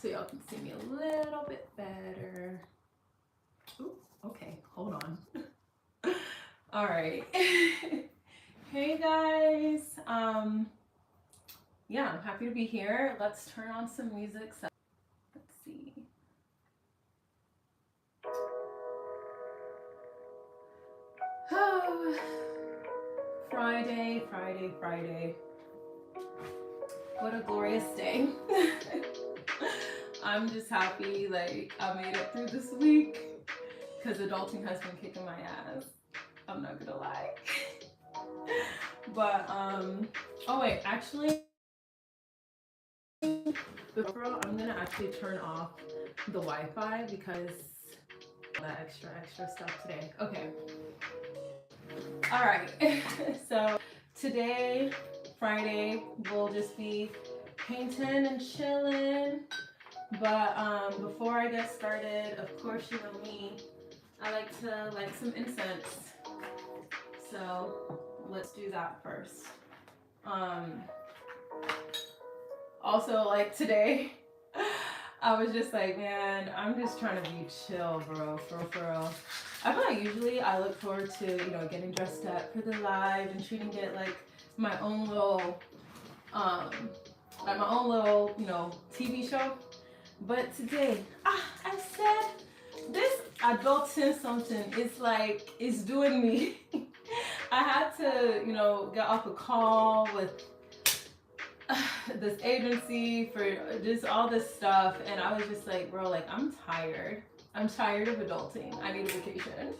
so y'all can see me a little bit better. Ooh, okay, hold on. All right. Hey guys. Yeah, I'm happy to be here. Let's turn on some music. So, let's see. Oh, Friday, Friday, Friday. What a glorious day. I'm just happy like I made it through this week because adulting has been kicking my ass. I'm not gonna lie. But oh wait, actually before I'm gonna actually turn off the Wi-Fi because that extra stuff today. Okay. All right. So today, Friday, we'll just be painting and chilling. But before I get started, of course you know me, I like to light some incense. So let's do that first. Also, like today, I was just like, man, I'm just trying to be chill, bro, for real. I feel like usually I look forward to, you know, getting dressed up for the live and treating it like my own little, you know, TV show. But today, I said, this adulting something is like, it's doing me. I had to, you know, get off a call with this agency for just all this stuff, and I was just like, bro, like I'm tired of adulting, I need a vacation.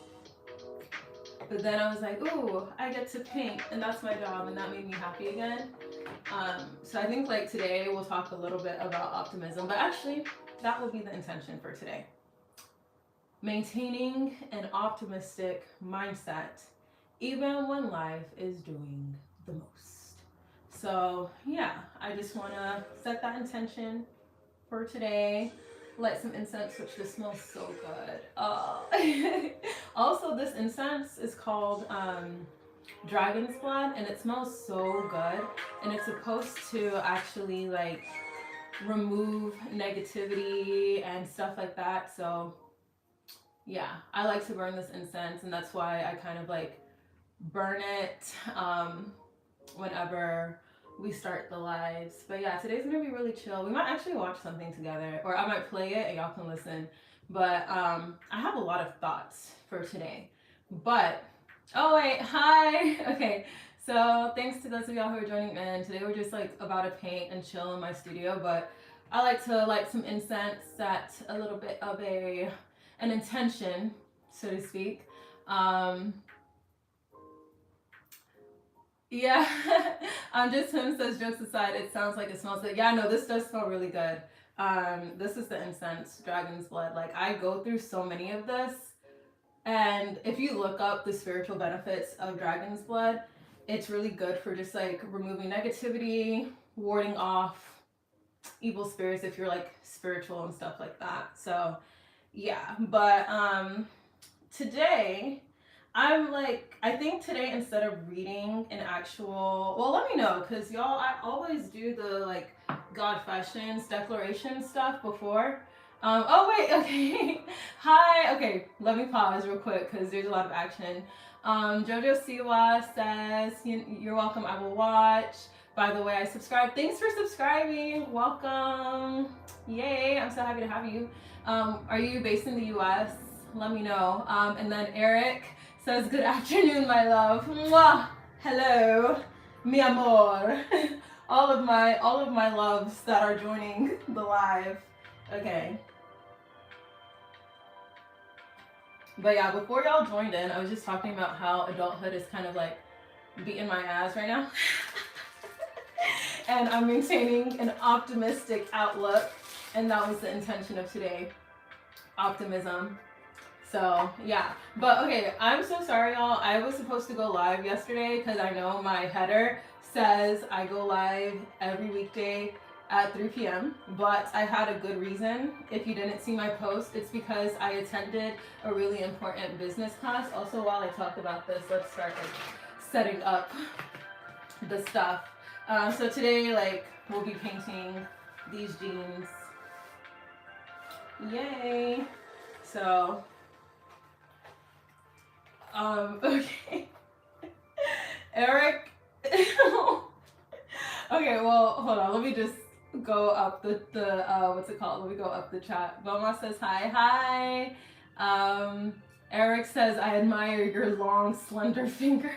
But then I was like, ooh, I get to paint and that's my job, and that made me happy again. So I think like today we'll talk a little bit about optimism, but actually that will be the intention for today: maintaining an optimistic mindset even when life is doing the most. So yeah, I just want to set that intention for today. Light some incense, which just smells so good. Also, this incense is called dragon's blood, and it smells so good. And it's supposed to actually like remove negativity and stuff like that. So yeah, I like to burn this incense, and that's why I kind of like burn it whenever we start the lives. But yeah, today's gonna be really chill. We might actually watch something together, or I might play it and y'all can listen. But I have a lot of thoughts for today. But oh wait, hi. Okay, so thanks to those of y'all who are joining in. Today we're just like about to paint and chill in my studio, but I like to light some incense, set a little bit of an intention, so to speak. Yeah, just him says, jokes aside, it sounds like it smells good. Yeah, no, this does smell really good. This is the incense, dragon's blood. Like I go through so many of this, and if you look up the spiritual benefits of dragon's blood, it's really good for just like removing negativity, warding off evil spirits if you're like spiritual and stuff like that. So yeah, but today I think today instead of reading an actual, well, let me know, because y'all, I always do the like God fashions declaration stuff before. Oh wait, okay. Hi, okay, let me pause real quick because there's a lot of action. Jojo Siwa says, you're welcome, I will watch. By the way, I subscribe. Thanks for subscribing. Welcome. Yay, I'm so happy to have you. Are you based in the US? Let me know. And then Eric says, good afternoon, my love. Mwah! Hello, mi amor. all of my loves that are joining the live. Okay. But yeah, before y'all joined in, I was just talking about how adulthood is kind of like beating my ass right now. And I'm maintaining an optimistic outlook, and that was the intention of today. Optimism. So yeah, but okay, I'm so sorry y'all. I was supposed to go live yesterday because I know my header says I go live every weekday at 3 p.m. but I had a good reason. If you didn't see my post, it's because I attended a really important business class. Also, while I talk about this, let's start like setting up the stuff. So today, like, we'll be painting these jeans. Yay. So, okay. Eric. Okay, well, hold on. Let me just go up the what's it called? Let me go up the chat. Boma says hi. Eric says, I admire your long, slender fingers.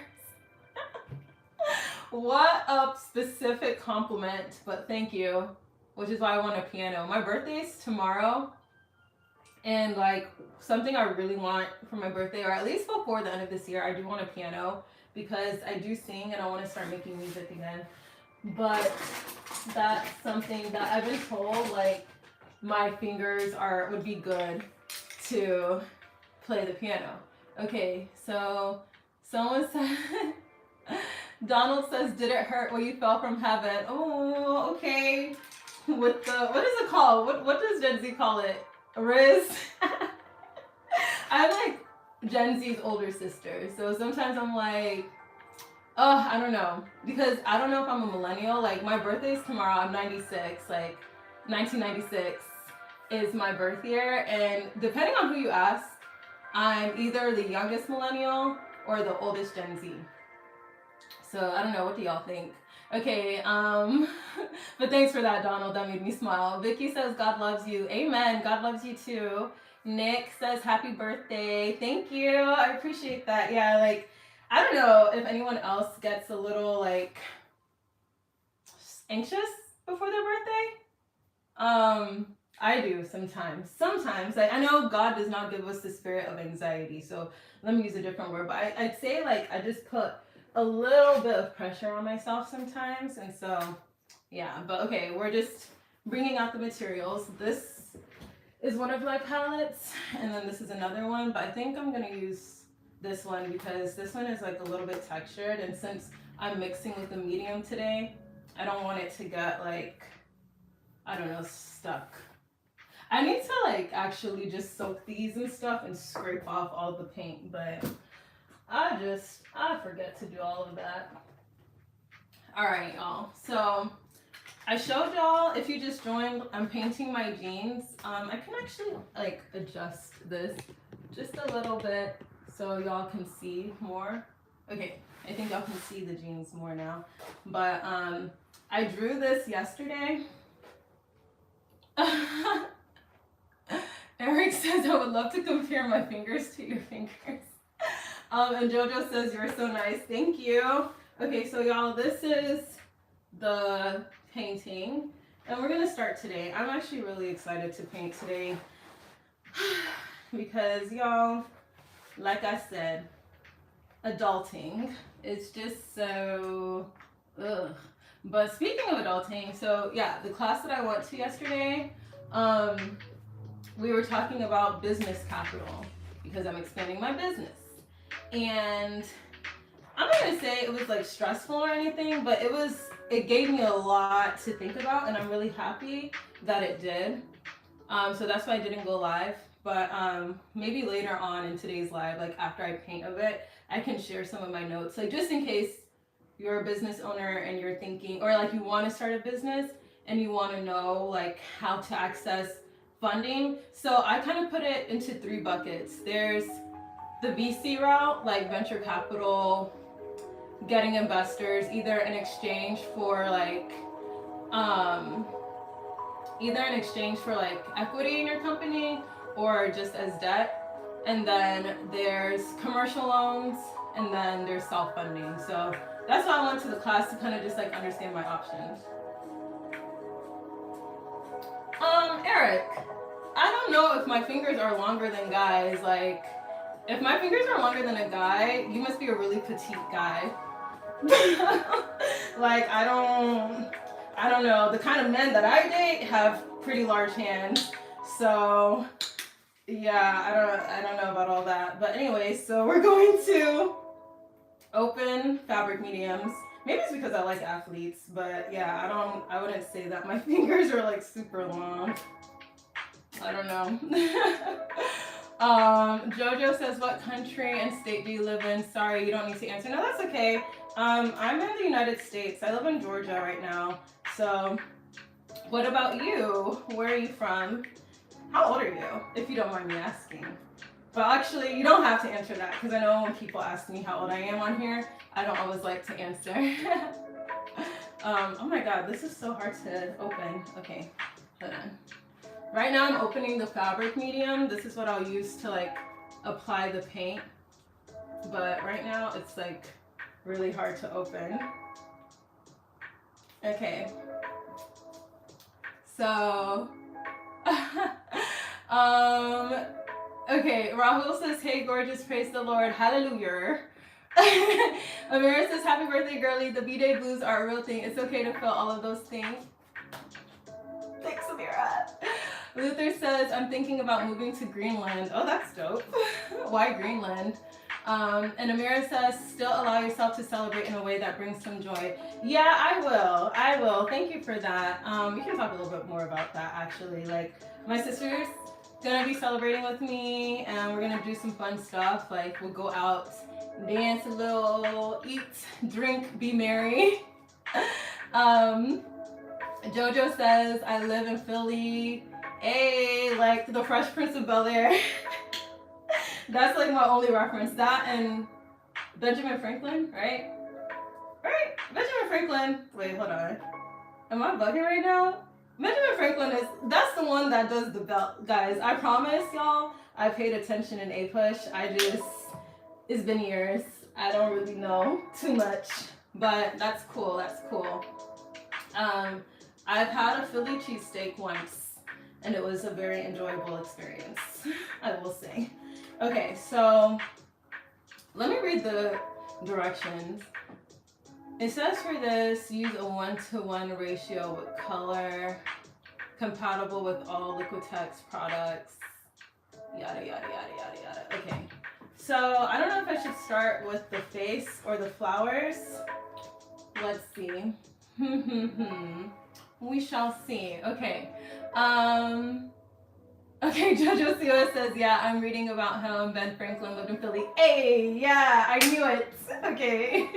What a specific compliment, but thank you. Which is why I want a piano. My birthday's tomorrow, and like something I really want for my birthday, or at least before the end of this year, I do want a piano because I do sing and I want to start making music again. But that's something that I've been told, like my fingers would be good to play the piano. Okay, so someone said Donald says, did it hurt when you fell from heaven? Oh, okay. With the, what is it called? What does Gen Z call it? Riz? I'm like Gen Z's older sister, so sometimes I'm like, oh, I don't know. Because I don't know if I'm a millennial. Like, my birthday's tomorrow. I'm 96. Like, 1996 is my birth year. And depending on who you ask, I'm either the youngest millennial or the oldest Gen Z. So I don't know. What do y'all think? Okay, but thanks for that, Donald. That made me smile. Vicky says, God loves you. Amen. God loves you too. Nick says, happy birthday. Thank you. I appreciate that. Yeah, like, I don't know if anyone else gets a little, like, anxious before their birthday. I do sometimes. Sometimes. Like, I know God does not give us the spirit of anxiety, so let me use a different word. But I'd say, like, I just put a little bit of pressure on myself sometimes, and so yeah. But okay, we're just bringing out the materials. This is one of my palettes, and then this is another one, but I think I'm gonna use this one because this one is like a little bit textured, and since I'm mixing with the medium today, I don't want it to get like, I don't know, stuck. I need to like actually just soak these and stuff and scrape off all the paint, but I forget to do all of that. All right, y'all. So I showed y'all, if you just joined, I'm painting my jeans. I can actually like adjust this just a little bit so y'all can see more. Okay, I think y'all can see the jeans more now. But I drew this yesterday. Eric says, I would love to compare my fingers to your fingers. And Jojo says, you're so nice. Thank you. Okay, so y'all, this is the painting. And we're going to start today. I'm actually really excited to paint today. Because, y'all, like I said, adulting is just so, ugh. But speaking of adulting, so yeah, the class that I went to yesterday, we were talking about business capital because I'm expanding my business. And I'm not gonna say it was like stressful or anything, but it gave me a lot to think about, and I'm really happy that it did. So that's why I didn't go live, but maybe later on in today's live, like after I paint a bit, I can share some of my notes, like just in case you're a business owner and you're thinking, or like you want to start a business and you want to know like how to access funding. So I kind of put it into 3 buckets. There's the VC route, like venture capital, getting investors either in exchange for like equity in your company or just as debt. And then there's commercial loans, and then there's self-funding. So that's why I went to the class, to kind of just like understand my options. Eric, I don't know if my fingers are longer than guys. Like, if my fingers are longer than a guy, you must be a really petite guy. Like, I don't know. The kind of men that I date have pretty large hands. So, yeah, I don't know about all that. But anyway, so we're going to open fabric mediums. Maybe it's because I like athletes, but yeah, I wouldn't say that my fingers are like super long. I don't know. Jojo says, what country and state do you live in? Sorry, you don't need to answer. No, that's okay. I'm in the United States. I live in Georgia right now. So what about you? Where are you from? How old are you, if you don't mind me asking? But actually, you don't have to answer that because I know when people ask me how old I am on here, I don't always like to answer. Oh my god, this is so hard to open. Okay, hold on. Right now I'm opening the fabric medium. This is what I'll use to like apply the paint. But right now it's like really hard to open. Okay. So, okay, Rahul says, hey gorgeous, praise the Lord, hallelujah. Amira says, happy birthday girly, the B-Day blues are a real thing. It's okay to feel all of those things. Thanks, Amira. Luther says, I'm thinking about moving to Greenland. Oh, that's dope. Why Greenland? And Amira says, still allow yourself to celebrate in a way that brings some joy. Yeah, I will. I will. Thank you for that. We can talk a little bit more about that, actually. Like, my sister's gonna be celebrating with me, and we're gonna do some fun stuff. Like, we'll go out, dance a little, eat, drink, be merry. Jojo says, I live in Philly. Hey, like the Fresh Prince of Bel-Air. That's like my only reference. That and Benjamin Franklin, right? Right? Benjamin Franklin. Wait, hold on. Am I bugging right now? Benjamin Franklin that's the one that does the belt. Guys, I promise y'all, I paid attention in A-Push. It's been years. I don't really know too much, but that's cool. That's cool. I've had a Philly cheesesteak once, and it was a very enjoyable experience, I will say. Okay, so let me read the directions. It says for this, use a 1-to-1 ratio with color, compatible with all Liquitex products, yada, yada, yada, yada, yada. Okay, so I don't know if I should start with the face or the flowers. Let's see. We shall see. Okay. Okay, Jojo Siwa says, yeah, I'm reading about how Ben Franklin lived in Philly. Hey, yeah, I knew it. Okay.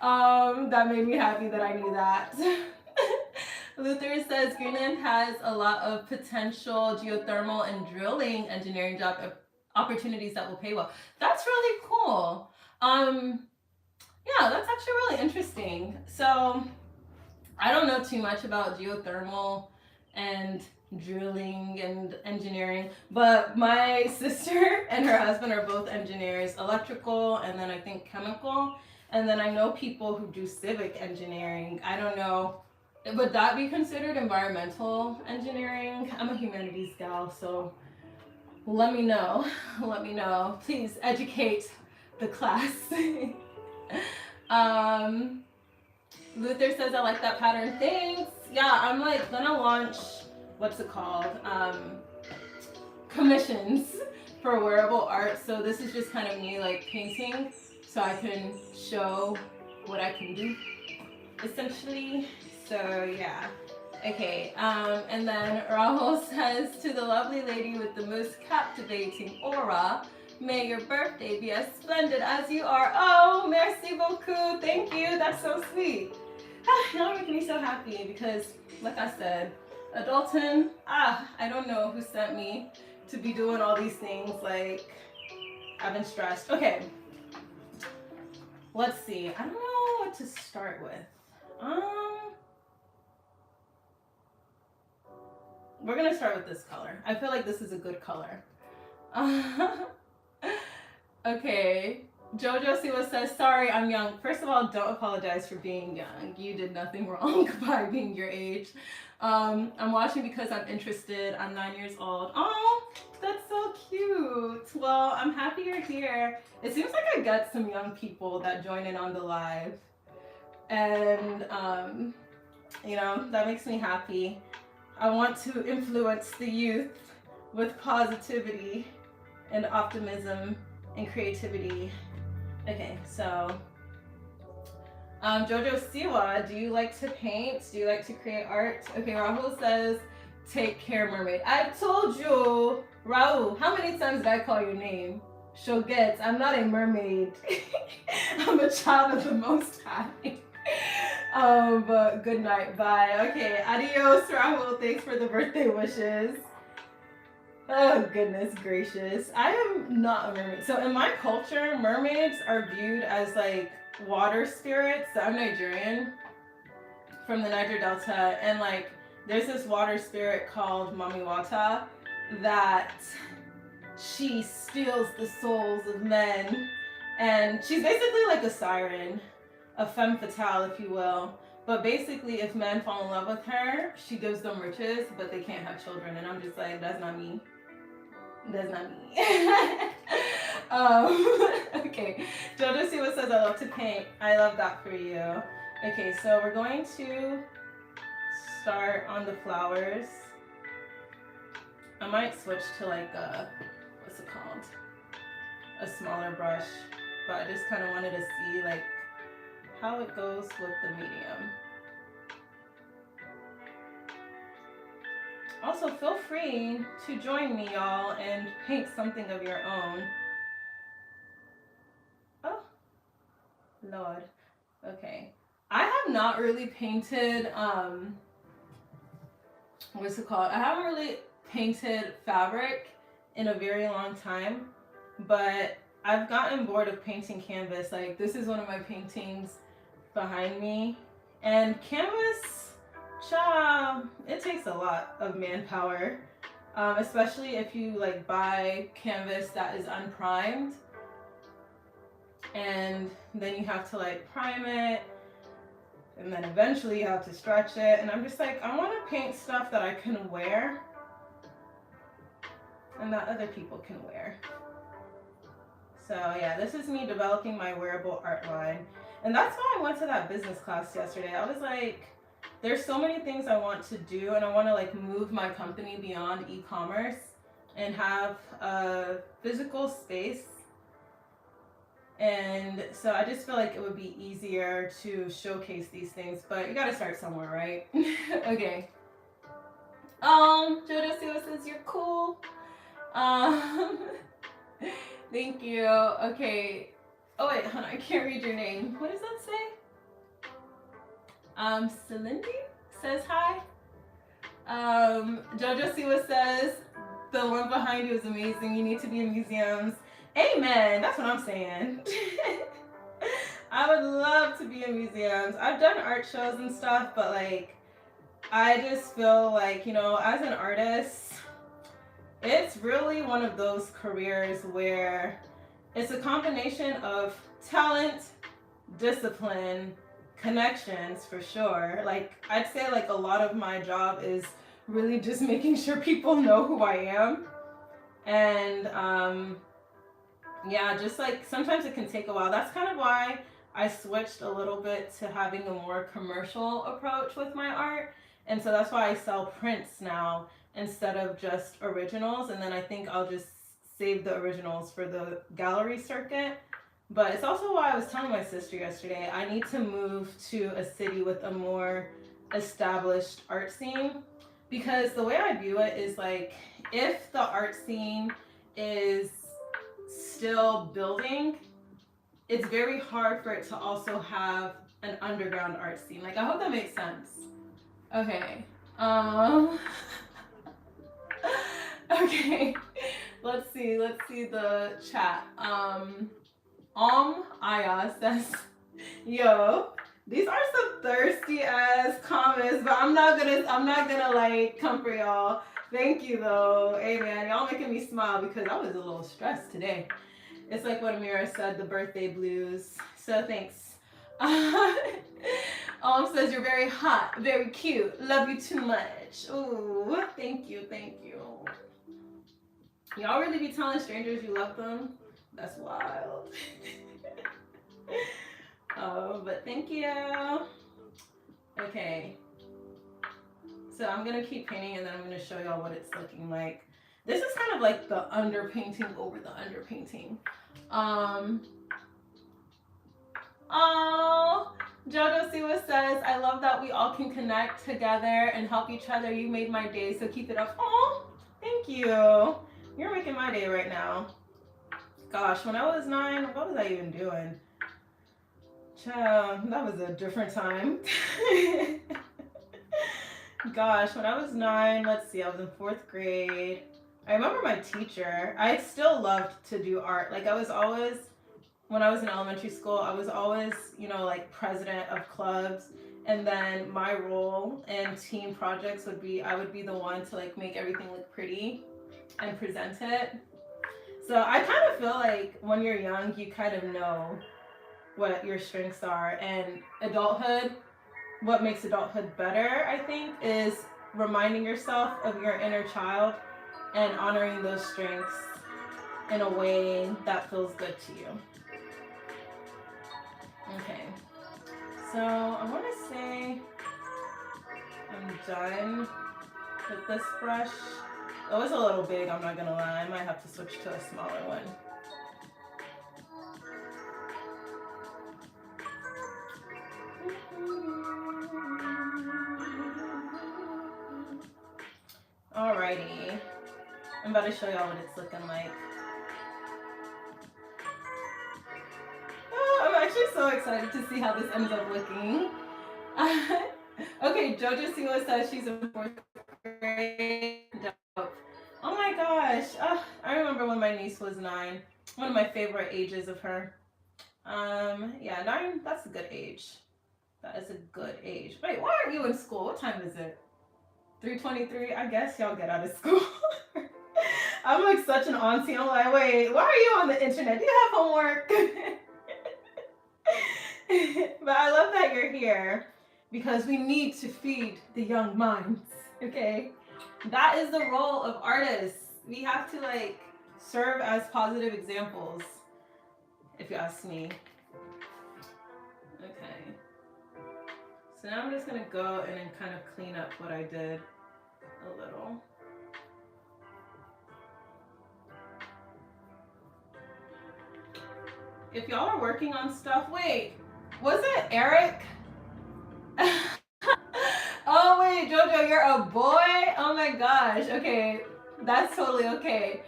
That made me happy that I knew that. Luther says Greenland has a lot of potential geothermal and drilling engineering job opportunities that will pay well. That's really cool. Yeah, that's actually really interesting. So I don't know too much about geothermal and drilling and engineering, but my sister and her husband are both engineers, electrical and then I think chemical. And then I know people who do civic engineering. I don't know, would that be considered environmental engineering? I'm a humanities gal, so let me know. Let me know. Please educate the class. Luther says, I like that pattern. Thanks. Yeah, I'm like gonna launch, what's it called? Commissions for wearable art. So this is just kind of me like painting so I can show what I can do, essentially. So yeah. Okay, and then Rahul says, to the lovely lady with the most captivating aura, may your birthday be as splendid as you are. Oh, merci beaucoup. Thank you. That's so sweet. Y'all make me so happy because, like I said, adulting, I don't know who sent me to be doing all these things. Like, I've been stressed. Okay. Let's see. I don't know what to start with. We're going to start with this color. I feel like this is a good color. Okay, Jojo Siwa says, sorry, I'm young. First of all, don't apologize for being young. You did nothing wrong by being your age. I'm watching because I'm interested. I'm 9 years old. Oh, that's so cute. Well, I'm happy you're here. It seems like I get some young people that join in on the live. And, you know, that makes me happy. I want to influence the youth with positivity and optimism and creativity. Okay, so Jojo Siwa, do you like to paint? Do you like to create art? Okay, Rahul says, take care, mermaid. I told you, Rahul, how many times did I call your name? Shoget, I'm not a mermaid. I'm a child of the Most High. But good night, bye. Okay, adios, Rahul. Thanks for the birthday wishes. Oh, goodness gracious. I am not a mermaid. So, in my culture, mermaids are viewed as like water spirits. So, I'm Nigerian from the Niger Delta, and like there's this water spirit called Mami Wata that she steals the souls of men, and she's basically like a siren, a femme fatale, if you will. But basically, if men fall in love with her, she gives them riches, but they can't have children. And I'm just like, that's not me. That's not me. Okay. Jojo Siwa says, I love to paint. I love that for you. Okay, so we're going to start on the flowers. I might switch to like a, what's it called? A smaller brush. But I just kind of wanted to see like how it goes with the medium. Also, feel free to join me, y'all, and paint something of your own. Oh, Lord. Okay. I have not really painted, what's it called? I haven't really painted fabric in a very long time, but I've gotten bored of painting canvas. Like, this is one of my paintings behind me. And canvas, child, it takes a lot of manpower, especially if you like buy canvas that is unprimed, and then you have to like prime it, and then eventually you have to stretch it. And I'm just like, I want to paint stuff that I can wear and that other people can wear. So yeah, this is me developing my wearable art line. And that's why I went to that business class yesterday. I was like, there's so many things I want to do, and I want to like move my company beyond e-commerce and have a physical space. And so I just feel like it would be easier to showcase these things, but you gotta start somewhere, right? Okay. Jodo Siwa says you're cool. Thank you. Okay. Oh wait, hold on, I can't read your name. What does that say? Celindy says hi. Jojo Siwa says the one behind you is amazing. You need to be in museums. Amen. That's what I'm saying. I would love to be in museums. I've done art shows and stuff, but like, I just feel like, you know, as an artist, it's really one of those careers where it's a combination of talent, discipline, connections for sure. Like, I'd say like a lot of my job is really just making sure people know who I am. And yeah, just like sometimes it can take a while. That's kind of why I switched a little bit to having a more commercial approach with my art. And so that's why I sell prints now instead of just originals. And then I think I'll just save the originals for the gallery circuit. But it's also why I was telling my sister yesterday, I need to move to a city with a more established art scene. Because the way I view it is like, if the art scene is still building, it's very hard for it to also have an underground art scene. Like, I hope that makes sense. Okay. Okay. Let's see the chat. Aya says, yo, these are some thirsty ass comments, but I'm not gonna like come for y'all. Thank you though. Hey man, y'all making me smile because I was a little stressed today. It's like what Amira said, the birthday blues. So thanks. Says you're very hot, very cute. Love you too much. Ooh, thank you. Y'all really be telling strangers you love them? That's wild. Oh, but thank you. Okay. So I'm gonna keep painting and then I'm gonna show y'all what it's looking like. This is kind of like the underpainting over the underpainting. Oh, Jojo Siwa says, I love that we all can connect together and help each other. You made my day, so keep it up. Oh, thank you. You're making my day right now. Gosh, when I was 9, what was I even doing? Child, that was a different time. Gosh, when I was 9, let's see, I was in 4th grade. I remember my teacher, I still loved to do art. Like I was always, when I was in elementary school, I was always, you know, like president of clubs. And then my role in team projects would be, I would be the one to like make everything look pretty and present it. So I kind of feel like when you're young, you kind of know what your strengths are. And adulthood, what makes adulthood better, I think, is reminding yourself of your inner child and honoring those strengths in a way that feels good to you. Okay, so I want to say I'm done with this brush. It was a little big, I'm not gonna lie. I might have to switch to a smaller one. Alrighty, I'm about to show y'all what it's looking like. Oh, I'm actually so excited to see how this ends up looking. Okay, Jojo Siwa says she's in 4th grade. Dope. Oh my gosh. I remember when my niece was 9. One of my favorite ages of her. Yeah, 9, that's a good age. That is a good age. Wait, why aren't you in school? What time is it? 3:23? I guess y'all get out of school. I'm like such an auntie. I'm like, wait, why are you on the internet? Do you have homework? But I love that you're here because we need to feed the young minds, okay? That is the role of artists. We have to like serve as positive examples, if you ask me. Okay. So now I'm just gonna go in and kind of clean up what I did a little. If y'all are working on stuff, wait, was it Eric? Oh wait, Jojo, you're a boy? Oh my gosh. Okay, that's totally okay.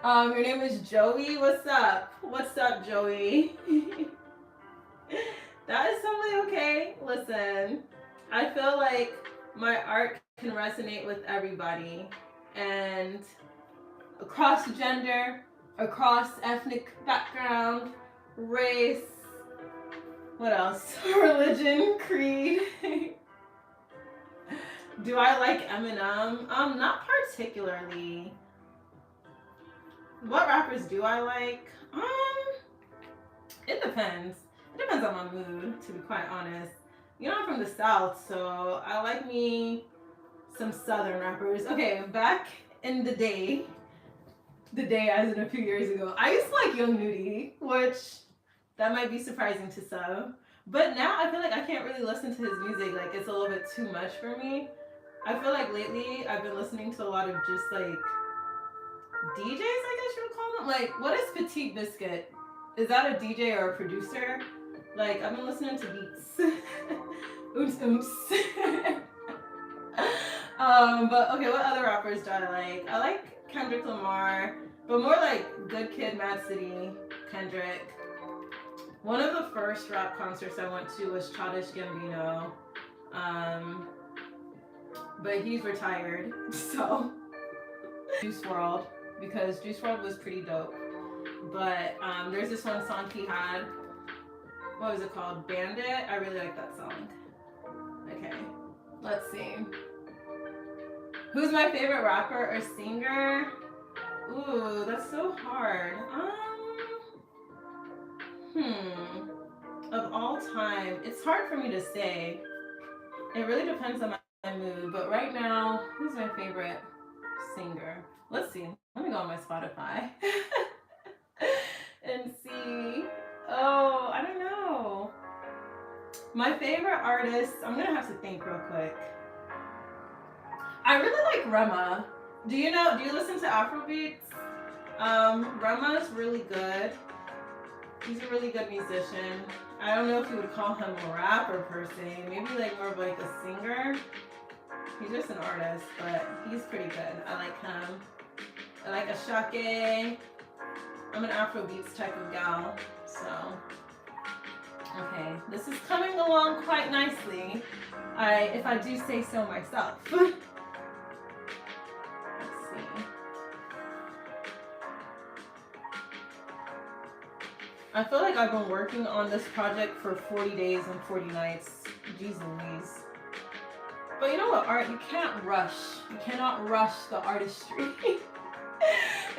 Your name is Joey. What's up? What's up, Joey? That is totally okay. Listen, I feel like my art can resonate with everybody, and across gender, across ethnic background, race, what else? Religion, creed. Do I like Eminem? Not particularly. What rappers do I like? It depends. It depends on my mood, to be quite honest. You know, I'm from the South, so I like me some Southern rappers. Okay, back in the day as in a few years ago, I used to like Young Nudie, which that might be surprising to some. But now I feel like I can't really listen to his music. Like, it's a little bit too much for me. I feel like lately I've been listening to a lot of just like DJs, I guess you would call them. Like, what is Petite Biscuit? Is that a DJ or a producer? Like, I've been listening to beats. Oops, oops. But okay, what other rappers do I like? I like Kendrick Lamar, but more like Good Kid, Mad City, Kendrick. One of the first rap concerts I went to was Childish Gambino. But he's retired, so Juice WRLD, because Juice WRLD was pretty dope. But there's this one song he had. What was it called? Bandit. I really like that song. Okay, let's see. Who's my favorite rapper or singer? Ooh, that's so hard. Of all time, it's hard for me to say. It really depends on my mood. But right now, who's my favorite singer? Let's see. Let me go on my Spotify and see. Oh, I don't know. My favorite artist, I'm gonna have to think real quick. I really like Rema. Do you listen to Afrobeats? Rema's really good. He's a really good musician. I don't know if you would call him a rapper per se. Maybe like more of like a singer. He's just an artist, but he's pretty good. I like him. I like Ashake. I'm an Afrobeats type of gal, so. Okay, this is coming along quite nicely. If I do say so myself. Let's see. I feel like I've been working on this project for 40 days and 40 nights. Jeez Louise. But you know what, art? You can't rush. You cannot rush the artistry.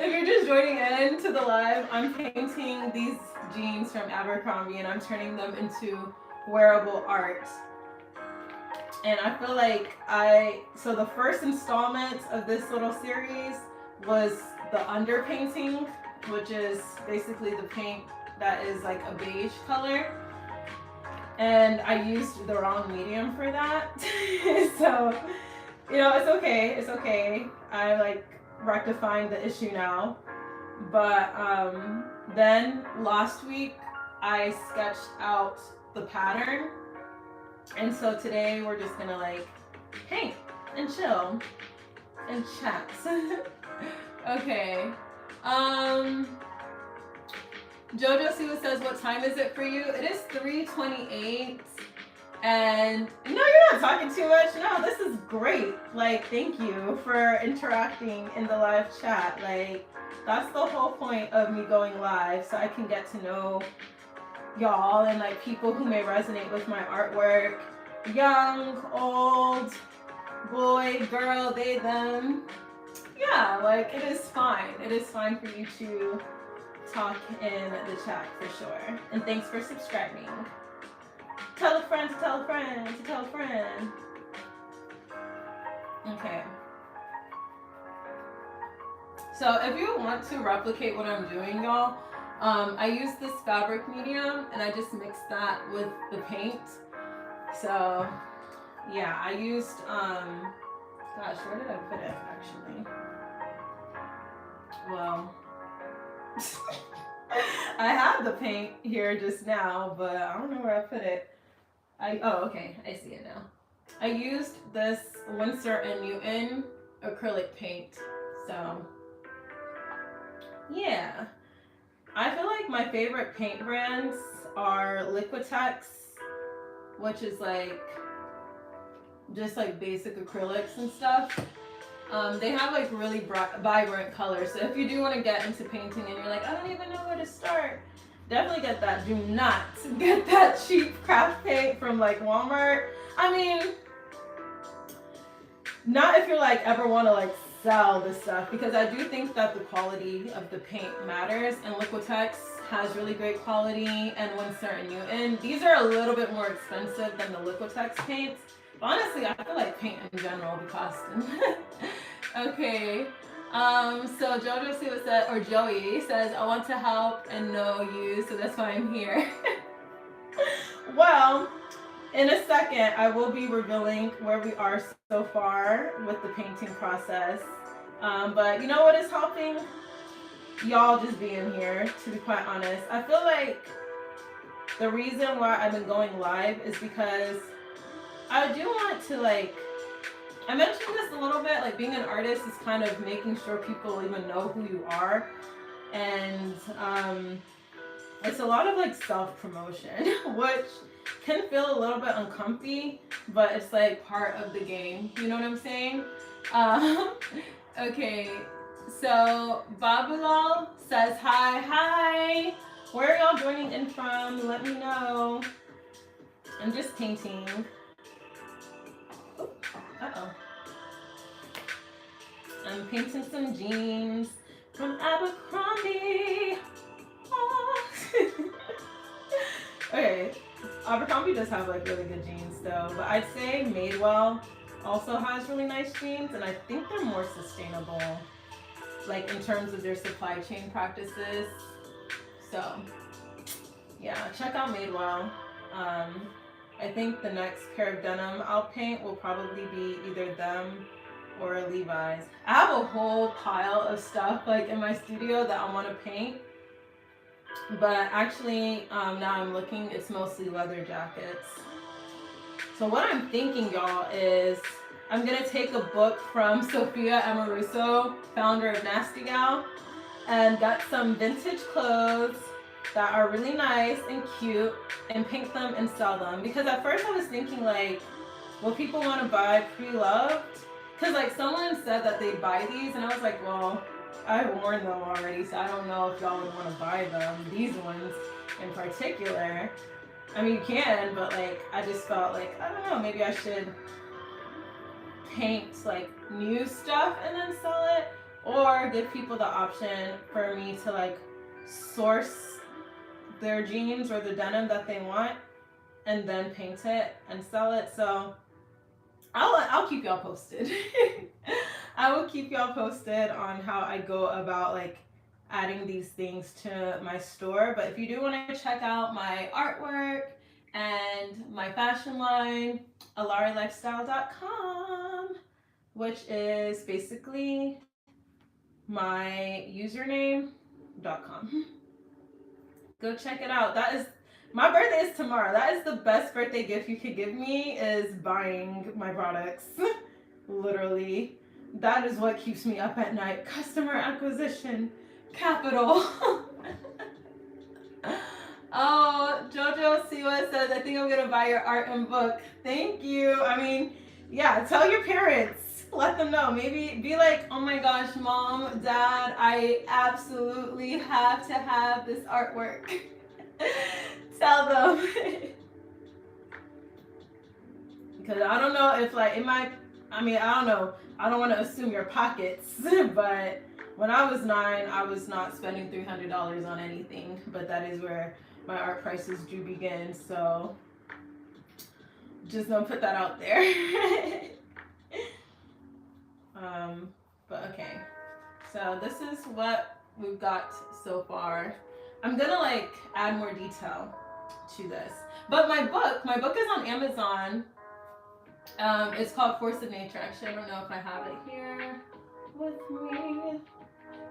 If you're just joining in to the live, I'm painting these jeans from Abercrombie and I'm turning them into wearable art. And I feel like so the first installment of this little series was the underpainting, which is basically the paint that is like a beige color. And I used the wrong medium for that. So, you know, it's okay. It's okay. I like rectifying the issue now. But then last week I sketched out the pattern. And so today we're just gonna like paint and chill and chat. Okay. Jojo Siwa says, what time is it for you? It is 3:28. And no, you're not talking too much. No, this is great. Like, thank you for interacting in the live chat. Like, that's the whole point of me going live, so I can get to know y'all and like people who may resonate with my artwork. Young, old, boy, girl, they, them. Yeah, like it is fine. It is fine for you to talk in the chat for sure. And thanks for subscribing. Tell a friend to tell a friend to tell a friend. Okay. So if you want to replicate what I'm doing, y'all, I use this fabric medium and I just mix that with the paint. So yeah, I used, gosh, where did I put it actually? Well, I had the paint here just now, but I don't know where I put it. Oh, okay, I see it now. I used this Winsor & Newton acrylic paint, so yeah. I feel like my favorite paint brands are Liquitex, which is like just like basic acrylics and stuff. They have like really bright, vibrant colors. So if you do want to get into painting and you're like, I don't even know where to start, definitely get that. Do not get that cheap craft paint from like Walmart. I mean, not if you're like ever want to like sell this stuff, because I do think that the quality of the paint matters, and Liquitex has really great quality, and Winsor & Newton. These are a little bit more expensive than the Liquitex paints. But honestly, I feel like paint in general be costing. Okay. So Jojo Siwa said, or Joey says, I want to help and know you, so that's why I'm here. Well, in a second, I will be revealing where we are so far with the painting process. But you know what is helping? Y'all just being here, to be quite honest. I feel like the reason why I've been going live is because I do want to like, I mentioned this a little bit, like being an artist is kind of making sure people even know who you are. And it's a lot of like self-promotion, which can feel a little bit uncomfy, but it's like part of the game. You know what I'm saying? Okay, so Babulal says hi. Where are y'all joining in from? Let me know. I'm just painting. Oh, uh-oh. I'm painting some jeans from Abercrombie. Oh. Okay, Abercrombie does have like really good jeans though, but I'd say Madewell also has really nice jeans, and I think they're more sustainable, like in terms of their supply chain practices. So yeah, check out Madewell. I think the next pair of denim I'll paint will probably be either them or Levi's. I have a whole pile of stuff like in my studio that I want to paint, but actually now I'm looking, it's mostly leather jackets. So what I'm thinking, y'all, is I'm gonna take a book from Sophia Amoruso, founder of Nasty Gal, and got some vintage clothes that are really nice and cute and paint them and sell them. Because at first I was thinking like, will people want to buy pre-loved? Because like someone said that they'd buy these, and I was like, well, I worn them already, so I don't know if y'all would want to buy them, these ones. in particular. I mean, you can, but like, I just felt like, I don't know, maybe I should paint like new stuff and then sell it, or give people the option for me to like source their jeans or the denim that they want and then paint it and sell it. So I'll keep y'all posted. I will keep y'all posted on how I go about like adding these things to my store. But if you do want to check out my artwork and my fashion line, AlareLifestyle.com, which is basically my username.com. Go check it out. That is, my birthday is tomorrow. That is the best birthday gift you could give me, is buying my products. Literally. That is what keeps me up at night. Customer acquisition capital. Oh, Jojo Siwa says, I think I'm going to buy your art and book. Thank you. I mean, yeah, tell your parents. Let them know. Maybe be like, oh my gosh, mom, dad, I absolutely have to have this artwork. Tell them. Because I don't know if like it might, I mean, I don't know. I don't want to assume your pockets, but when I was 9, I was not spending $300 on anything, but that is where my art prices do begin. So just don't put that out there. But okay, so this is what we've got so far. I'm gonna like add more detail to this, but my book is on Amazon. It's called Force of Nature. Actually, I don't know if I have it here with me.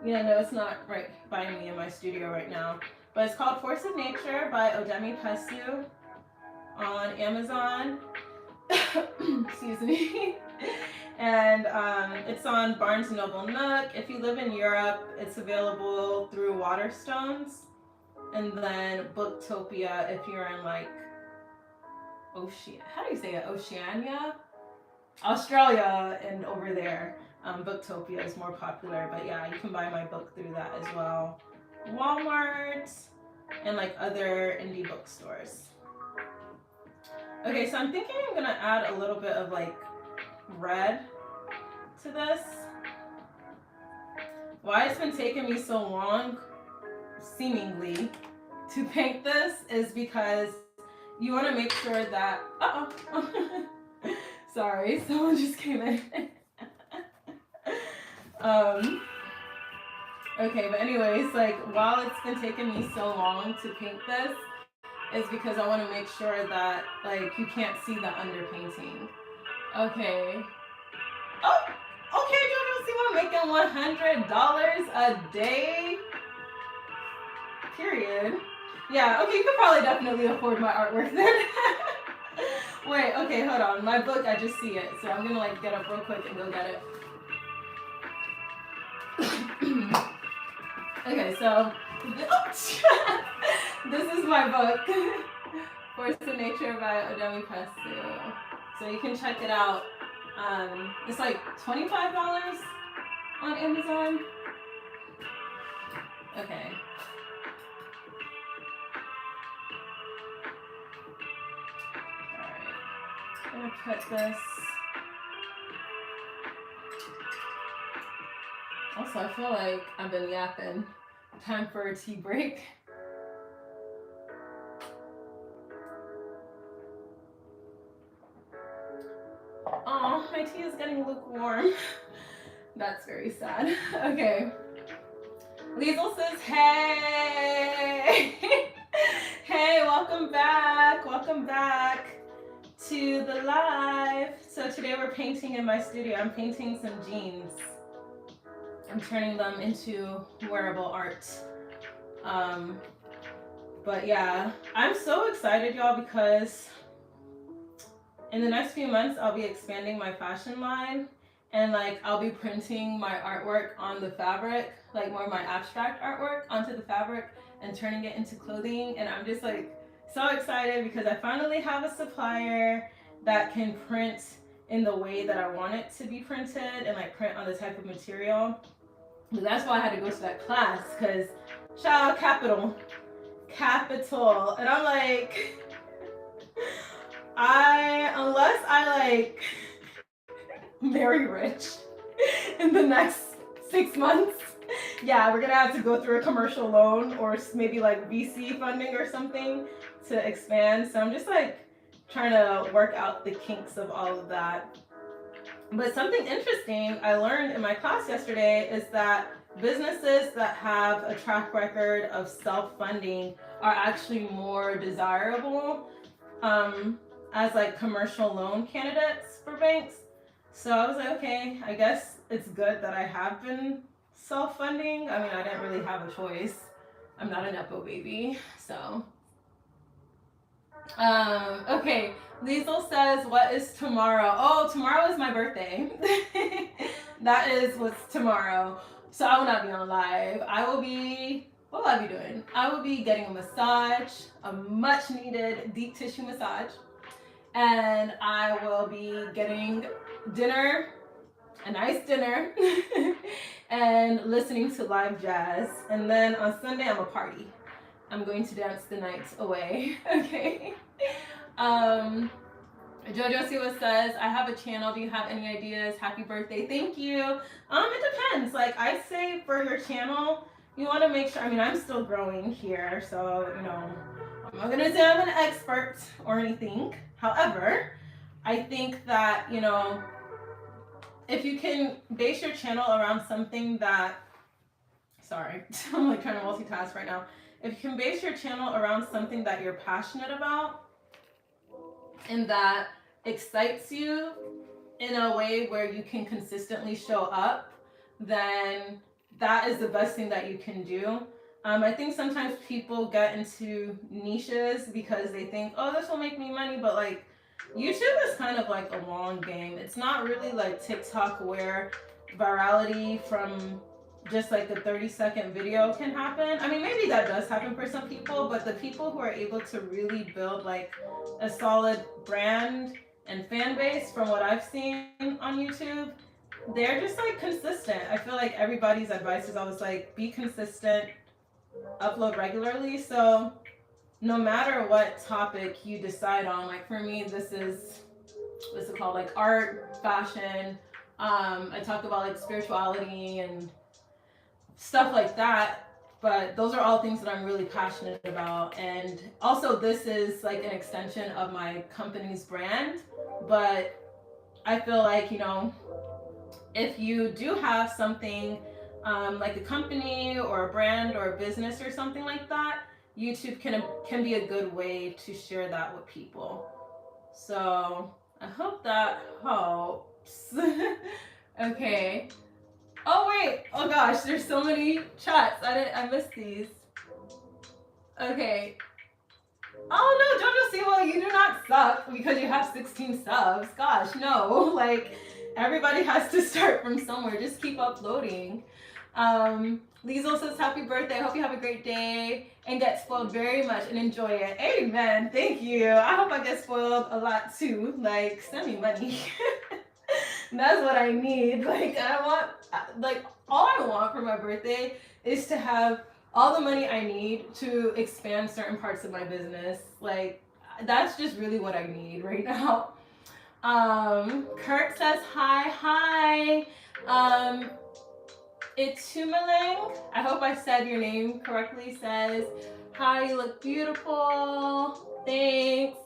Yeah, no, it's not right by me in my studio right now, but it's called Force of Nature by Odemi Pesu on Amazon. Excuse me. And it's on Barnes & Noble Nook. If you live in Europe, it's available through Waterstones. And then Booktopia if you're in like how do you say it? Oceania? Australia and over there. Booktopia is more popular. But yeah, you can buy my book through that as well. Walmart and like other indie bookstores. Okay, so I'm thinking I'm gonna add a little bit of like red to this. Why it's been taking me so long, seemingly, to paint this is because you want to make sure that, sorry, someone just came in. Okay, but anyways, like while it's been taking me so long to paint this, is because I want to make sure that like you can't see the underpainting. Okay. Oh, okay, Jojo, see I'm making $100 a day. Period. Yeah, okay, you could probably definitely afford my artwork then. Wait, okay, hold on. My book, I just see it. So I'm gonna like get up real quick and go get it. Okay, so this is my book. Force of Nature by Odemi Pesu. So you can check it out. It's like $25 on Amazon. Okay. Alright. I'm gonna put this. Also, I feel like I've been yapping. Time for a tea break. Oh, my tea is getting lukewarm. That's very sad. Okay. Liesel says, hey! Hey, welcome back. Welcome back to the live. So today we're painting in my studio. I'm painting some jeans. I'm turning them into wearable art. But yeah, I'm so excited, y'all, because in the next few months, I'll be expanding my fashion line, and like I'll be printing my artwork on the fabric, like more of my abstract artwork onto the fabric and turning it into clothing. And I'm just like so excited because I finally have a supplier that can print in the way that I want it to be printed and like print on the type of material. That's why I had to go to that class, because shout out capital. capital. And I'm like, unless I like very rich in the next 6 months, yeah, we're gonna have to go through a commercial loan or maybe like VC funding or something to expand. So I'm just like trying to work out the kinks of all of that. But something interesting I learned in my class yesterday is that businesses that have a track record of self-funding are actually more desirable as like commercial loan candidates for banks. So I was like, okay, I guess it's good that I have been self-funding. I mean, I didn't really have a choice. I'm not a Nepo baby, so. Okay, Liesel says, what is tomorrow? Oh, tomorrow is my birthday. That is what's tomorrow. So I will not be on live. What will I be doing? I will be getting a massage, a much needed deep tissue massage. And I will be getting dinner, a nice dinner, and listening to live jazz. And then on Sunday, I'm a party. I'm going to dance the night away. Okay. Jojo Siwa says, I have a channel. Do you have any ideas? Happy birthday. Thank you. It depends. Like, I say for your channel, you want to make sure, I mean, I'm still growing here, so, you know, I'm not going to say I'm an expert or anything. However, I think that, you know, if you can base your channel around something that, sorry, I'm like trying to multitask right now. If you can base your channel around something that you're passionate about and that excites you in a way where you can consistently show up, then that is the best thing that you can do. I think sometimes people get into niches because they think, oh, this will make me money, but like YouTube is kind of like a long game. It's not really like TikTok where virality from just like a 30-second video can happen. I mean, maybe that does happen for some people, but the people who are able to really build like a solid brand and fan base, from what I've seen on YouTube, they're just like consistent. I feel like everybody's advice is always like, be consistent, upload regularly. So no matter what topic you decide on, like for me, this is, what's it called, like art, fashion. I talk about like spirituality and stuff like that, but those are all things that I'm really passionate about. And also this is like an extension of my company's brand, but I feel like, you know, if you do have something like a company or a brand or a business or something like that, YouTube can be a good way to share that with people. So I hope that helps. Okay. Oh wait, oh gosh, there's so many chats. I missed these. Okay. Oh no, Jojo Siwa, you do not suck because you have 16 subs. Gosh, no. Like, everybody has to start from somewhere. Just keep uploading. Liesel says, happy birthday. I hope you have a great day and get spoiled very much and enjoy it. Amen. Thank you. I hope I get spoiled a lot too. Like, send me money. That's what I need. Like, all I want for my birthday is to have all the money I need to expand certain parts of my business. Like, that's just really what I need right now. Kurt says, hi. Itumalang, I hope I said your name correctly, says, hi, you look beautiful. Thanks.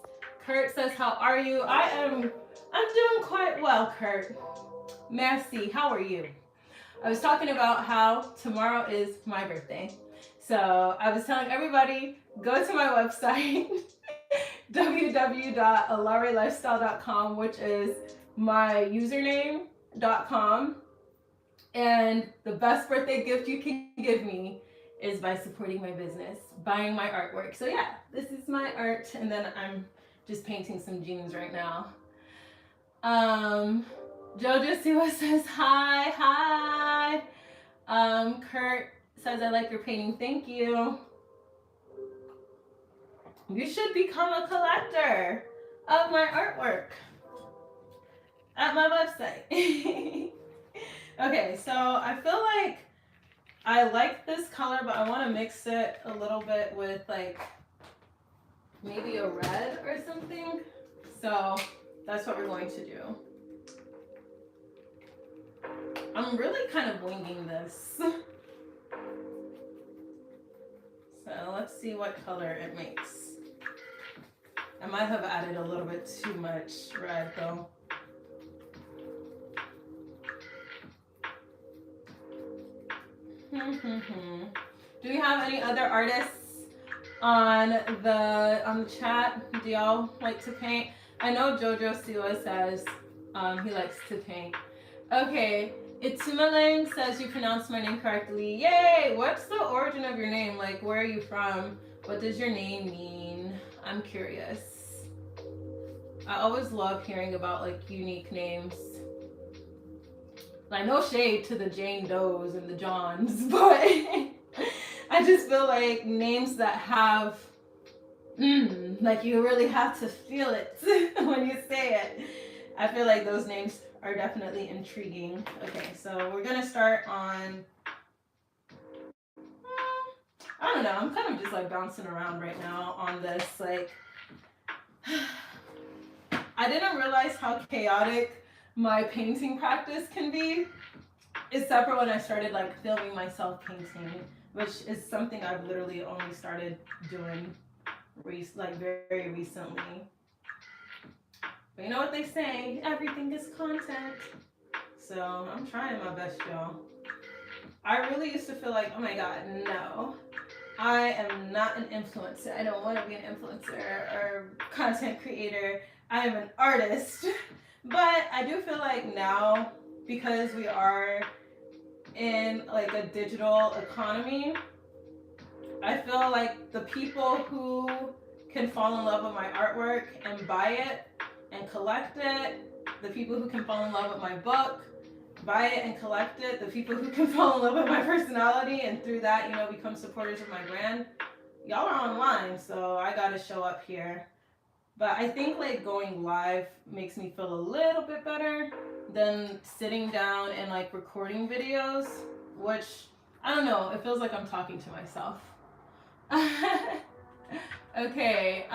Kurt says, how are you? I'm doing quite well, Kurt. Merci. How are you? I was talking about how tomorrow is my birthday. So I was telling everybody, go to my website, www.alaerelifestyle.com, which is my username.com. And the best birthday gift you can give me is by supporting my business, buying my artwork. So yeah, this is my art, and then I'm just painting some jeans right now. Jojo Siwa says, hi. Kurt says, I like your painting. Thank you. You should become a collector of my artwork at my website. Okay, so I feel like I like this color, but I want to mix it a little bit with like maybe a red or something. So that's what we're going to do. I'm really kind of winging this. So let's see what color it makes. I might have added a little bit too much red though. Do we have any other artists on the chat? Do y'all like to paint? I know Jojo Siwa says he likes to paint. Okay, Itumalang says you pronounced my name correctly. Yay! What's the origin of your name? Like, where are you from? What does your name mean? I'm curious. I always love hearing about like unique names. Like, no shade to the Jane Does and the Johns, but I just feel like names that have like you really have to feel it when you say it. I feel like those names are definitely intriguing. Okay, so we're gonna start on, I don't know, I'm kind of just like bouncing around right now on this. Like, I didn't realize how chaotic my painting practice can be, except for when I started like filming myself painting, which is something I've literally only started doing like very recently. But you know what they say, everything is content. So I'm trying my best, y'all. I really used to feel like, oh my god, no, I am not an influencer. I don't want to be an influencer or content creator. I am an artist. But I do feel like now, because we are in like a digital economy, I feel like the people who can fall in love with my artwork and buy it and collect it, the people who can fall in love with my book, buy it and collect it, the people who can fall in love with my personality and through that, you know, become supporters of my brand, y'all are online, so I gotta show up here. But I think like going live makes me feel a little bit better than sitting down and like recording videos, which I don't know, it feels like I'm talking to myself. Okay,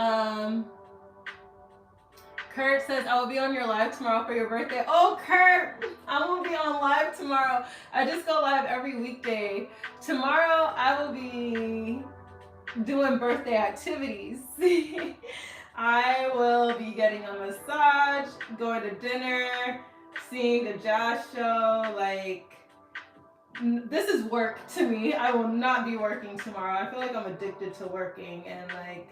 Kurt says, I will be on your live tomorrow for your birthday. Oh, Kurt, I will be on live tomorrow. I just go live every weekday. Tomorrow I will be doing birthday activities. I will be getting a massage, going to dinner, seeing a jazz show. Like, this is work to me. I will not be working tomorrow. I feel like I'm addicted to working, and like,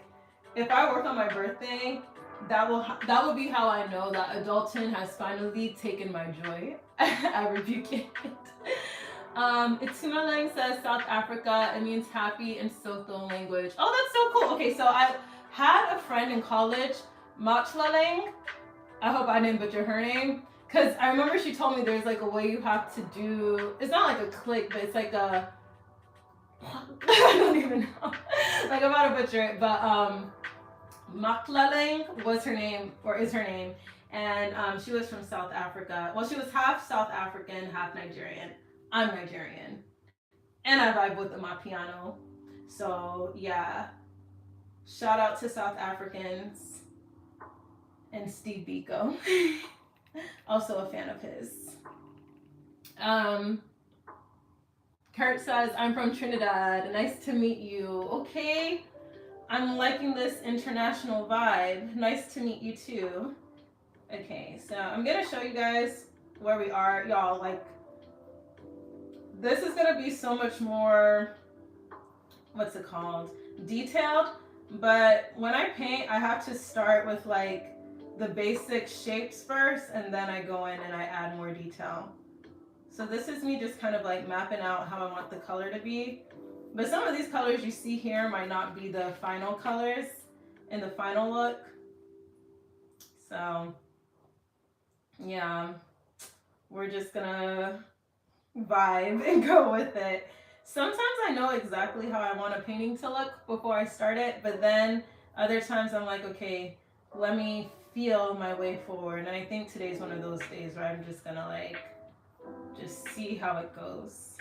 if I work on my birthday, that will be how I know that adulting has finally taken my joy. I rebuke it. Itumalang says South Africa. It means happy in Sotho language. Oh, that's so cool. Okay, so I had a friend in college, Matlalang. I hope I didn't butcher her name. Because I remember she told me there's like a way you have to do, it's not like a click, but it's like a, I don't even know. Like, I'm about to butcher it, but Matlalang was her name, or is her name. And she was from South Africa. Well, she was half South African, half Nigerian. I'm Nigerian. And I vibe with the Mapiano. So, yeah. Shout out to South Africans and Steve Biko. Also a fan of his. Kurt says, I'm from Trinidad. Nice to meet you. Okay. I'm liking this international vibe. Nice to meet you too. Okay, so I'm gonna show you guys where we are. Y'all, like, this is gonna be so much more, what's it called? Detailed. But when I paint, I have to start with like the basic shapes first, and then I go in and I add more detail. So this is me just kind of like mapping out how I want the color to be. But some of these colors you see here might not be the final colors in the final look. So yeah, we're just gonna vibe and go with it. Sometimes I know exactly how I want a painting to look before I start it, but then other times I'm like, okay, let me feel my way forward. And I think today's one of those days where I'm just gonna like, just see how it goes.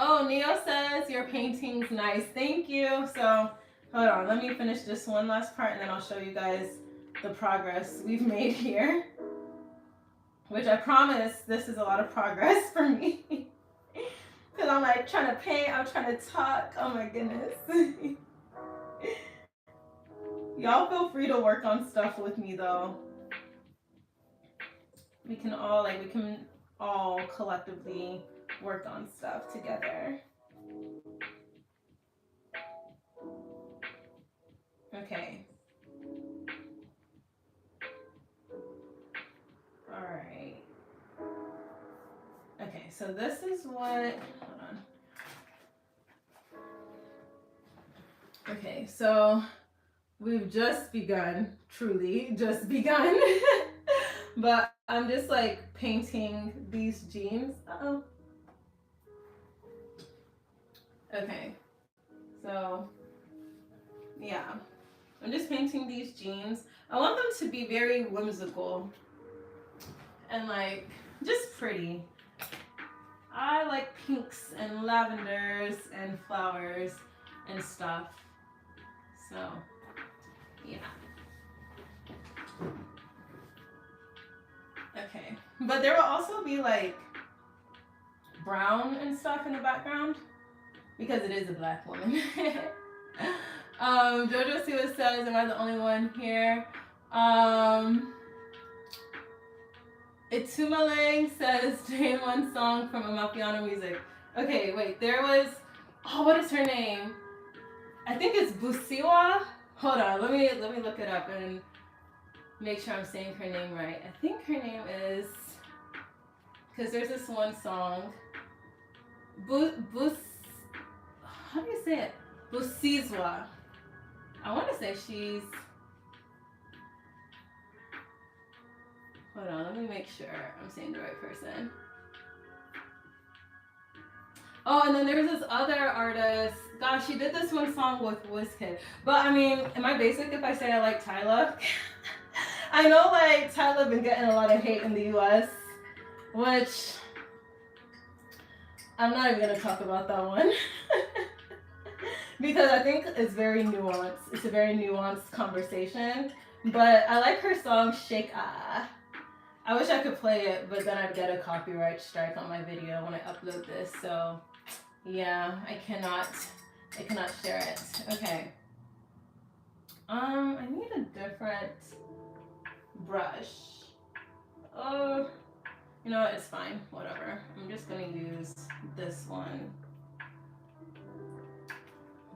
Oh, Neo says your painting's nice. Thank you. So, hold on. Let me finish this one last part and then I'll show you guys the progress we've made here. Which I promise this is a lot of progress for me. Because I'm like trying to paint, I'm trying to talk. Oh my goodness. Y'all feel free to work on stuff with me though. We can all collectively work on stuff together. Okay. All right. Okay, so this is what, hold on. Okay, so we've just begun, truly just begun. But I'm just like painting these jeans. Uh-oh. Okay, so yeah, I'm just painting these jeans. I want them to be very whimsical and like just pretty. I like pinks and lavenders and flowers and stuff. So, yeah. Okay. But there will also be like brown and stuff in the background because it is a black woman. Jojo Siwa says, am I the only one here? Itumalang says, name one song from Amapiano music. Okay, wait, there was, what is her name? I think it's Busiwa. Hold on, let me look it up and make sure I'm saying her name right. I think her name is, because there's this one song, how do you say it? Busizwa. I want to say she's, hold on, let me make sure I'm saying the right person. Oh, and then there's this other artist. Gosh, she did this one song with Wizkid. But I mean, am I basic if I say I like Tyla? I know like Tyla been getting a lot of hate in the US, which I'm not even gonna talk about that one. Because I think it's very nuanced. It's a very nuanced conversation. But I like her song Shake Ah. I wish I could play it, but then I'd get a copyright strike on my video when I upload this. So yeah, I cannot share it. Okay. I need a different brush. Oh, you know what? It's fine. Whatever. I'm just gonna use this one.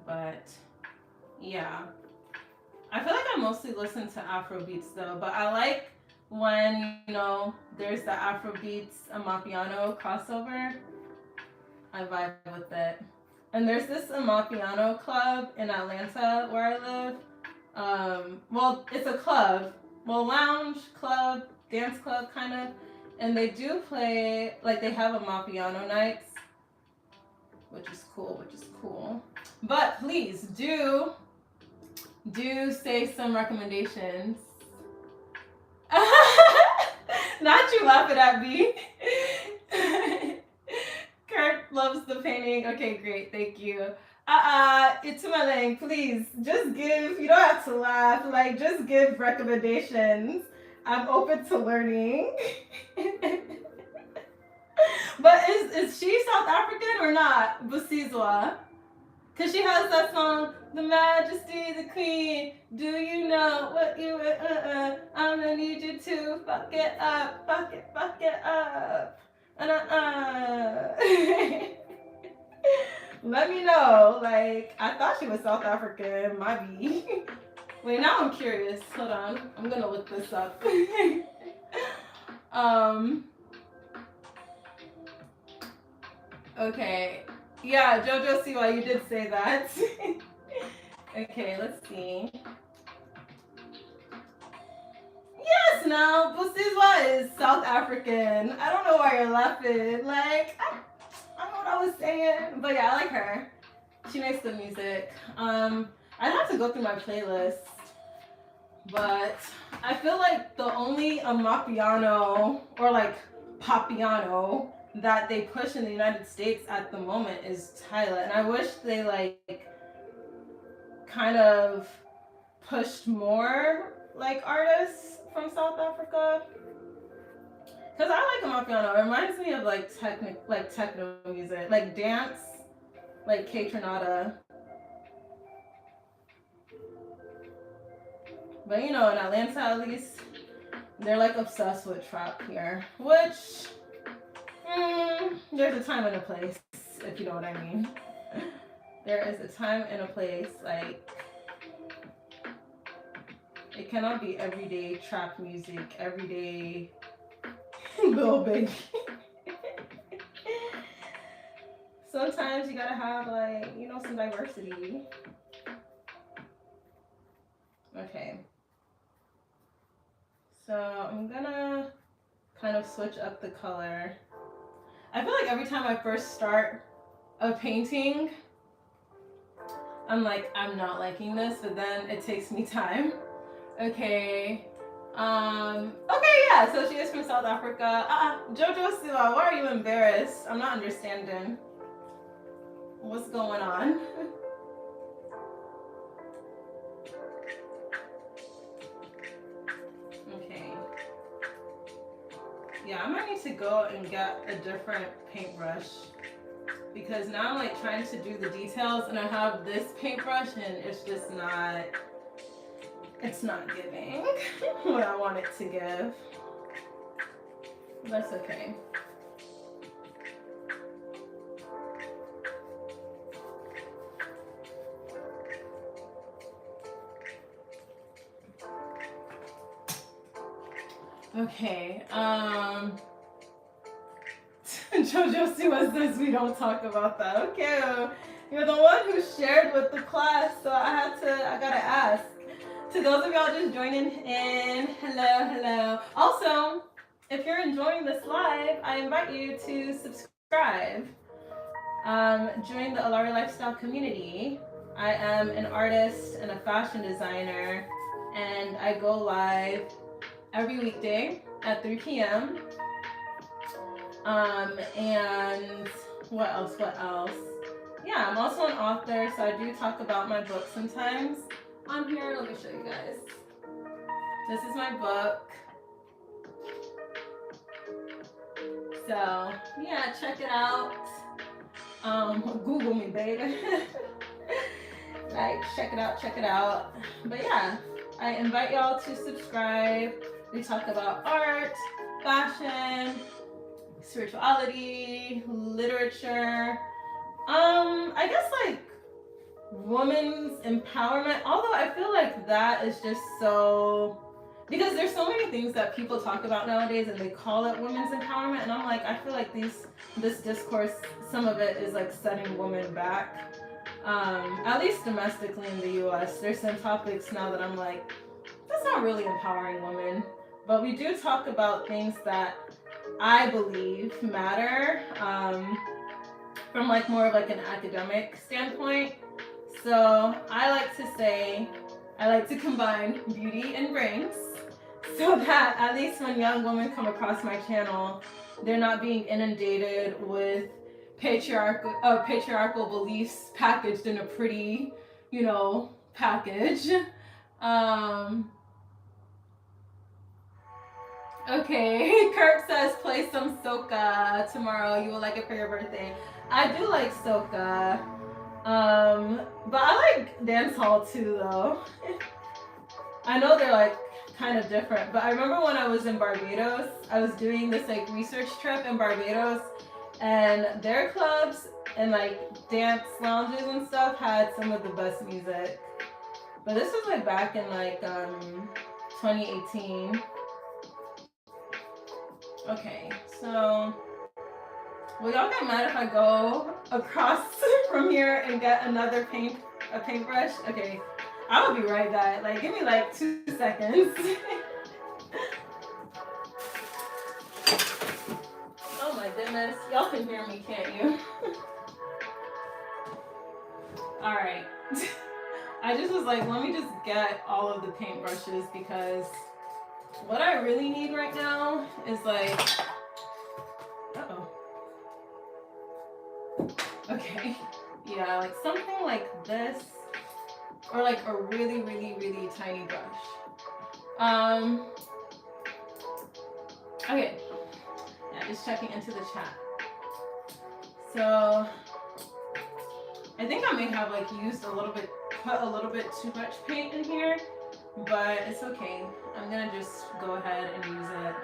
But yeah, I feel like I mostly listen to Afro beats though. But I like when, you know, there's the Afrobeats Amapiano crossover. I vibe with it. And there's this Amapiano club in Atlanta where I live. Well, it's a club. Well, lounge club, dance club kind of. And they do play, like they have Amapiano nights. Which is cool. But please do say some recommendations. Not you laughing at me. Kurt loves the painting. Okay, great. Thank you. Itumalang, please just give, you don't have to laugh, like just give recommendations. I'm open to learning. But is she South African or not? Busizwa. Because she has that song, The Majesty, the Queen, do you know what you, I'm gonna need you to fuck it up, fuck it up. Let me know, like, I thought she was South African, might be. Wait, now I'm curious, hold on, I'm gonna look this up. Okay. Yeah, Jojo Siwa, you did say that. Okay, let's see. Yes, now, Busizwa is South African. I don't know why you're laughing. Like, I don't know what I was saying. But yeah, I like her. She makes good music. I'd have to go through my playlist. But I feel like the only Amapiano or like Papiano that they push in the United States at the moment is Tyla. And I wish they like kind of pushed more like artists from South Africa. Cause I like Amapiano. It reminds me of like techno music, like dance, like K Tronada. But you know, in Atlanta at least, they're like obsessed with trap here, which there's a time and a place, if you know what I mean. There is a time and a place. Like, it cannot be everyday trap music, everyday Lil Baby. Sometimes you gotta have like, you know, some diversity. Okay. So I'm gonna kind of switch up the color. I feel like every time I first start a painting, I'm like, I'm not liking this, but then it takes me time. Okay. Okay, yeah, so she is from South Africa. Jojo Siwa, why are you embarrassed? I'm not understanding. What's going on? Okay. Yeah, I might need to go and get a different paintbrush because now I'm like trying to do the details and I have this paintbrush and it's just not, it's not giving what I want it to give. That's okay. Okay, Jojo Siwa says we don't talk about that. Okay, you're the one who shared with the class, so I gotta ask. To those of y'all just joining in, hello. Also, if you're enjoying this live, I invite you to subscribe. Join the Alaere lifestyle community. I am an artist and a fashion designer, and I go live every weekday at 3 p.m. And what else? Yeah, I'm also an author, so I do talk about my book sometimes on here. Let me show you guys. This is my book. So yeah, check it out. Google me, baby. Like, check it out. But yeah, I invite y'all to subscribe. We talk about art, fashion, spirituality, literature. I guess like women's empowerment. Although I feel like that is just so, because there's so many things that people talk about nowadays and they call it women's empowerment, and I'm like, I feel like this discourse, some of it is like setting women back. At least domestically in the US, there's some topics now that I'm like, that's not really empowering women. But we do talk about things that I believe matter, from like more of like an academic standpoint. So I like to say, I like to combine beauty and brains so that at least when young women come across my channel, they're not being inundated with patriarchal beliefs packaged in a pretty, you know, package. Okay, Kirk says play some soca tomorrow. You will like it for your birthday. I do like soca. But I like dance hall too though. I know they're like kind of different, but I remember when I was in Barbados, I was doing this like research trip in Barbados, and their clubs and like dance lounges and stuff had some of the best music. But this was like back in like 2018. Okay, so will y'all get mad if I go across from here and get another paintbrush? Okay, I will be right back. Like, give me like 2 seconds. Oh my goodness, y'all can hear me, can't you? All right. I just was like, let me just get all of the paintbrushes because what I really need right now is like, like something like this, or like a really, really, really tiny brush. Okay, yeah, just checking into the chat. So I think I may have like put a little bit too much paint in here, but it's okay. I'm gonna just go ahead and use it.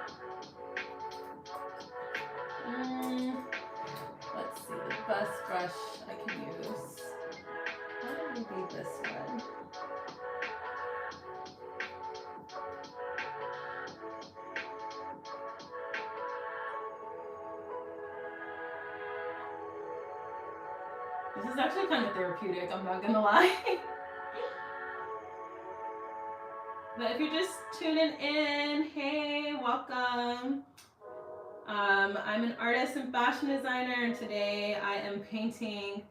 Let's see, the best brush I can use. Probably be this one. This is actually kind of therapeutic, I'm not gonna lie. But if you're just tuning in, hey, welcome. I'm an artist and fashion designer, and today I am painting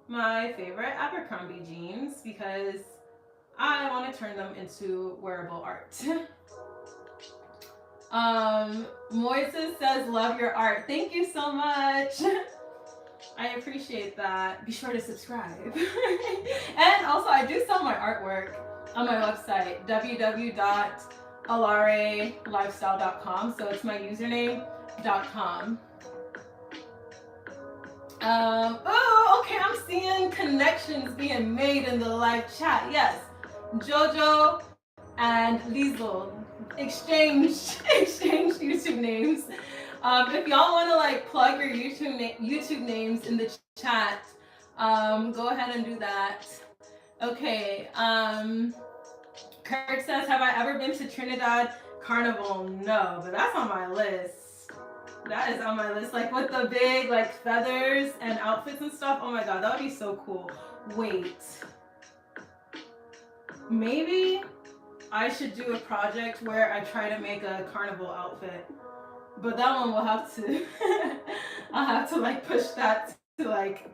my favorite Abercrombie jeans because I want to turn them into wearable art. Moises says, love your art. Thank you so much. I appreciate that. Be sure to subscribe. And also, I do sell my artwork on my website, www.alaerelifestyle.com. So it's my username.com. Oh, okay, I'm seeing connections being made in the live chat. Yes, Jojo and Liesel exchanged YouTube names. If y'all want to like plug your YouTube names in the chat, go ahead and do that. Okay. Kurt says, have I ever been to Trinidad Carnival? No, but that's on my list. That is on my list. Like with the big like feathers and outfits and stuff. Oh my god, that would be so cool. Wait. Maybe I should do a project where I try to make a carnival outfit. But that one will have to I'll have to like push that to like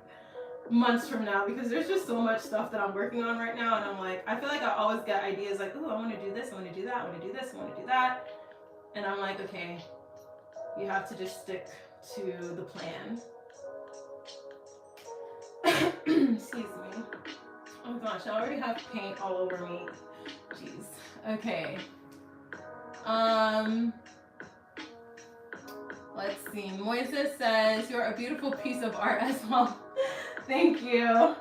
months from now, because there's just so much stuff that I'm working on right now, and I'm like, I feel like I always get ideas like, oh, I want to do this, I want to do that, I want to do this, I want to do that, and I'm like, okay, you have to just stick to the plan. Excuse me. Oh gosh, I already have paint all over me. Jeez. Okay. Let's see. Moises says, you're a beautiful piece of art as well. Thank you.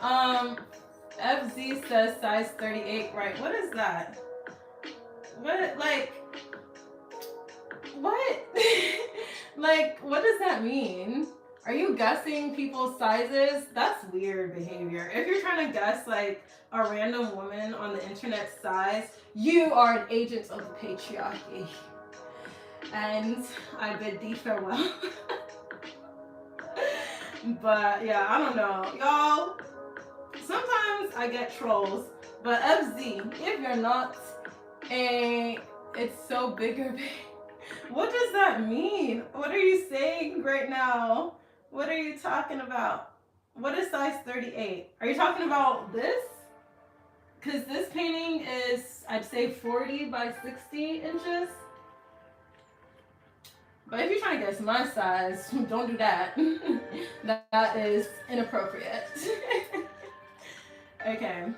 FZ says size 38, right? What is that? What, like, what? Like, what does that mean? Are you guessing people's sizes? That's weird behavior. If you're trying to guess, like, a random woman on the internet size, you are an agent of the patriarchy. And I bid thee farewell. But yeah, I don't know. Y'all, sometimes I get trolls. But FZ, if you're not it's so big or big. What does that mean? What are you saying right now? What are you talking about? What is size 38? Are you talking about this? Because this painting is, I'd say 40 by 60 inches. But if you're trying to guess my size, don't do that. That is inappropriate. Okay.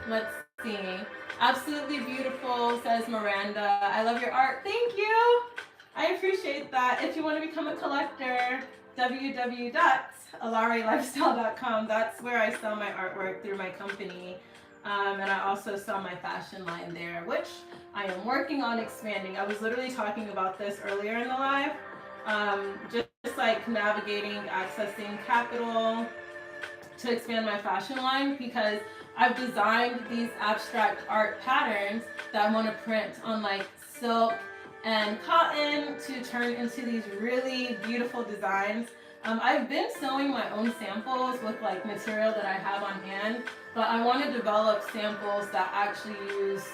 Let's see. Absolutely beautiful, says Miranda. I love your art. Thank you. I appreciate that. If you want to become a collector, www.alaerelifestyle.com. That's where I sell my artwork through my company. And I also sell my fashion line there, which I am working on expanding. I was literally talking about this earlier in the live. Just like navigating, accessing capital to expand my fashion line, because I've designed these abstract art patterns that I want to print on like silk and cotton to turn into these really beautiful designs. I've been sewing my own samples with like material that I have on hand, but I want to develop samples that actually use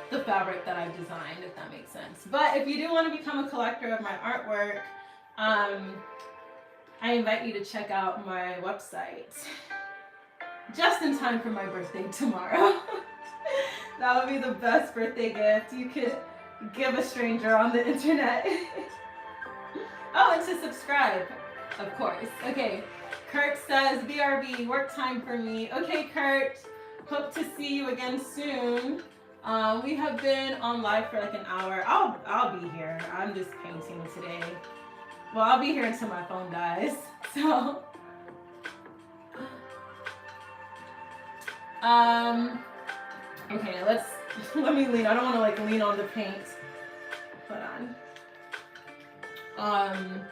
the fabric that I've designed, if that makes sense. But if you do want to become a collector of my artwork, I invite you to check out my website just in time for my birthday tomorrow. That would be the best birthday gift you could give a stranger on the internet. Oh, and to subscribe, of course. Okay. Kurt says, BRB, work time for me. Okay, Kurt. Hope to see you again soon. We have been on live for like an hour. I'll be here. I'm just painting today. Well, I'll be here until my phone dies. So, okay, let me lean. I don't want to like lean on the paint. Hold on.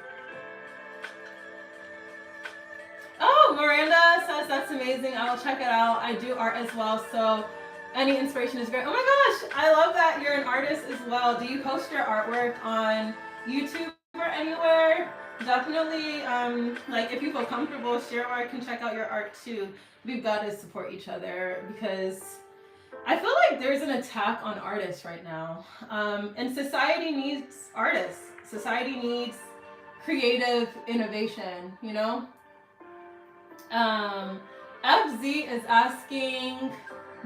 Oh, Miranda says that's amazing. I will check it out. I do art as well, so any inspiration is great. Oh my gosh, I love that you're an artist as well. Do you post your artwork on YouTube or anywhere? Definitely, like if you feel comfortable, share where I can check out your art too. We've got to support each other because I feel like there's an attack on artists right now. And society needs artists. Society needs creative innovation, you know? FZ is asking,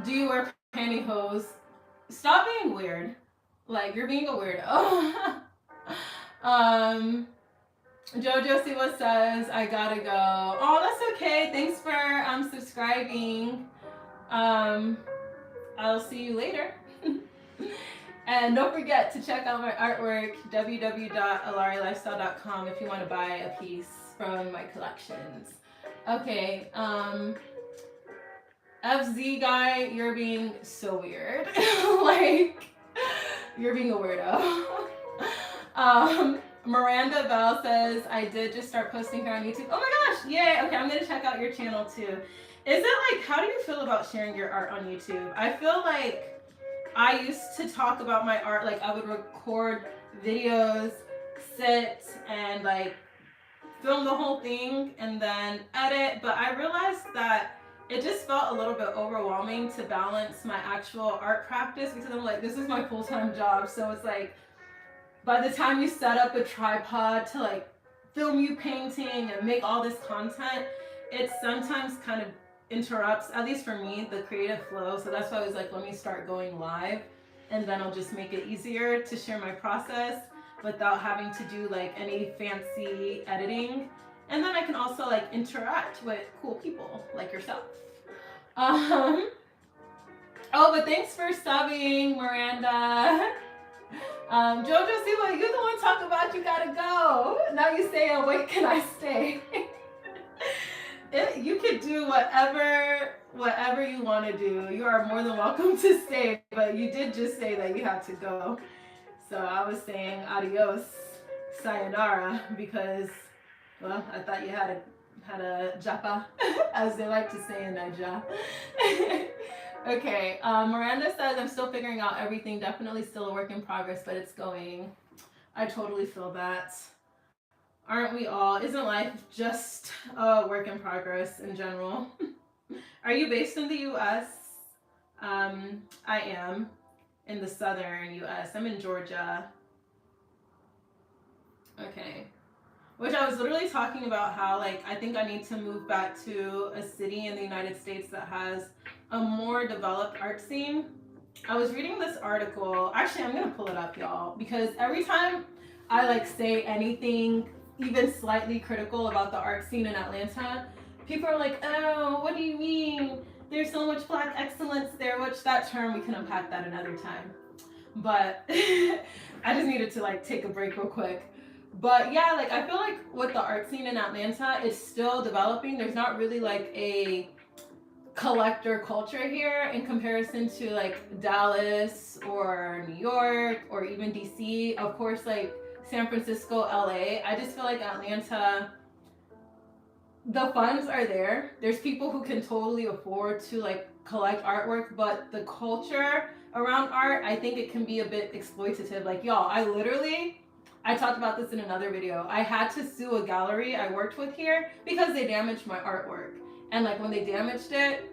do you wear pantyhose? Stop being weird. Like, you're being a weirdo. Jojo Siwa says, I gotta go. Oh, that's okay. Thanks for subscribing. I'll see you later. And don't forget to check out my artwork, www.alaerelifestyle.com, if you want to buy a piece from my collections. Okay, FZ guy, you're being so weird. Like, you're being a weirdo. Miranda Bell says, I did just start posting here on YouTube. Oh my gosh, yay. Okay, I'm gonna check out your channel too. Is it like, how do you feel about sharing your art on YouTube? I feel like I used to talk about my art, like I would record videos, sit and like film the whole thing and then edit, but I realized that it just felt a little bit overwhelming to balance my actual art practice because I'm like, this is my full-time job. So it's like, by the time you set up a tripod to like film you painting and make all this content, it sometimes kind of interrupts, at least for me, the creative flow. So that's why I was like, let me start going live and then I'll just make it easier to share my process without having to do like any fancy editing. And then I can also like interact with cool people like yourself. Oh, but thanks for subbing, Miranda. Jojo Siwa, you're the one talking about you gotta go. Now you say, oh wait, can I stay? You could do whatever you want to do. You are more than welcome to stay, but you did just say that you have to go. So I was saying adios, sayonara, because, well, I thought you had a japa, as they like to say in Nigeria. Okay, Miranda says, I'm still figuring out everything. Definitely still a work in progress, but it's going. I totally feel that. Aren't we all? Isn't life just a work in progress in general? Are you based in the U.S.? I am in the southern U.S. I'm in Georgia. Okay. Which I was literally talking about how, like, I think I need to move back to a city in the United States that has a more developed art scene. I was reading this article. Actually, I'm going to pull it up, y'all, because every time I, like, say anything even slightly critical about the art scene in Atlanta, people are like, oh, what do you mean? There's so much Black excellence there, which that term, we can unpack that another time. But I just needed to like take a break real quick. But yeah, like I feel like with the art scene in Atlanta, it's still developing. There's not really like a collector culture here in comparison to like Dallas or New York or even DC. Of course, like San Francisco, LA. I just feel like Atlanta, the funds are there. There's people who can totally afford to like collect artwork, but the culture around art, I think it can be a bit exploitative. Like y'all, I talked about this in another video. I had to sue a gallery I worked with here because they damaged my artwork. And like when they damaged it,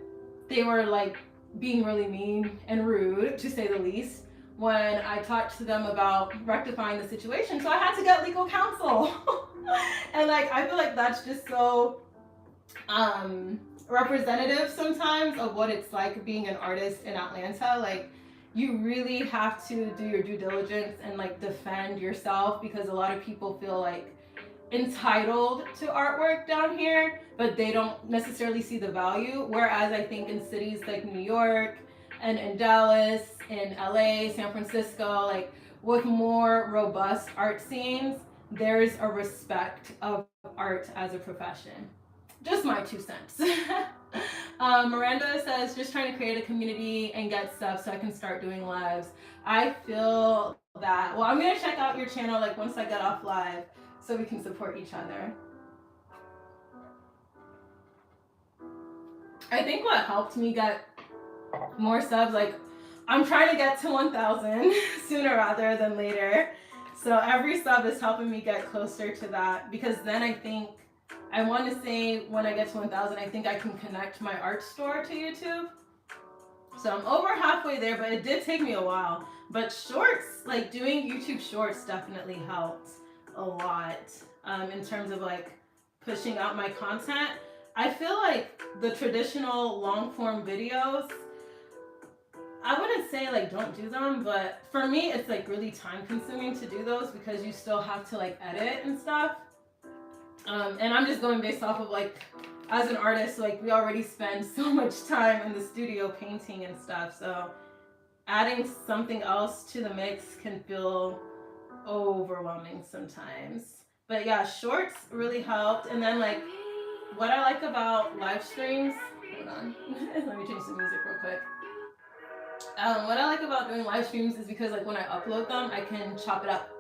they were like being really mean and rude, to say the least, when I talked to them about rectifying the situation. So I had to get legal counsel. And like I feel like that's just so representative sometimes of what it's like being an artist in Atlanta. Like you really have to do your due diligence and like defend yourself, because a lot of people feel like entitled to artwork down here, but they don't necessarily see the value. Whereas I think in cities like New York and in Dallas, in LA, San Francisco, like with more robust art scenes, there's a respect of art as a profession. Just my 2 cents. Miranda says, just trying to create a community and get stuff so I can start doing lives. I feel that. Well, I'm gonna check out your channel like once I get off live so we can support each other. I think what helped me get more subs, like I'm trying to get to 1,000 sooner rather than later. So every sub is helping me get closer to that, because then I think I want to say when I get to 1,000, I think I can connect my art store to YouTube. So I'm over halfway there, but it did take me a while. But shorts, like doing YouTube shorts definitely helped a lot in terms of like pushing out my content. I feel like the traditional long form videos, I wouldn't say like don't do them, but for me it's like really time consuming to do those because you still have to like edit and stuff. And I'm just going based off of like, as an artist, like we already spend so much time in the studio painting and stuff, so adding something else to the mix can feel overwhelming sometimes. But yeah, shorts really helped. And then like what I like about live streams, hold on, let me change the music real quick. What I like about doing live streams is because like when I upload them, I can chop it up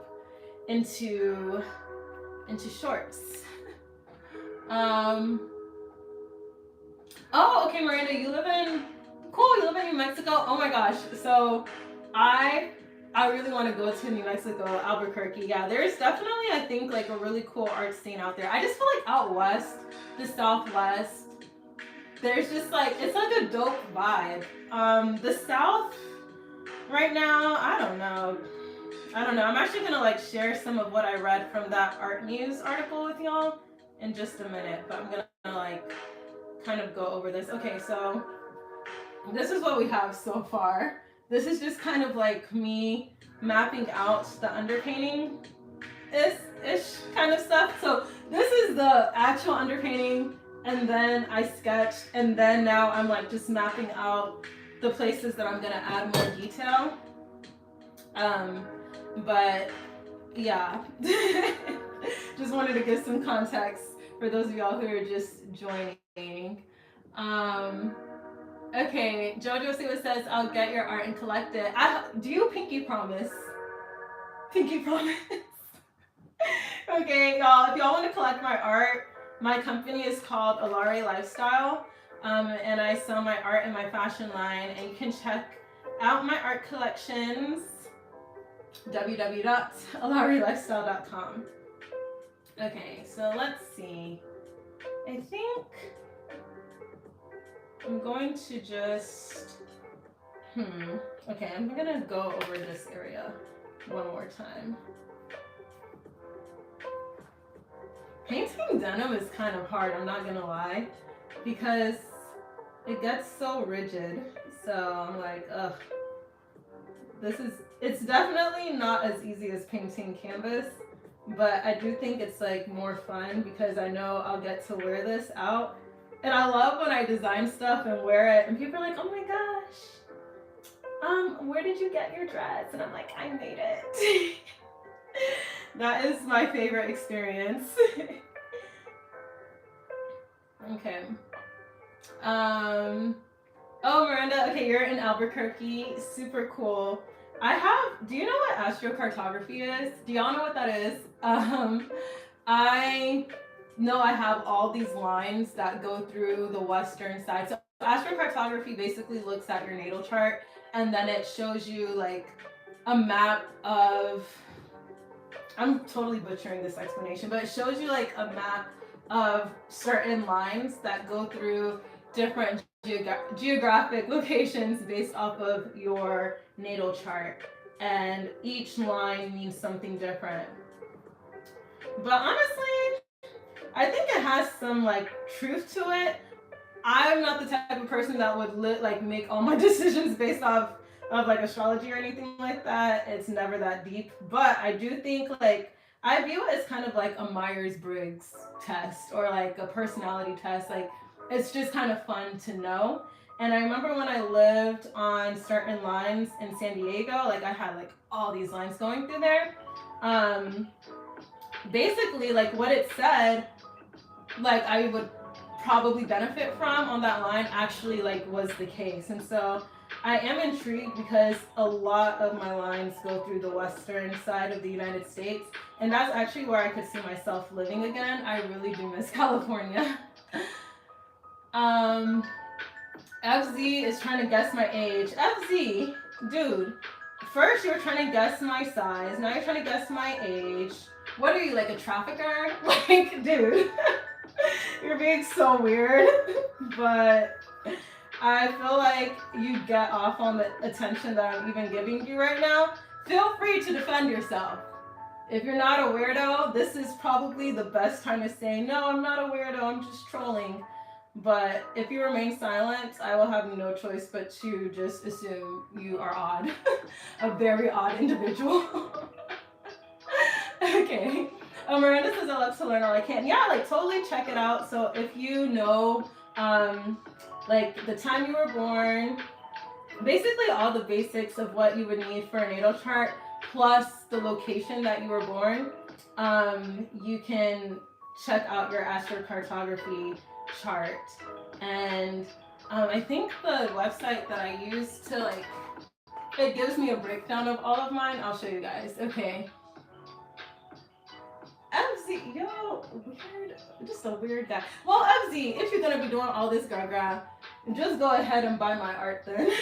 into shorts. Oh, okay, Miranda, you live in New Mexico. Oh my gosh. So I really want to go to New Mexico, Albuquerque. Yeah, there's definitely, I think, like a really cool art scene out there. I just feel like out west, the Southwest, there's just like, it's like a dope vibe. The South right now, I don't know. I'm actually gonna like share some of what I read from that Art News article with y'all in just a minute, but I'm gonna like kind of go over this. Okay, so this is what we have so far. This is just kind of like me mapping out the underpainting ish kind of stuff. So this is the actual underpainting, and then I sketched, and then now I'm like just mapping out the places that I'm gonna add more detail. But yeah, just wanted to give some context for those of y'all who are just joining. Okay, Jojo Siwa says, I'll get your art and collect it. Do you pinky promise? Pinky promise. Okay, y'all, if y'all want to collect my art, my company is called Alaere Lifestyle, and I sell my art in my fashion line, and you can check out my art collections, www.alaerelifestyle.com. Okay, so let's see. I think I'm going to just, okay, I'm gonna go over this area one more time. Painting denim is kind of hard, I'm not gonna lie, because it gets so rigid. So I'm like, ugh. It's definitely not as easy as painting canvas, but I do think it's like more fun because I know I'll get to wear this out. And I love when I design stuff and wear it and people are like, oh my gosh, where did you get your dress? And I'm like, I made it. That is my favorite experience. Okay. Oh, Miranda, okay, you're in Albuquerque. Super cool. Do you know what astrocartography is? Do y'all know what that is? I know I have all these lines that go through the western side. So astrocartography basically looks at your natal chart and then it shows you like a map of, I'm totally butchering this explanation, but it shows you like a map of certain lines that go through different geographic locations based off of your natal chart, and each line means something different. But honestly, I think it has some like truth to it. I'm not the type of person that would like make all my decisions based off of like astrology or anything like that. It's never that deep, but I do think like I view it as kind of like a Myers-Briggs test or like a personality test. Like it's just kind of fun to know. And I remember when I lived on certain lines in San Diego, like I had like all these lines going through there. Um, Basically, like what it said, like I would probably benefit from on that line actually like was the case. And so I am intrigued because a lot of my lines go through the western side of the United States, and that's actually where I could see myself living again. I really do miss California. um FZ is trying to guess my age. FZ, dude, first you were trying to guess my size, now you're trying to guess my age. What are you, like a trafficker? Like, dude, you're being so weird. But I feel like you get off on the attention that I'm even giving you right now. Feel free to defend yourself. If you're not a weirdo, this is probably the best time to say, no, I'm not a weirdo, I'm just trolling. But if you remain silent, I will have no choice but to just assume you are odd. A very odd individual. Okay. Miranda says I love to learn all I can. Yeah, like totally check it out. So if you know, like the time you were born, basically all the basics of what you would need for a natal chart, plus the location that you were born, you can check out your astrocartography chart. And I think the website that I use to like, it gives me a breakdown of all of mine. I'll show you guys. Okay. FZ, yo, weird, just a weird guy. Well, FZ, if you're gonna be doing all this gaga, just go ahead and buy my art then.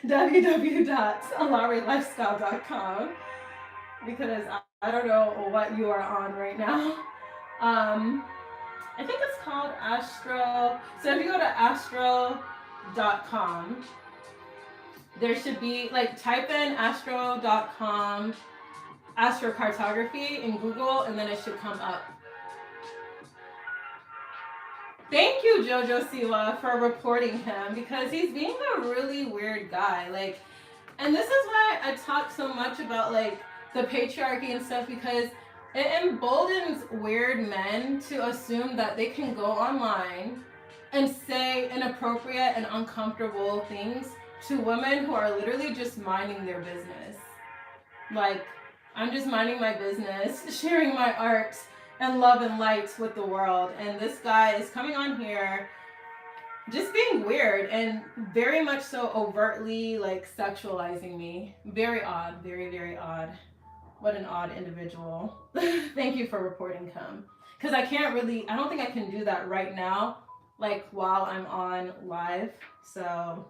www.alarelifestyle.com, because I don't know what you are on right now. I think it's called Astro. So if you go to astro.com, there should be like type in astro.com astrocartography in Google, and then it should come up. Thank you, Jojo Siwa, for reporting him, because he's being a really weird guy. Like, and this is why I talk so much about like the patriarchy and stuff, because it emboldens weird men to assume that they can go online and say inappropriate and uncomfortable things to women who are literally just minding their business. Like, I'm just minding my business, sharing my art and love and light with the world. And this guy is coming on here just being weird and very much so overtly like sexualizing me. Very odd, very, very odd. What an odd individual. Thank you for reporting him. Because I don't think I can do that right now, like while I'm on live. So,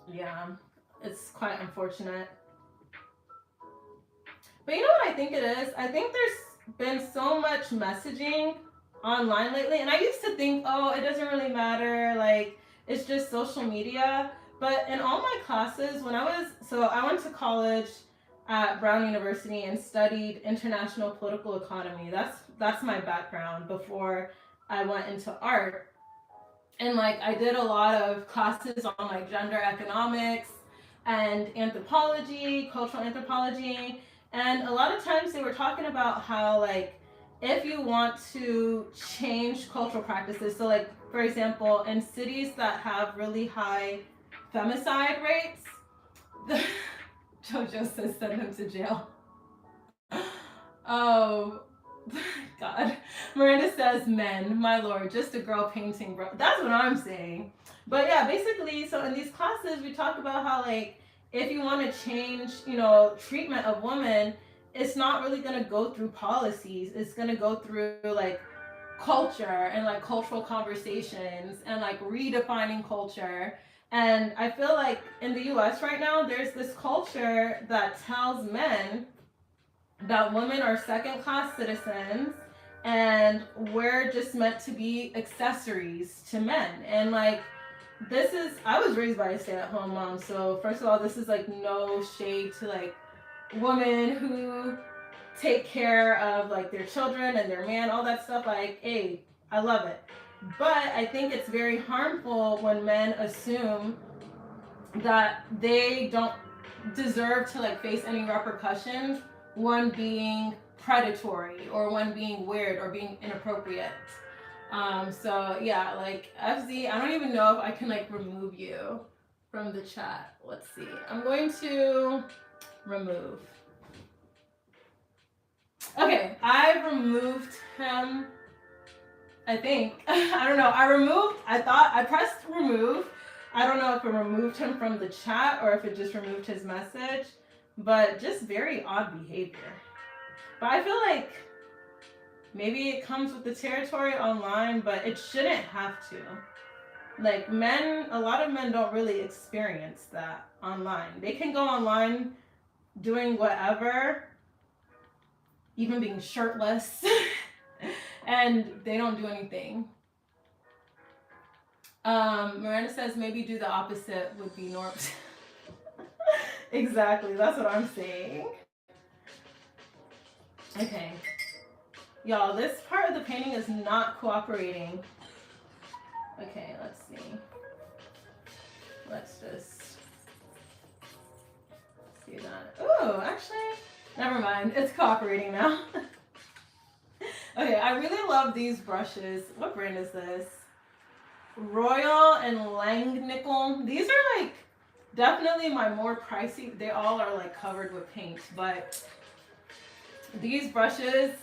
yeah, it's quite unfortunate. But you know what I think it is? I think there's been so much messaging online lately, and I used to think, oh, it doesn't really matter, like it's just social media. But in all my classes, I went to college at Brown University and studied international political economy. That's my background before I went into art. And like I did a lot of classes on like gender economics and anthropology, cultural anthropology. And a lot of times they were talking about how like if you want to change cultural practices, so like for example, in cities that have really high femicide rates, Jojo says send him to jail. Oh God. Miranda says men, my lord, just a girl painting, bro. That's what I'm saying. But yeah, basically, so in these classes we talk about how like if you want to change, treatment of women, it's not really going to go through policies. It's going to go through like culture and like cultural conversations and like redefining culture. And I feel like in the US right now, there's this culture that tells men that women are second-class citizens and we're just meant to be accessories to men. And like, I was raised by a stay-at-home mom, so first of all, this is like no shade to like women who take care of like their children and their man, all that stuff. Like, hey, I love it. But I think it's very harmful when men assume that they don't deserve to like face any repercussions one being predatory or one being weird or being inappropriate. So yeah, like FZ, I don't even know if I can like remove you from the chat. Let's see. I'm going to remove. Okay, I removed him. I think. I don't know. I pressed remove. I don't know if it removed him from the chat or if it just removed his message, but just very odd behavior. But I feel like maybe it comes with the territory online, but it shouldn't have to. Like a lot of men don't really experience that online. They can go online doing whatever, even being shirtless, and they don't do anything. Miranda says maybe do the opposite would be normal. Exactly, that's what I'm saying. Okay. Y'all, this part of the painting is not cooperating. Okay, let's see. Let's just see that. Ooh, actually, never mind. It's cooperating now. Okay, I really love these brushes. What brand is this? Royal and Langnickel. These are like definitely my more pricey. They all are like covered with paint, but these brushes,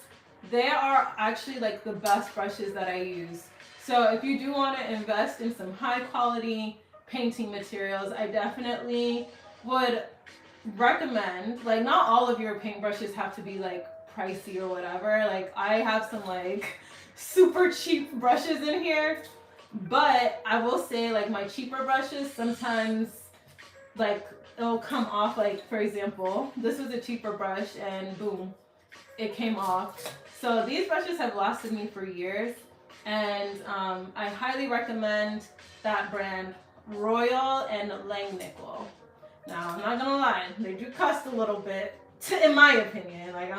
they are actually like the best brushes that I use. So if you do want to invest in some high quality painting materials, I definitely would recommend, like, not all of your paintbrushes have to be like pricey or whatever. Like I have some like super cheap brushes in here, but I will say like my cheaper brushes sometimes like it'll come off. Like for example, this was a cheaper brush and boom, it came off. So these brushes have lasted me for years, and I highly recommend that brand, Royal and Langnickel. Now I'm not gonna lie, they do cost a little bit, in my opinion. Like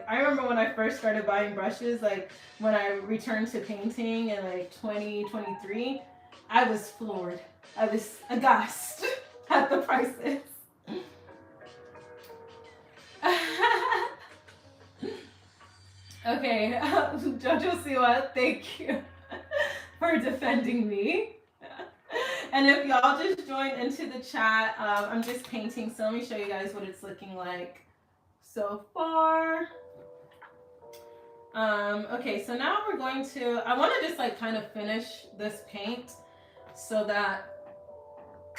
I remember when I first started buying brushes, like when I returned to painting in like 2023, I was floored. I was aghast at the prices. Okay, Jojo Siwa, thank you for defending me. And if y'all just joined into the chat, I'm just painting, so let me show you guys what it's looking like so far. Okay, so now we're going to, I want to just like kind of finish this paint so that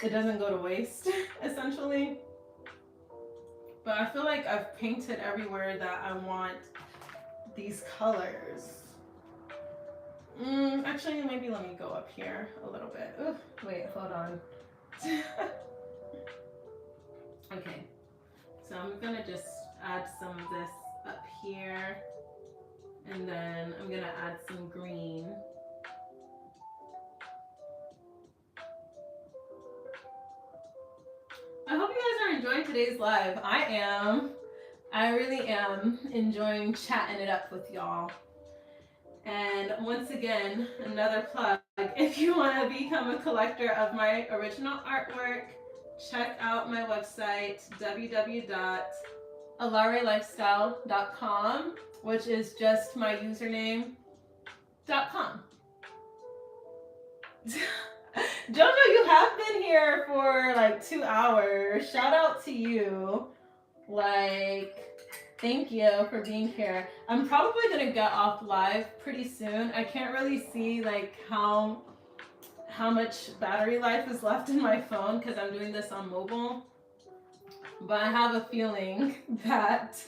it doesn't go to waste, essentially. But I feel like I've painted everywhere that I want these colors. Actually, maybe let me go up here a little bit. Ooh, wait, hold on. Okay, so I'm gonna just add some of this up here, and then I'm gonna add some green. I hope you guys are enjoying today's live. I am. I really am enjoying chatting it up with y'all. And once again, another plug. If you want to become a collector of my original artwork, check out my website, www.alaerelifestyle.com, which is just my username.com. Jojo, you have been here for like 2 hours. Shout out to you. Like, thank you for being here. I'm probably gonna get off live pretty soon. I can't really see like how much battery life is left in my phone because I'm doing this on mobile. But I have a feeling that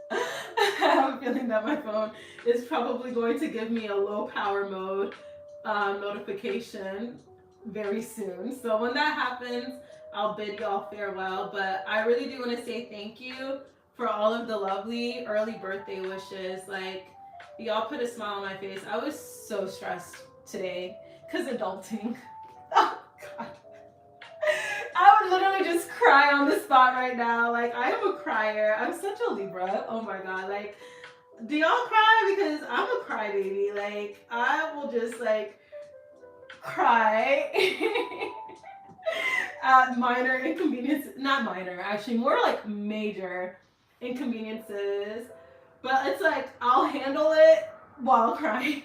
my phone is probably going to give me a low power mode notification very soon. So when that happens, I'll bid y'all farewell. But I really do want to say thank you for all of the lovely early birthday wishes. Like, y'all put a smile on my face. I was so stressed today because adulting. Oh God, I would literally just cry on the spot right now. Like, I am a crier. I'm such a Libra. Oh my God. Like, do y'all cry? Because I'm a crybaby. Like, I will just like cry at minor inconvenience. Not minor, actually, more like major inconveniences. But it's like I'll handle it while crying.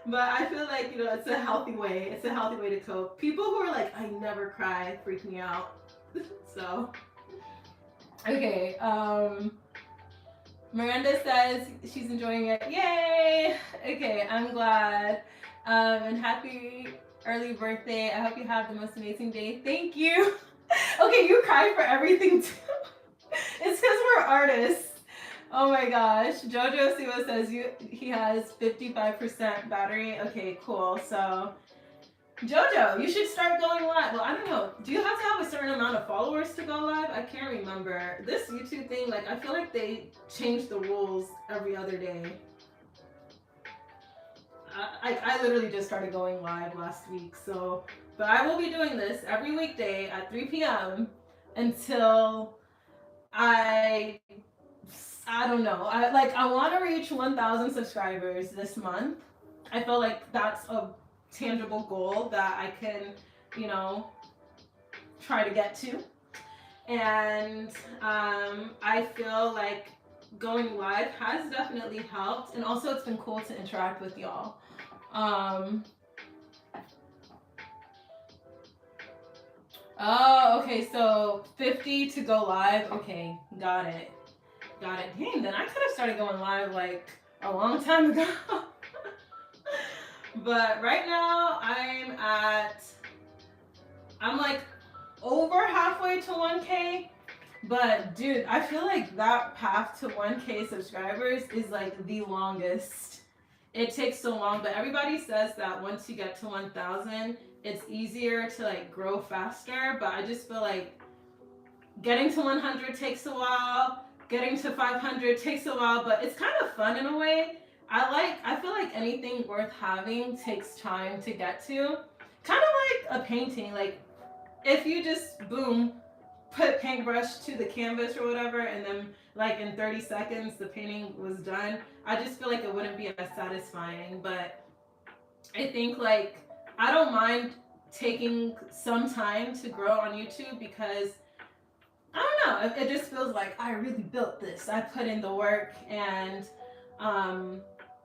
But I feel like, it's a healthy way. It's a healthy way to cope. People who are like, I never cry, freak me out. So, okay. Miranda says she's enjoying it. Yay! Okay, I'm glad. And happy early birthday. I hope you have the most amazing day. Thank you. Okay, you cry for everything too. It's because we're artists. Oh my gosh. Jojo Siwa says he has 55% battery. Okay, cool. So, Jojo, you should start going live. Well, I don't know. Do you have to have a certain amount of followers to go live? I can't remember. This YouTube thing, like, I feel like they change the rules every other day. I literally just started going live last week, so. But I will be doing this every weekday at 3 p.m. until I don't know. I want to reach 1,000 subscribers this month. I feel like that's a tangible goal that I can, try to get to. And I feel like going live has definitely helped, and also it's been cool to interact with y'all. Oh, okay, so 50 to go live. Okay, got it. Dang, then I could have started going live like a long time ago. But right now I'm like over halfway to 1K. But dude, I feel like that path to 1K subscribers is like the longest. It takes so long, but everybody says that once you get to 1,000, it's easier to like grow faster. But I just feel like getting to 100 takes a while. Getting to 500 takes a while, but it's kind of fun in a way. I feel like anything worth having takes time to get to. Kind of like a painting. Like if you just boom, put paintbrush to the canvas or whatever, and then like in 30 seconds the painting was done, I just feel like it wouldn't be as satisfying. But I think like I don't mind taking some time to grow on YouTube because I don't know, it just feels like I really built this. I put in the work, and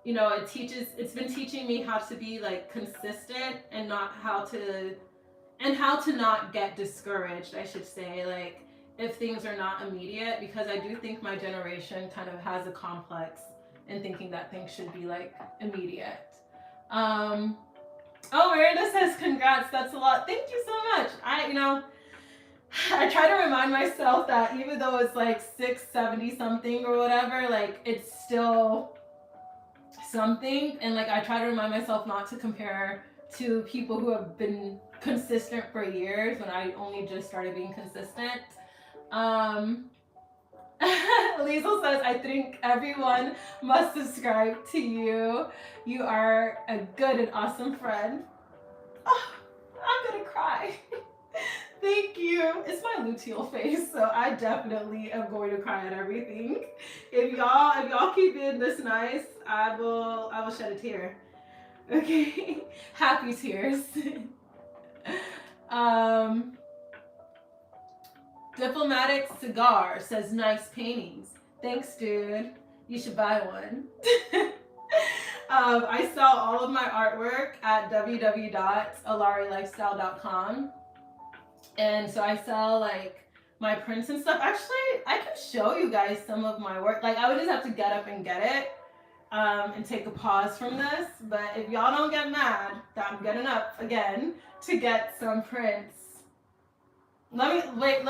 it's been teaching me how to be like consistent and how to not get discouraged, I should say, like if things are not immediate, because I do think my generation kind of has a complex in thinking that things should be like immediate. Oh, Miranda says congrats, that's a lot. Thank you so much. I try to remind myself that even though it's like 670 something or whatever, like it's still something. And like I try to remind myself not to compare to people who have been consistent for years when I only just started being consistent. Liesel says, I think everyone must subscribe to you. You are a good and awesome friend. Oh, I'm gonna cry. Thank you. It's my luteal face, so I definitely am going to cry at everything. If y'all keep being this nice, I will shed a tear. Okay. Happy tears. Diplomatic Cigar says nice paintings. Thanks, dude. You should buy one. I sell all of my artwork at www.alarelifestyle.com. And so I sell like my prints and stuff. Actually, I can show you guys some of my work. Like I would just have to get up and get it and take a pause from this. But if y'all don't get mad that I'm getting up again to get some prints. Let me wait.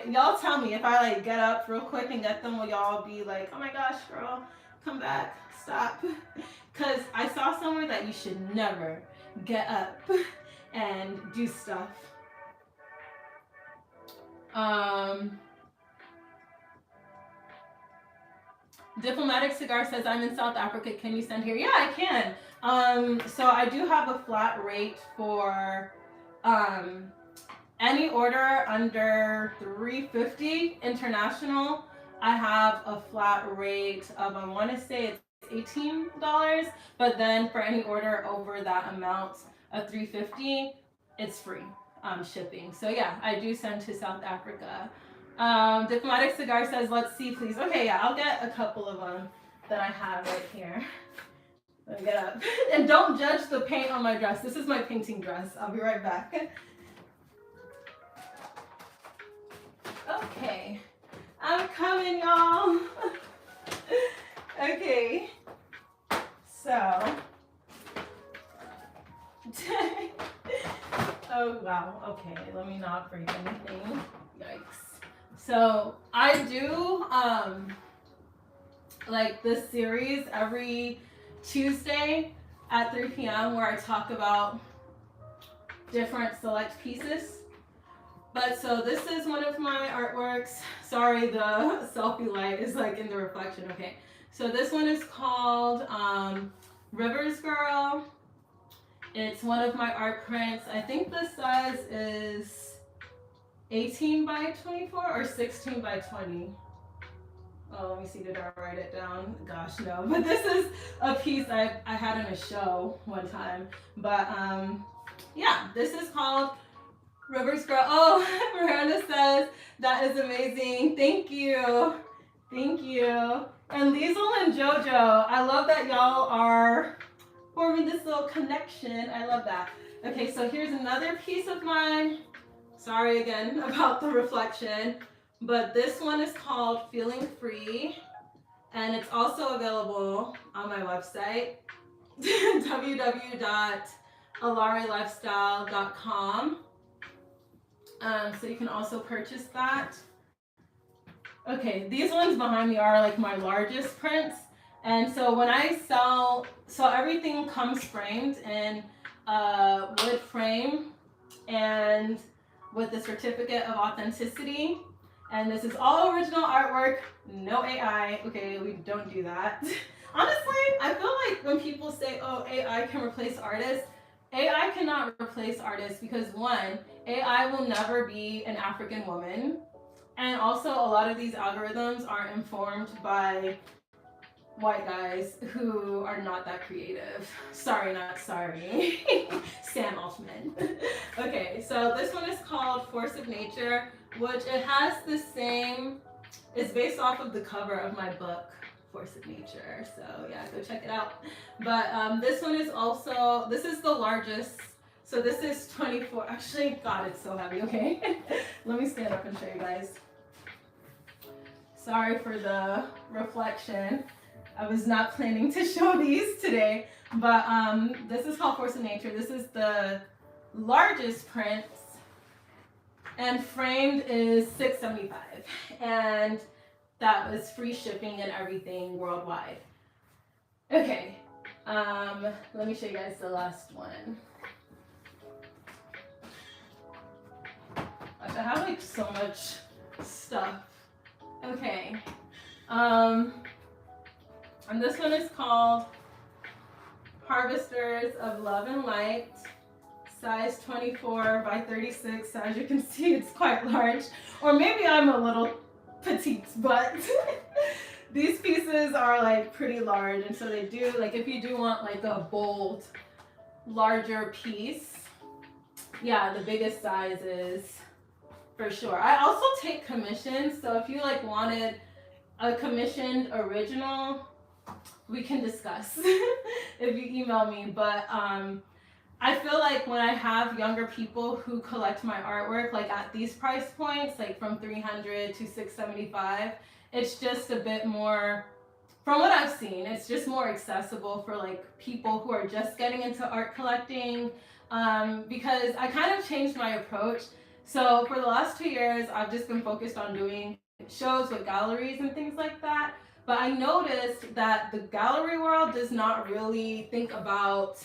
Y'all tell me if I like get up real quick and get them, will y'all be like, oh my gosh, girl, come back, stop. Because I saw somewhere that you should never get up and do stuff. Diplomatic Cigar says, I'm in South Africa. Can you send here? Yeah, I can. So I do have a flat rate for any order under $350 international. I have a flat rate of, I want to say it's $18, but then for any order over that amount of $350, it's free shipping. So yeah, I do send to South Africa. Diplomatic Cigar says, let's see, please. Okay, yeah, I'll get a couple of them that I have right here. Let me get up. And don't judge the paint on my dress. This is my painting dress. I'll be right back. Okay. I'm coming, y'all. Okay. So. Oh, wow. Okay, let me not break anything. Yikes. So, I do, like this series every Tuesday at 3 p.m. where I talk about different select pieces. But so this is one of my artworks. Sorry, the selfie light is like in the reflection. Okay. So this one is called Rivers Girl. It's one of my art prints. I think the size is 18 by 24 or 16 by 20. Oh, let me see, did I write it down? Gosh, no. But this is a piece I had in a show one time. But yeah, this is called Rivers Girl. Oh, Miranda says, that is amazing. Thank you. Thank you. And Liesel and JoJo, I love that y'all are forming this little connection. I love that. Okay, so here's another piece of mine. Sorry again about the reflection. But this one is called Feeling Free. And it's also available on my website, www.alaerelifestyle.com. So you can also purchase that. Okay, these ones behind me are like my largest prints. And so when I sell, so everything comes framed in a wood frame and with the certificate of authenticity. And this is all original artwork, no AI. Okay, we don't do that. Honestly, I feel like when people say, oh, AI can replace artists, AI cannot replace artists because one, AI will never be an African woman. And also a lot of these algorithms are informed by white guys who are not that creative. Sorry, not sorry. Sam Altman. Okay, so this one is called Force of Nature, which it has the same, it's based off of the cover of my book, Force of Nature. So yeah, go check it out. But this one is also, this is the largest. So this is 24, actually, God, it's so heavy, okay? Let me stand up and show you guys. Sorry for the reflection. I was not planning to show these today, but this is called Force of Nature. This is the largest print, and framed is $6.75, and that was free shipping and everything worldwide. Okay, let me show you guys the last one. Gosh, I have like so much stuff. Okay, and this one is called Harvesters of Love and Light, size 24 by 36. So as you can see, it's quite large. Or maybe I'm a little petite, but these pieces are like pretty large. And so they do, like if you do want like a bold, larger piece, yeah, the biggest size is for sure. I also take commissions. So if you like wanted a commissioned original, we can discuss if you email me. But I feel like when I have younger people who collect my artwork, like at these price points, like from $300 to $675, it's just a bit more, from what I've seen, it's just more accessible for like people who are just getting into art collecting, because I kind of changed my approach. So for the last 2 years, I've just been focused on doing shows with galleries and things like that. But I noticed that the gallery world does not really think about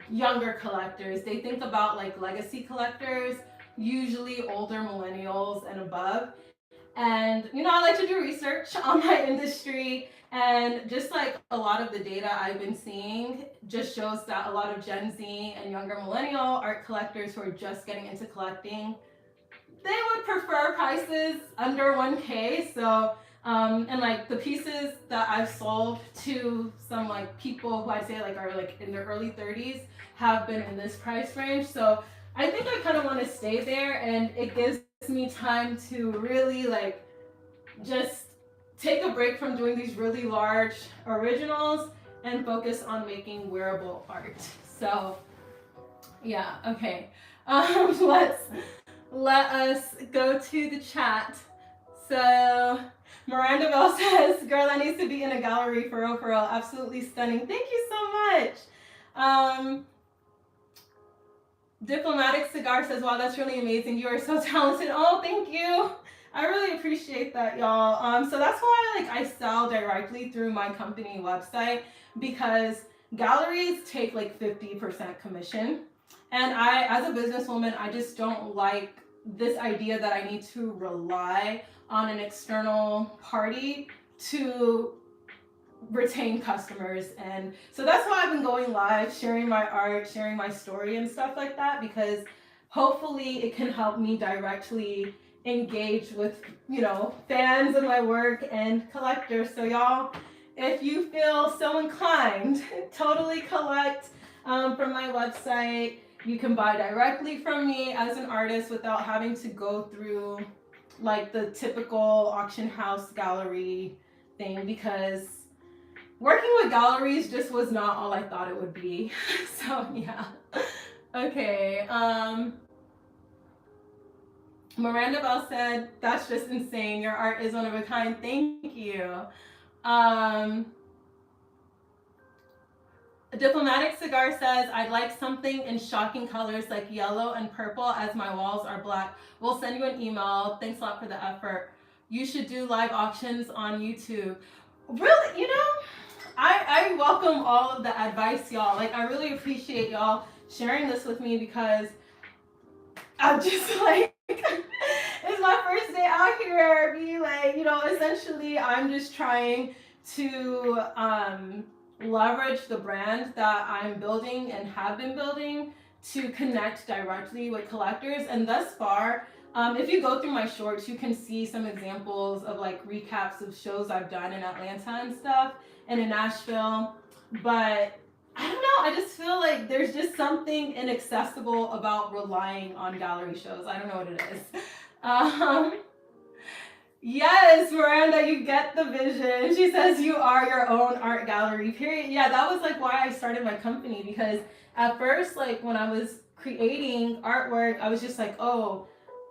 younger collectors. They think about like legacy collectors, usually older millennials and above. And you know, I like to do research on my industry, and just like a lot of the data I've been seeing just shows that a lot of Gen Z and younger millennial art collectors who are just getting into collecting, they would prefer prices under 1K. So and like the pieces that I've sold to some like people who I'd say like are like in their early 30s have been in this price range. So I think I kind of want to stay there, and it gives me time to really like just take a break from doing these really large originals and focus on making wearable art. So yeah, okay. Let us go to the chat. So Miranda Bell says, girl, that needs to be in a gallery for real, for real. Absolutely stunning. Thank you so much. Diplomatic Cigar says, wow, that's really amazing. You are so talented. Oh, thank you. I really appreciate that, y'all. So that's why like I sell directly through my company website, because galleries take like 50% commission. And I, as a businesswoman, I just don't like this idea that I need to rely on an external party to retain customers. And so that's why I've been going live, sharing my art, sharing my story and stuff like that, because hopefully it can help me directly engage with, you know, fans of my work and collectors. So y'all, if you feel so inclined, totally collect from my website. You can buy directly from me as an artist without having to go through like the typical auction house gallery thing, because working with galleries just was not all I thought it would be. So yeah. Okay. Miranda Bell said, that's just insane. Your art is one of a kind. Thank you. A Diplomatic Cigar says, I'd like something in shocking colors like yellow and purple as my walls are black. We'll send you an email. Thanks a lot for the effort. You should do live auctions on YouTube. Really, you know, I welcome all of the advice, y'all. Like, I really appreciate y'all sharing this with me, because I'm just like, it's my first day out here. Be like, you know, essentially, I'm just trying to leverage the brand that I'm building and have been building to connect directly with collectors. And thus far, if you go through my shorts, you can see some examples of like recaps of shows I've done in Atlanta and stuff, and in Nashville. But I don't know, I just feel like there's just something inaccessible about relying on gallery shows. I don't know what it is. Yes, Miranda, you get the vision. She says you are your own art gallery, period. Yeah, that was like why I started my company, because at first, like when I was creating artwork, I was just like, oh,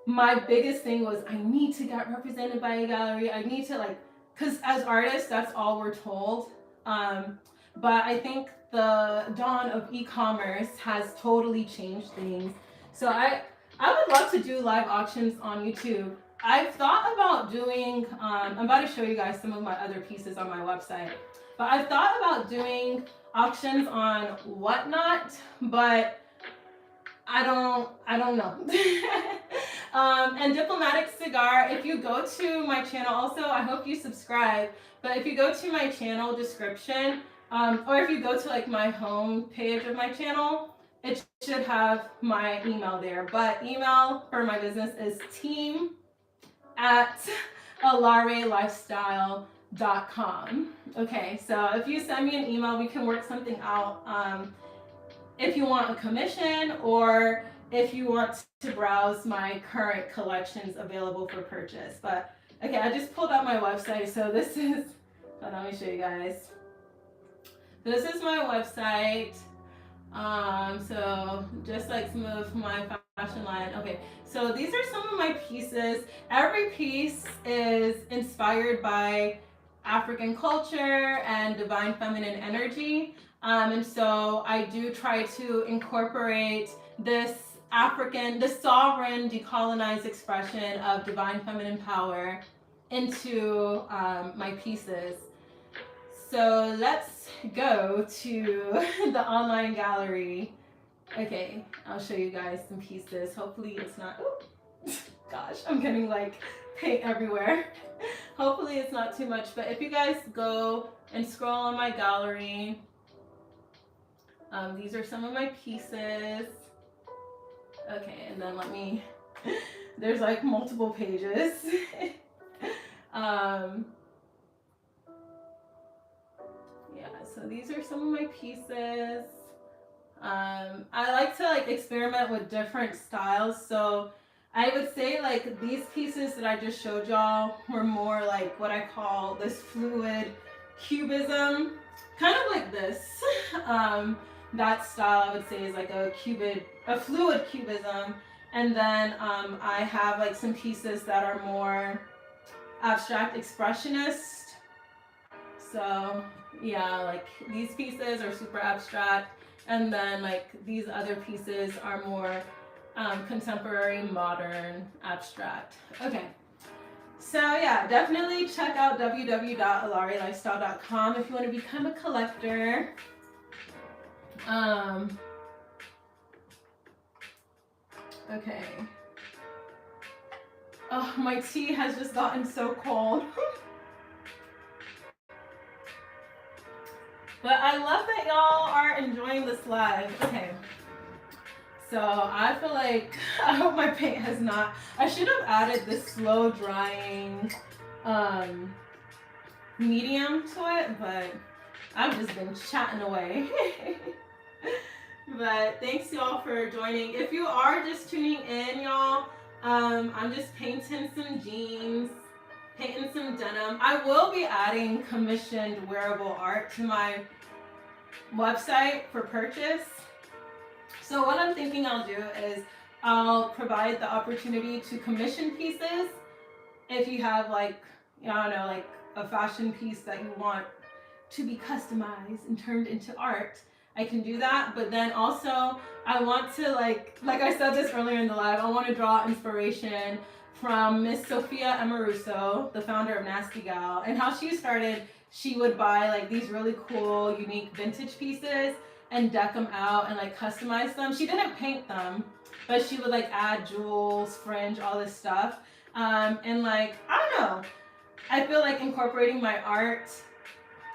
my biggest thing was I need to get represented by a gallery. I need to like, because as artists, that's all we're told. But I think the dawn of e-commerce has totally changed things. So I would love to do live auctions on YouTube. I've thought about doing, I'm about to show you guys some of my other pieces on my website, but I've thought about doing auctions on Whatnot, but I don't know. And Diplomatic Cigar, if you go to my channel, also, I hope you subscribe, but if you go to my channel description, or if you go to like my home page of my channel, it should have my email there. But email for my business is team@alaerelifestyle.com. Okay, so if you send me an email, we can work something out. If you want a commission, or if you want to browse my current collections available for purchase. But okay, I just pulled up my website. So this is, hold on, let me show you guys. This is my website. So just like some of my fashion line. Okay, so these are some of my pieces. Every piece is inspired by African culture and divine feminine energy. And so I do try to incorporate this sovereign decolonized expression of divine feminine power into my pieces. So let's go to the online gallery. Okay, I'll show you guys some pieces. Hopefully it's not, gosh, I'm getting like paint everywhere. Hopefully it's not too much, but if you guys go and scroll on my gallery, these are some of my pieces. Okay, and then let me, there's like multiple pages. Yeah, so these are some of my pieces. I like to like experiment with different styles. So I would say like these pieces that I just showed y'all were more like what I call this fluid cubism, kind of like this. That style I would say is like a fluid cubism. And then I have like some pieces that are more abstract expressionist. So yeah, like these pieces are super abstract, and then like these other pieces are more contemporary, modern, abstract. Okay. So yeah, definitely check out www.alaarelifestyle.com if you want to become a collector. Okay. Oh, my tea has just gotten so cold. But I love that y'all are enjoying this live. Okay. So I feel like, I hope my paint has not, I should have added this slow drying medium to it, but I've just been chatting away. But thanks y'all for joining. If you are just tuning in, y'all, I'm just painting some jeans, painting some denim. I will be adding commissioned wearable art to my website for purchase. So what I'm thinking I'll do is I'll provide the opportunity to commission pieces. If you have like, I don't know, like a fashion piece that you want to be customized and turned into art, I can do that. But then also I want to like I said this earlier in the live, I want to draw inspiration from Miss Sophia Amoruso, the founder of Nasty Gal, and how she started. She would buy like these really cool, unique vintage pieces and deck them out and like customize them. She didn't paint them, but she would like add jewels, fringe, all this stuff. And like, I don't know, I feel like incorporating my art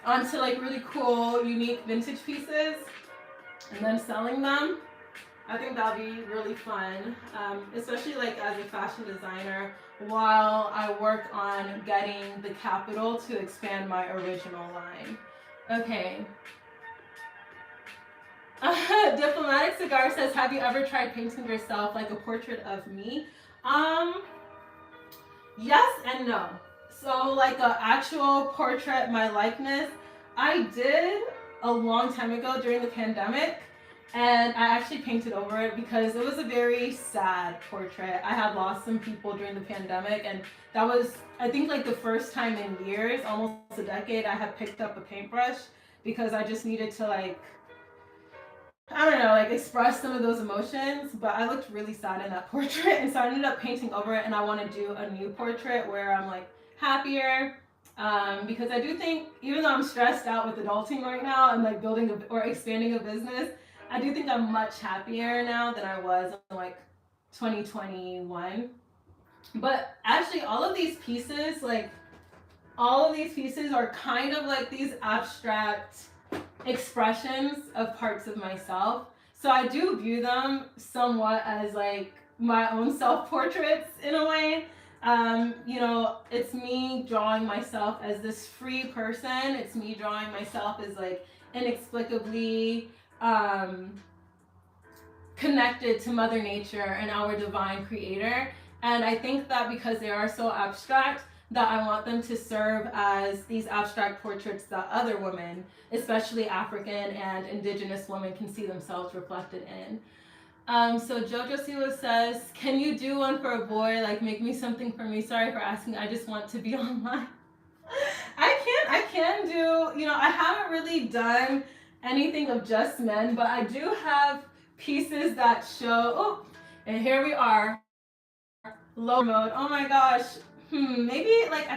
onto like really cool, unique vintage pieces and then selling them. I think that'll be really fun, especially like as a fashion designer while I work on getting the capital to expand my original line. Okay. Diplomatic Cigar says, have you ever tried painting yourself like a portrait of me? Yes and no. So like an actual portrait, my likeness, I did a long time ago during the pandemic, and I actually painted over it because it was a very sad portrait. I had lost some people during the pandemic, and that was, I think, like the first time in years, almost a decade, I had picked up a paintbrush because I just needed to like, I don't know, like express some of those emotions. But I looked really sad in that portrait, and so I ended up painting over it, and I want to do a new portrait where I'm like happier, because I do think, even though I'm stressed out with adulting right now and like building or expanding a business, I do think I'm much happier now than I was in like 2021. But actually all of these pieces are kind of like these abstract expressions of parts of myself. So I do view them somewhat as like my own self-portraits in a way. It's me drawing myself as this free person. It's me drawing myself as like inexplicably connected to Mother Nature and our divine creator. And I think that because they are so abstract, that I want them to serve as these abstract portraits that other women, especially African and indigenous women, can see themselves reflected in. So Jojo Siwa says, can you do one for a boy? Like, make me something for me. Sorry for asking. I just want to be online. I can do, I haven't really done anything of just men, but I do have pieces that show, and here we are, low mode. Oh my gosh. Maybe like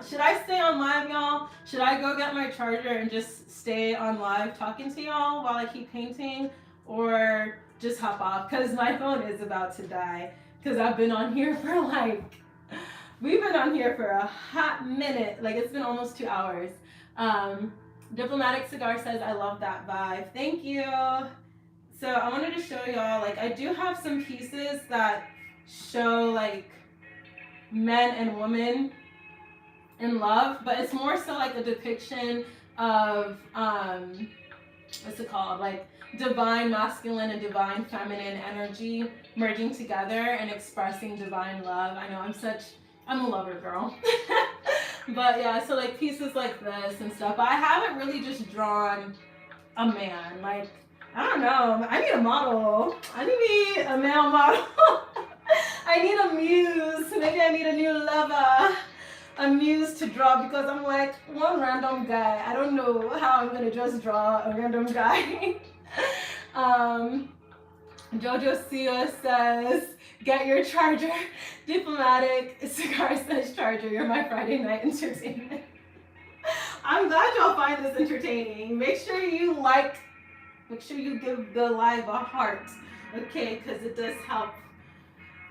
should I stay on live, y'all? Should I go get my charger and just stay on live talking to y'all while I keep painting, or just hop off? Because my phone is about to die, because I've been on here for we've been on here for a hot minute. Like, it's been almost 2 hours. Diplomatic Cigar says, I love that vibe. Thank you. So I wanted to show y'all, like, I do have some pieces that show like men and women in love, but it's more so like a depiction of what's it called? Like divine masculine and divine feminine energy merging together and expressing divine love. I know I'm a lover girl. But yeah, so like pieces like this and stuff. But I haven't really just drawn a man. Like, I don't know. I need a model. I need a male model. I need a muse. Maybe I need a new lover. A muse to draw because I'm like one random guy. I don't know how I'm gonna just draw a random guy. Jojo Sio says, get your charger. Diplomatic cigar says charger. You're my Friday night entertainment. I'm glad y'all find this entertaining. Make sure you give the live a heart, okay? Because it does help.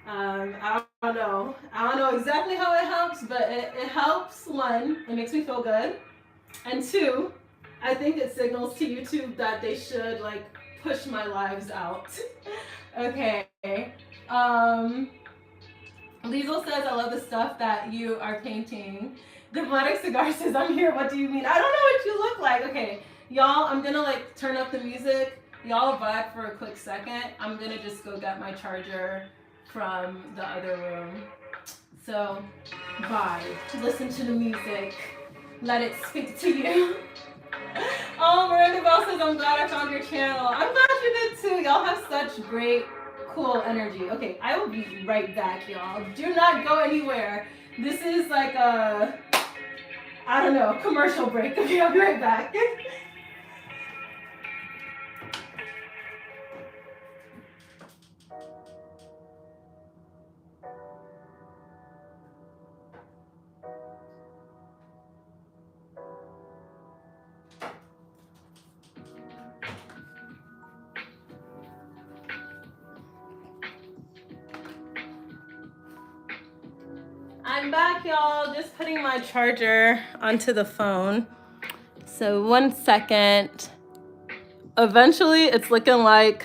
I don't know. I don't know exactly how it helps, but it helps. One, it makes me feel good. And two, I think it signals to YouTube that they should like push my lives out. Okay. Liesel says, I love the stuff that you are painting. Diplomatic Cigar says, I'm here. What do you mean? I don't know what you look like. Okay, y'all, I'm gonna like turn up the music. Y'all vibe for a quick second. I'm gonna just go get my charger from the other room. So, vibe. Listen to the music. Let it speak to you. Oh, Miranda Bell says, I'm glad I found your channel. I'm glad you did too. Y'all have such great, cool energy. Okay, I will be right back, y'all. Do not go anywhere. This is like a, I don't know, commercial break. Okay, I'll be right back. I'm back, y'all. Just putting my charger onto the phone. So 1 second. Eventually, it's looking like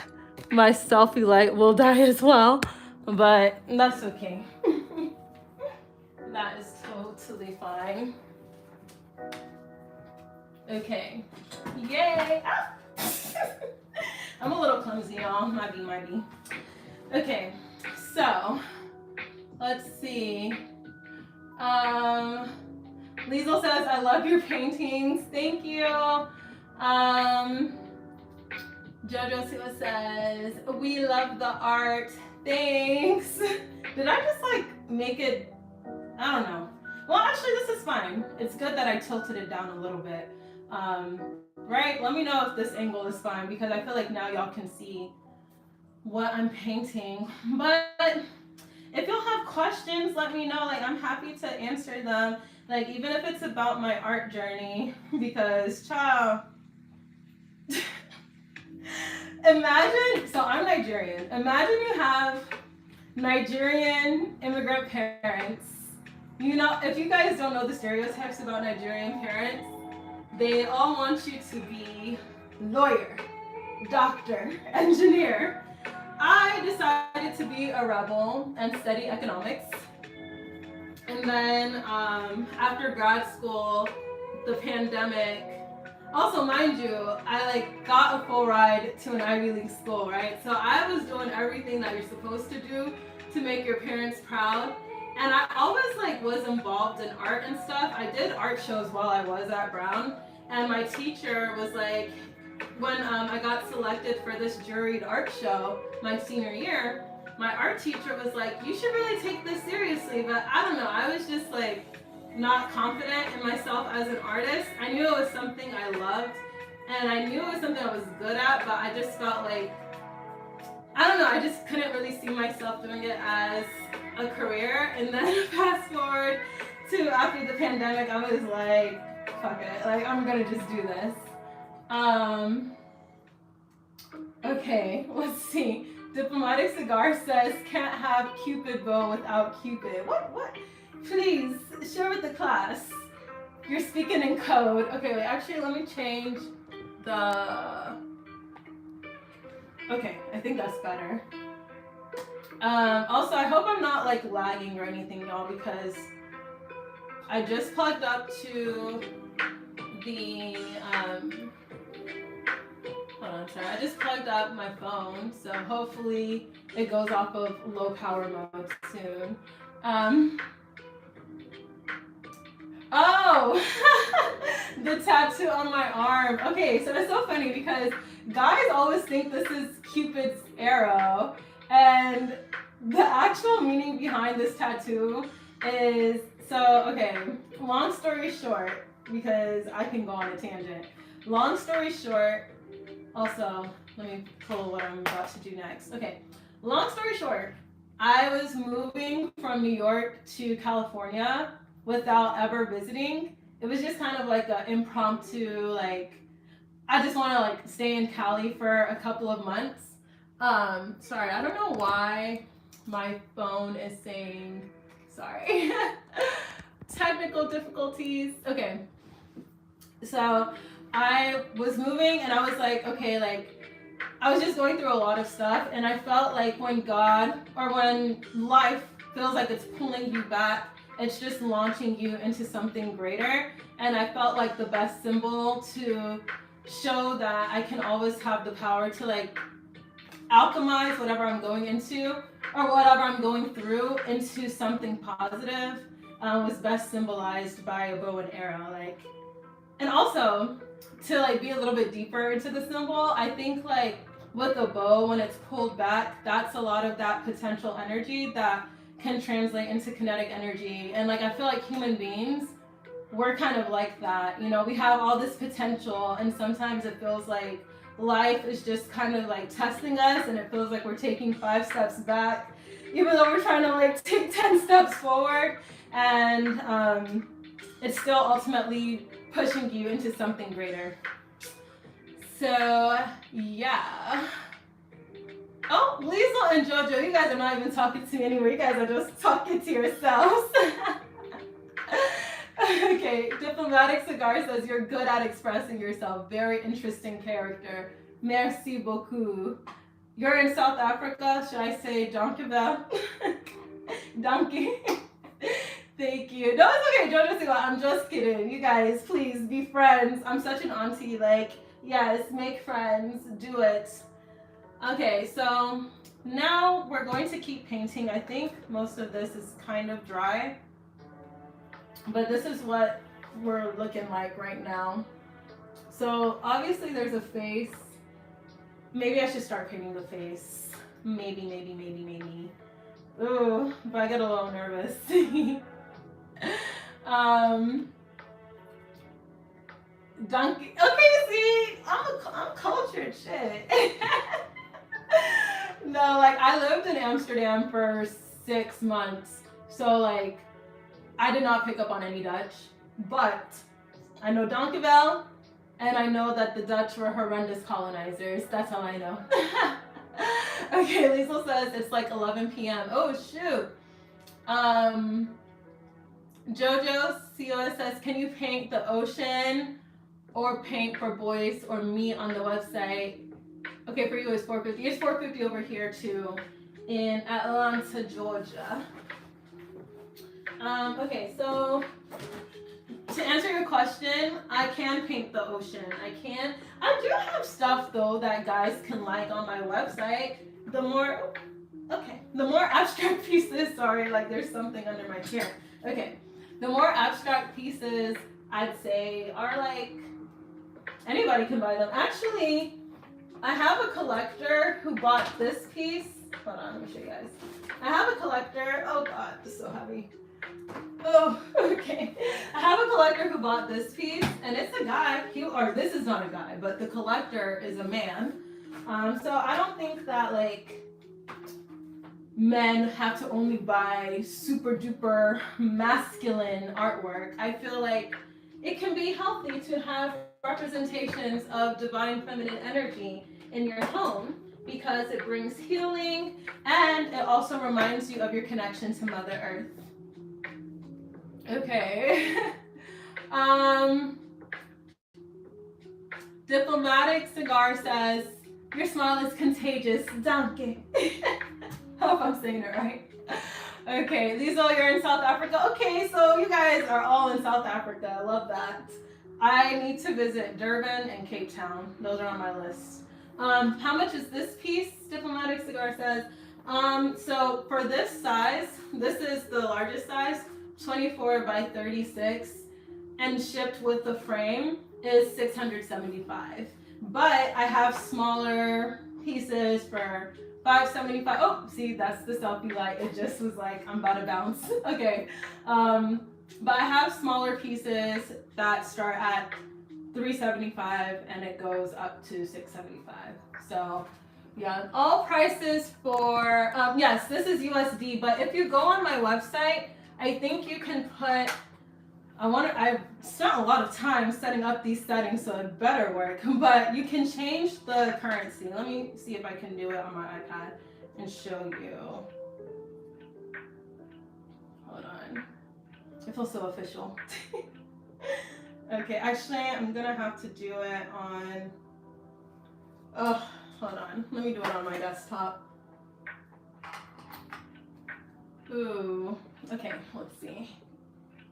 my selfie light will die as well, but that's okay. That is totally fine. Okay. Yay! Ah! I'm a little clumsy, y'all. Might be. Okay, so let's see. Liesel says, I love your paintings. Thank you. Jojo Siwa says, we love the art. Thanks. Did I just like make it? I don't know. Well, actually, this is fine. It's good that I tilted it down a little bit. Right? Let me know if this angle is fine because I feel like now y'all can see what I'm painting. But if y'all have questions, let me know. Like, I'm happy to answer them. Like, even if it's about my art journey, because, child, imagine, so I'm Nigerian. Imagine you have Nigerian immigrant parents. You know, if you guys don't know the stereotypes about Nigerian parents, they all want you to be lawyer, doctor, engineer. I decided to be a rebel and study economics. And then after grad school, the pandemic, also mind you, I like got a full ride to an Ivy League school, right? So I was doing everything that you're supposed to do to make your parents proud. And I always like was involved in art and stuff. I did art shows while I was at Brown. And my teacher was like, when I got selected for this juried art show my senior year, my art teacher was like, you should really take this seriously. But I don't know, I was just like not confident in myself as an artist. I knew it was something I loved and I knew it was something I was good at, but I just felt like, I don't know, I just couldn't really see myself doing it as a career. And then fast forward to after the pandemic, I was like, fuck it, like I'm gonna just do this. Okay, let's see. Diplomatic Cigar says, can't have Cupid bow without Cupid. What? Please, share with the class. You're speaking in code. Okay, wait, actually, let me change the... Okay, I think that's better. Also, I hope I'm not, like, lagging or anything, y'all, because I just plugged up to the Hold on, sorry. I just plugged up my phone, so hopefully it goes off of low power mode soon. Oh, the tattoo on my arm. Okay, so it's so funny because guys always think this is Cupid's arrow, and the actual meaning behind this tattoo is, so, okay, long story short, because I can go on a tangent. Long story short, also, let me pull what I'm about to do next. Okay, long story short, I was moving from New York to California without ever visiting. It was just kind of like an impromptu, like, I just want to like stay in Cali for a couple of months. Sorry, I don't know why my phone is saying, sorry, technical difficulties. Okay, so I was moving and I was like, okay, like, I was just going through a lot of stuff, and I felt like when God, or when life feels like it's pulling you back, it's just launching you into something greater. And I felt like the best symbol to show that I can always have the power to like alchemize whatever I'm going into or whatever I'm going through into something positive was best symbolized by a bow and arrow. Like, and also to like be a little bit deeper into the symbol, I think like with a bow, when it's pulled back, that's a lot of that potential energy that can translate into kinetic energy. And like I feel like human beings, we're kind of like that. You know, we have all this potential, and sometimes it feels like life is just kind of like testing us, and it feels like we're taking 5 steps back, even though we're trying to like take 10 steps forward. And it's still ultimately pushing you into something greater. So yeah. Oh, Liesel and Jojo, you guys are not even talking to me anymore. You guys are just talking to yourselves. Okay, Diplomatic Cigar says you're good at expressing yourself. Very interesting character. Merci beaucoup. You're in South Africa. Should I say dankjewel? Donkey. Thank you. No, it's okay, Jojo Cigar. I'm just kidding. You guys, please be friends. I'm such an auntie. Like, yes, make friends. Do it. Okay, so now we're going to keep painting. I think most of this is kind of dry, but this is what we're looking like right now. So obviously there's a face. Maybe I should start painting the face. Maybe. Ooh, but I get a little nervous. Donkey. Okay, see, I'm cultured shit. No, like I lived in Amsterdam for 6 months, so like I did not pick up on any Dutch, but I know dankjewel, and I know that the Dutch were horrendous colonizers. That's how I know. Okay, Liesel says it's like 11 p.m. Oh shoot. Jojo Sioa says, can you paint the ocean or paint for boys or me on the website? Okay, for you it's $4.50. It's $4.50 over here too, in Atlanta, Georgia. Okay, so to answer your question, I can paint the ocean. I do have stuff though that guys can like on my website. The more abstract pieces, sorry, like there's something under my chair. Okay, the more abstract pieces I'd say are like, anybody can buy them. Actually, I have a collector who bought this piece. Hold on, let me show you guys. I have a collector, oh God, this is so heavy. Oh, okay. I have a collector who bought this piece, and it's a guy, or this is not a guy, but the collector is a man. So I don't think that like men have to only buy super duper masculine artwork. I feel like it can be healthy to have representations of divine feminine energy in your home because it brings healing and it also reminds you of your connection to Mother Earth. Okay. Diplomatic Cigar says, your smile is contagious. Danke. Hope I'm saying it right. Okay, Liesel, you're in South Africa. Okay, so you guys are all in South Africa. I love that. I need to visit Durban and Cape Town. Those are on my list. How much is this piece? Diplomatic Cigar says. So for this size, this is the largest size, 24 by 36, and shipped with the frame is $675. But I have smaller pieces for $575. Oh, see, that's the selfie light. It just was like, I'm about to bounce. Okay. But I have smaller pieces that start at $375 and it goes up to $675. So yeah, all prices for yes, this is USD, but if you go on my website, I think you can put I've spent a lot of time setting up these settings, so it better work, but you can change the currency. Let me see if I can do it on my iPad and show you. Hold on. It feels so official. Okay, actually, I'm gonna have to do it on, oh, hold on. Let me do it on my desktop. Ooh, okay, let's see.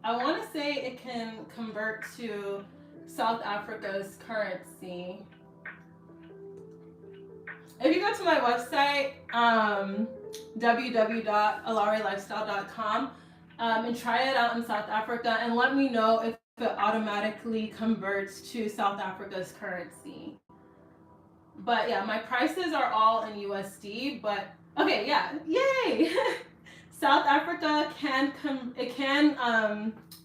I want to say it can convert to South Africa's currency. If you go to my website, www.alaerelifestyle.com, and try it out in South Africa and let me know if it automatically converts to South Africa's currency. But yeah, my prices are all in USD, but okay, yeah, yay! South Africa can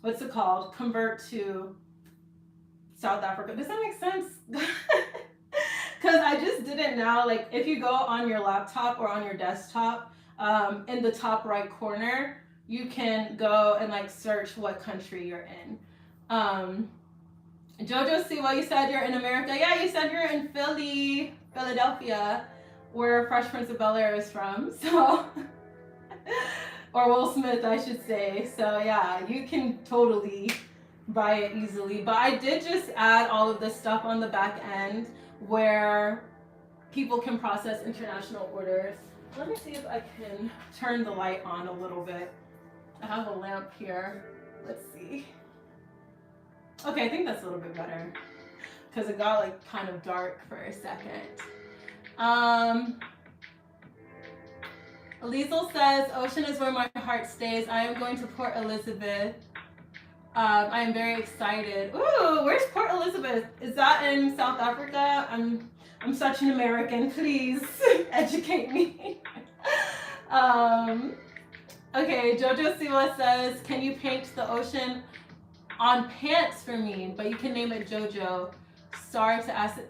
what's it called? Convert to South Africa. Does that make sense? Because I just did it now. Like if you go on your laptop or on your desktop, in the top right corner, you can go and like search what country you're in. Jojo, see what you said you're in America. Yeah, you said you're in Philadelphia, where Fresh Prince of Bel-Air is from. So. Or Will Smith, I should say. So yeah, you can totally buy it easily. But I did just add all of this stuff on the back end where people can process international orders. Let me see if I can turn the light on a little bit. I have a lamp here. Let's see. Okay, I think that's a little bit better because it got like kind of dark for a second. Liesel says, ocean is where my heart stays. I am going to Port Elizabeth. I am very excited. Ooh, where's Port Elizabeth? Is that in South Africa? I'm such an American. Please educate me. Okay, Jojo Siwa says, can you paint the ocean on pants for me? But you can name it Jojo. Sorry to ask it.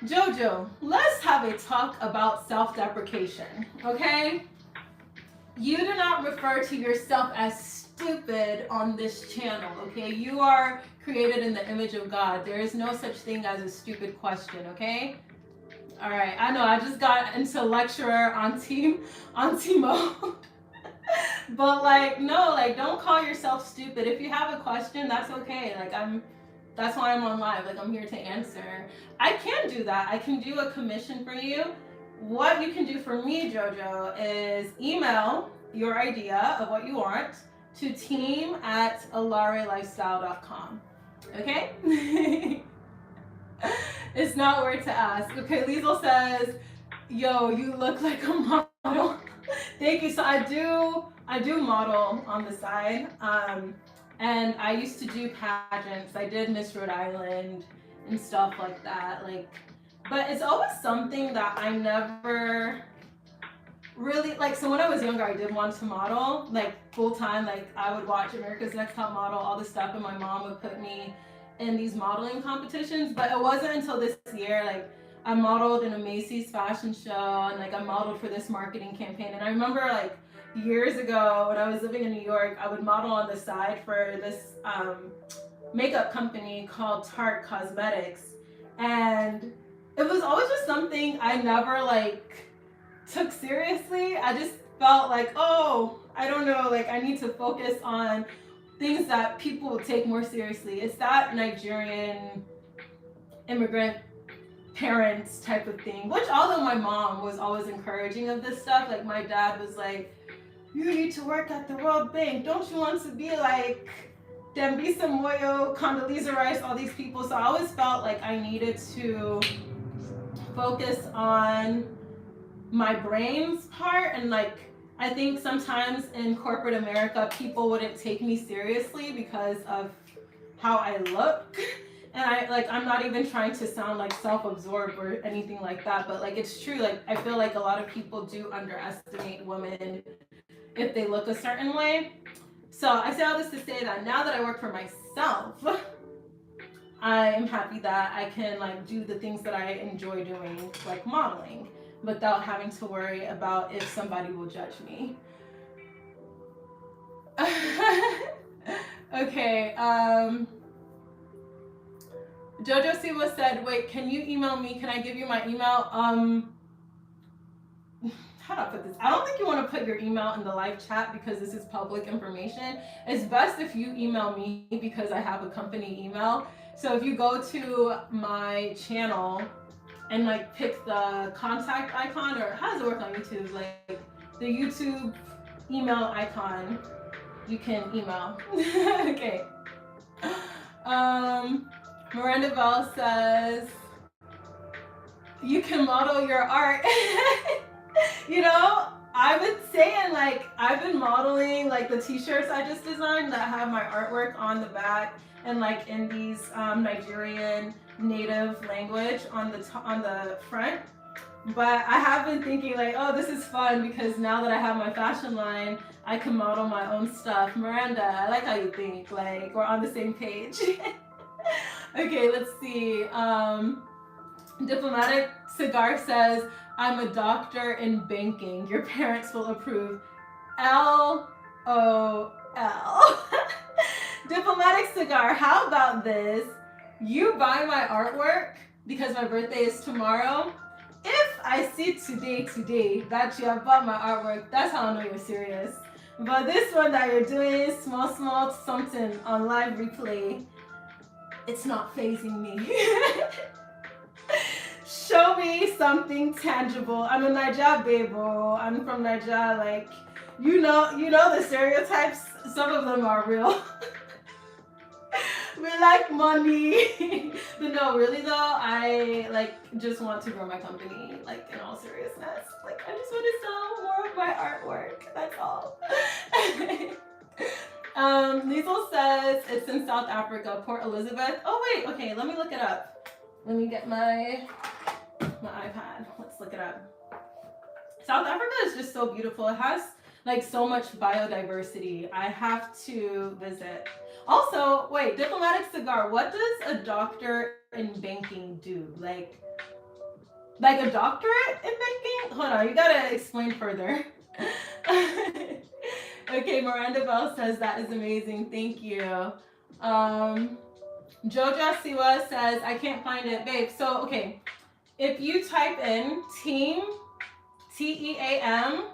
Jojo, let's have a talk about self-deprecation, okay? You do not refer to yourself as stupid on this channel, okay? You are created in the image of God. There is no such thing as a stupid question, okay? All right, I know I just got into lecturer auntie mode. But like, no, like don't call yourself stupid. If you have a question, that's okay. Like that's why I'm on live. Like I'm here to answer. I can do that. I can do a commission for you. What you can do for me, Jojo, is email your idea of what you want to team@alaerelifestyle.com. Okay? It's not weird to ask. Okay, Liesel says, yo, you look like a model. Thank you. So I do model on the side. And I used to do pageants. I did Miss Rhode Island and stuff like that. Like, but it's always something that I never really like. So when I was younger, I did want to model like full time. Like I would watch America's Next Top Model, all this stuff, and my mom would put me in these modeling competitions. But it wasn't until this year, like I modeled in a Macy's fashion show, and like I modeled for this marketing campaign. And I remember like years ago when I was living in New York, I would model on the side for this makeup company called Tarte Cosmetics, and it was always just something I never like took seriously. I just felt like, oh, I don't know, like I need to focus on things that people will take more seriously. It's that Nigerian immigrant parents type of thing, which although my mom was always encouraging of this stuff, like my dad was like, you need to work at the World Bank. Don't you want to be like Dembisa Moyo, Condoleezza Rice, all these people? So I always felt like I needed to focus on my brain's part, and like I think sometimes in corporate America people wouldn't take me seriously because of how I look. And I'm not even trying to sound like self-absorbed or anything like that, but like it's true. Like I feel like a lot of people do underestimate women if they look a certain way. So I say all this to say that now that I work for myself, I am happy that I can like do the things that I enjoy doing, like modeling, without having to worry about if somebody will judge me. Okay, Jojo Siwa said, wait, can you email me? Can I give you my email? How do I put this? I don't think you want to put your email in the live chat because this is public information. It's best if you email me because I have a company email. So if you go to my channel and like pick the contact icon, or how does it work on YouTube? Like the YouTube email icon, you can email. Okay. Miranda Bell says, you can model your art. You know, I've been saying like, I've been modeling like the t-shirts I just designed that have my artwork on the back and like in these Nigerian native language on the front. But I have been thinking like, oh, this is fun because now that I have my fashion line, I can model my own stuff. Miranda, I like how you think, like we're on the same page. Okay, let's see. Diplomatic Cigar says, I'm a doctor in banking. Your parents will approve. LOL. Diplomatic Cigar, how about this? You buy my artwork because my birthday is tomorrow. If I see today that you have bought my artwork, that's how I know you're serious. But this one that you're doing, small something on live replay, it's not phasing me. Show me something tangible. I'm a Naija babo. I'm from Naija. Like, you know the stereotypes. Some of them are real. We like money. But no, really though, I like just want to grow my company. Like in all seriousness, like I just want to sell more of my artwork. That's all. Liesel says it's in South Africa, Port Elizabeth. Oh wait, okay, let me look it up. Let me get my iPad. Let's look it up. South Africa is just so beautiful. It has like so much biodiversity. I have to visit. Also, wait, Diplomatic Cigar, what does a doctor in banking do? Like a doctorate in banking? Hold on, you gotta explain further. Okay, Miranda Bell says that is amazing. Thank you. Joja Siwa says, I can't find it, babe. So, okay, if you type in team, TEAM,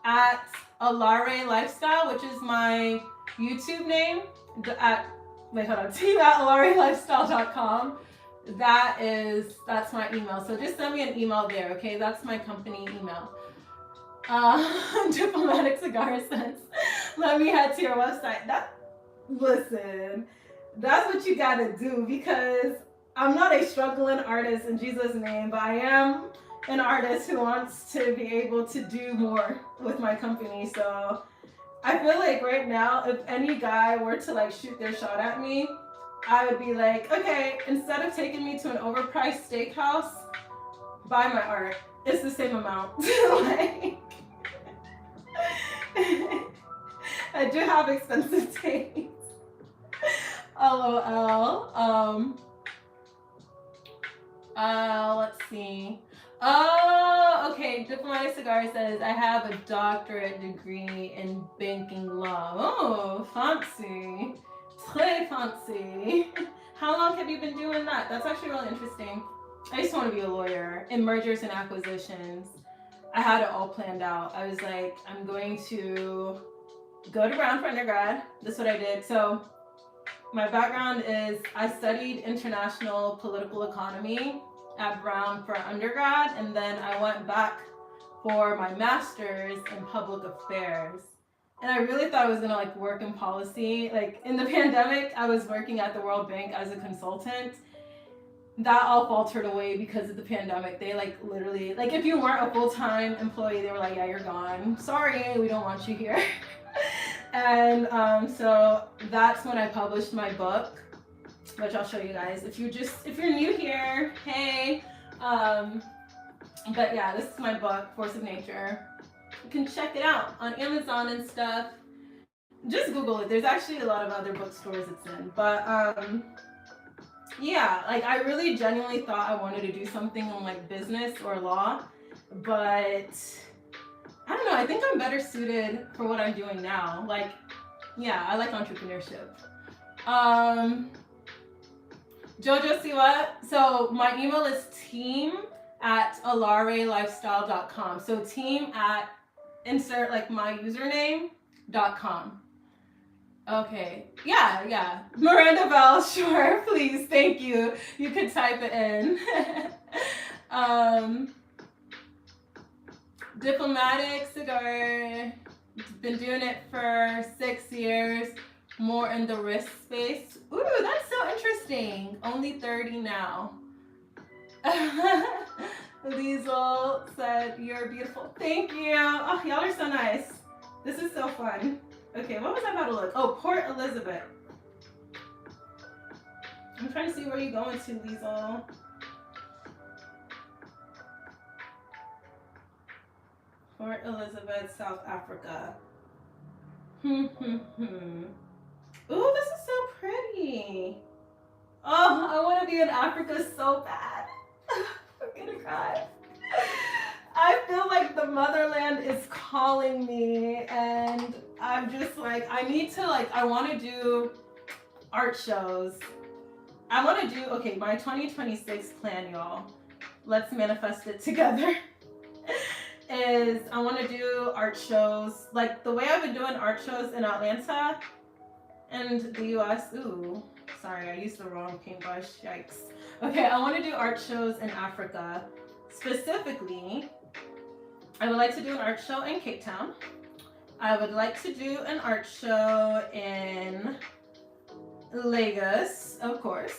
at Alaere Lifestyle, which is my YouTube name, team at AlareLifestyle.com, that's my email. So just send me an email there, okay? That's my company email. Diplomatic Cigar says, let me head to your website. Listen, that's what you gotta do because I'm not a struggling artist in Jesus' name, but I am an artist who wants to be able to do more with my company. So I feel like right now, if any guy were to like shoot their shot at me, I would be like, okay, instead of taking me to an overpriced steakhouse, buy my art. It's the same amount. Like, I do have expensive tastes. LOL. Let's see. Oh, okay. Diplomatic Cigar says, I have a doctorate degree in banking law. Oh, fancy. Très fancy. How long have you been doing that? That's actually really interesting. I just want to be a lawyer in mergers and acquisitions. I had it all planned out. I was like, I'm going to go to Brown for undergrad. That's what I did. So my background is I studied international political economy at Brown for undergrad, and then I went back for my master's in public affairs. And I really thought I was gonna like work in policy. Like in the pandemic, I was working at the World Bank as a consultant. that all faltered away because of the pandemic. They like literally, like if you weren't a full-time employee, they were like, yeah, you're gone. Sorry, we don't want you here. And so that's when I published my book, which I'll show you guys. If you're new here, hey. But yeah, this is my book, Force of Nature. You can check it out on Amazon and stuff. Just Google it. There's actually a lot of other bookstores it's in. But yeah, like I really genuinely thought I wanted to do something in like business or law, but I don't know, I think I'm better suited for what I'm doing now. Like, yeah, I like entrepreneurship. Jojo Siwa, so my email is team@alaerelifestyle.com. So team at insert like my username.com. Okay. Yeah. Miranda Bell, sure, please, thank you. You could type it in. Diplomatic cigar. Been doing it for 6 years. More in the risk space. Ooh, that's so interesting. Only 30 now. Liesel said, you're beautiful. Thank you. Oh, y'all are so nice. This is so fun. Okay, what was I about to look? Oh, Port Elizabeth. I'm trying to see where you're going to, Liesel. Port Elizabeth, South Africa. Ooh, this is so pretty. Oh, I want to be in Africa so bad. I'm gonna cry. I feel like the motherland is calling me, and I'm just like, I want to do art shows. I want to do, okay, my 2026 plan, y'all. Let's manifest it together. Is I want to do art shows. Like the way I've been doing art shows in Atlanta and the US. Ooh, sorry, I used the wrong paintbrush. Yikes. Okay, I want to do art shows in Africa. Specifically, I would like to do an art show in Cape Town. I would like to do an art show in Lagos, of course.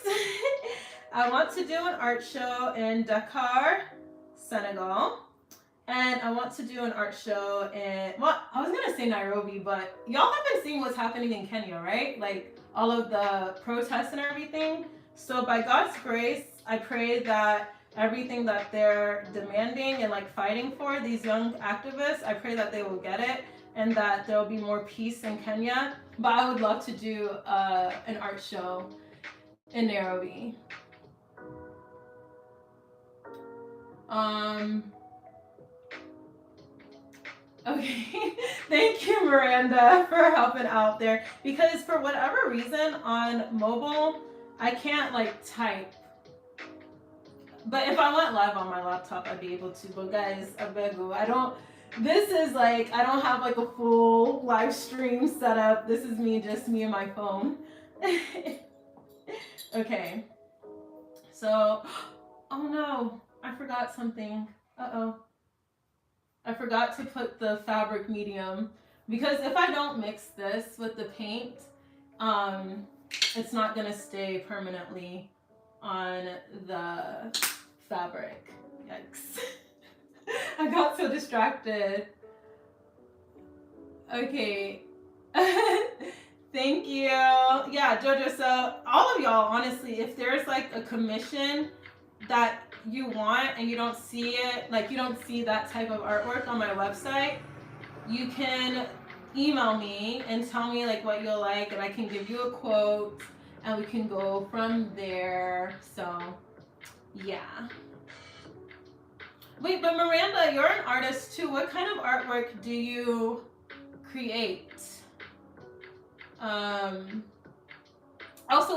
I want to do an art show in Dakar, Senegal. And I want to do an art show in, well, I was going to say Nairobi, but y'all have been seeing what's happening in Kenya, right? Like all of the protests and everything. So by God's grace, I pray that everything that they're demanding and like fighting for, these young activists, I pray that they will get it and that there'll be more peace in Kenya. But I would love to do an art show in Nairobi. Okay, thank you, Miranda, for helping out there. Because for whatever reason on mobile, I can't like type. But if I went live on my laptop, I'd be able to. But guys, I beg you, I don't have like a full live stream set up. This is just me and my phone. Okay, so, oh no, I forgot something. Uh-oh. I forgot to put the fabric medium because if I don't mix this with the paint, it's not gonna stay permanently on the fabric. Yikes. I got so distracted. Okay. Thank you. Yeah, Jojo, so all of y'all, honestly, if there's like a commission that you want and you don't see it, like you don't see that type of artwork on my website, you can email me and tell me like what you'll like and I can give you a quote and we can go from there. So yeah. Wait, but Miranda, you're an artist too. What kind of artwork do you create? Also,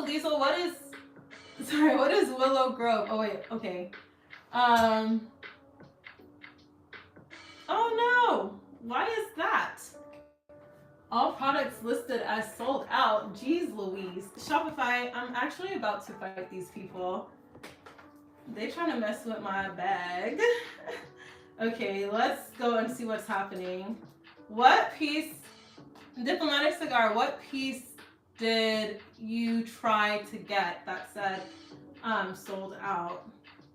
Liesel, what is Willow Grove? Oh wait, okay. Oh no, why is that? All products listed as sold out. Jeez Louise. Shopify, I'm actually about to fight these people. They trying to mess with my bag. Okay, let's go and see what's happening. What piece, Diplomatic Cigar, what piece did you try to get that said sold out?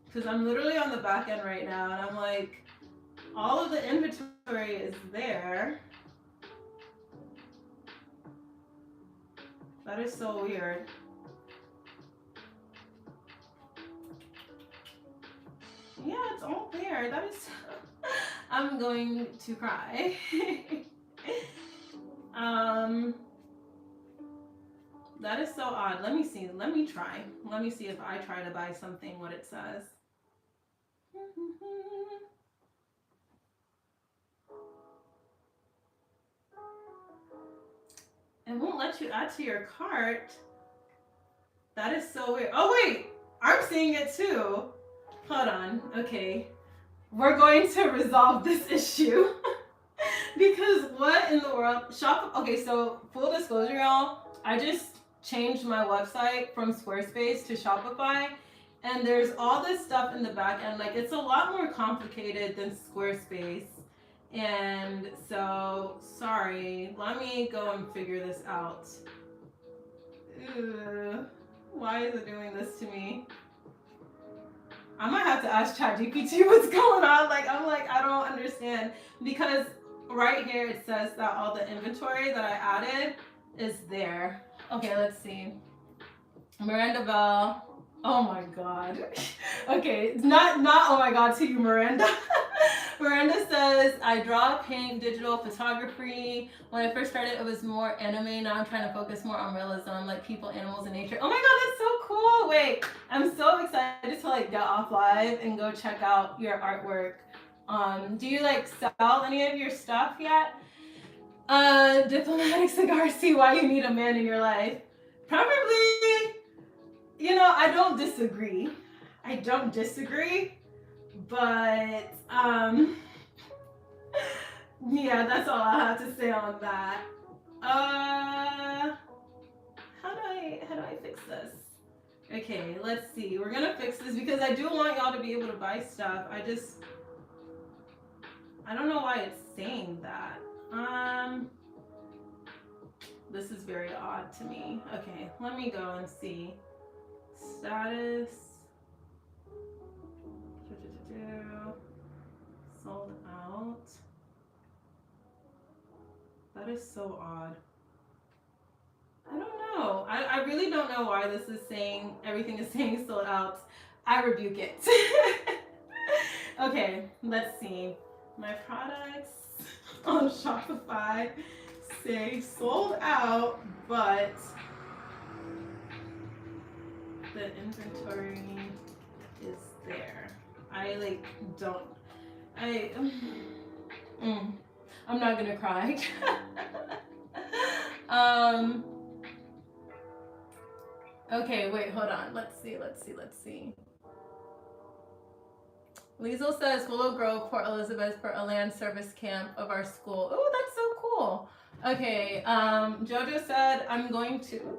Because I'm literally on the back end right now, and I'm like, all of the inventory is there. That is so weird. Yeah, it's all there. That is. I'm going to cry. That is so odd. Let me see. Let me try. Let me see if I try to buy something, what it says. It won't let you add to your cart. That is so weird. Oh, wait. I'm seeing it too. Hold on. Okay. We're going to resolve this issue. Because what in the world? Okay, so full disclosure, y'all. I just changed my website from Squarespace to Shopify. And there's all this stuff in the back end. Like, it's a lot more complicated than Squarespace. And so, sorry. Let me go and figure this out. Ugh. Why is it doing this to me? I might have to ask ChatGPT what's going on. I don't understand. Because right here it says that all the inventory that I added is there. Okay, let's see. Miranda Bell. Oh my god. Okay, not oh my god to you, Miranda. Miranda says, I draw, paint, digital photography. When I first started, it was more anime. Now I'm trying to focus more on realism, like people, animals, and nature. Oh my god, that's so cool. Wait, I'm so excited to get off live and go check out your artwork. Do you sell any of your stuff yet? Diplomatic cigar, see why you need a man in your life. Probably, I don't disagree. But, yeah, that's all I have to say on that. How do I fix this? Okay, let's see. We're gonna fix this because I do want y'all to be able to buy stuff. I don't know why it's saying that. This is very odd to me. Okay, let me go and see. Status. Sold out. That is so odd. I don't know. I really don't know why this is saying, everything is saying sold out. I rebuke it. Okay, let's see. My products on Shopify say sold out, but the inventory is there. I'm not gonna cry. Okay, wait, hold on. Let's see. Liesel says Willow Grove, Port Elizabeth for a land service camp of our school. Oh, that's so cool. Okay, Jojo said I'm going to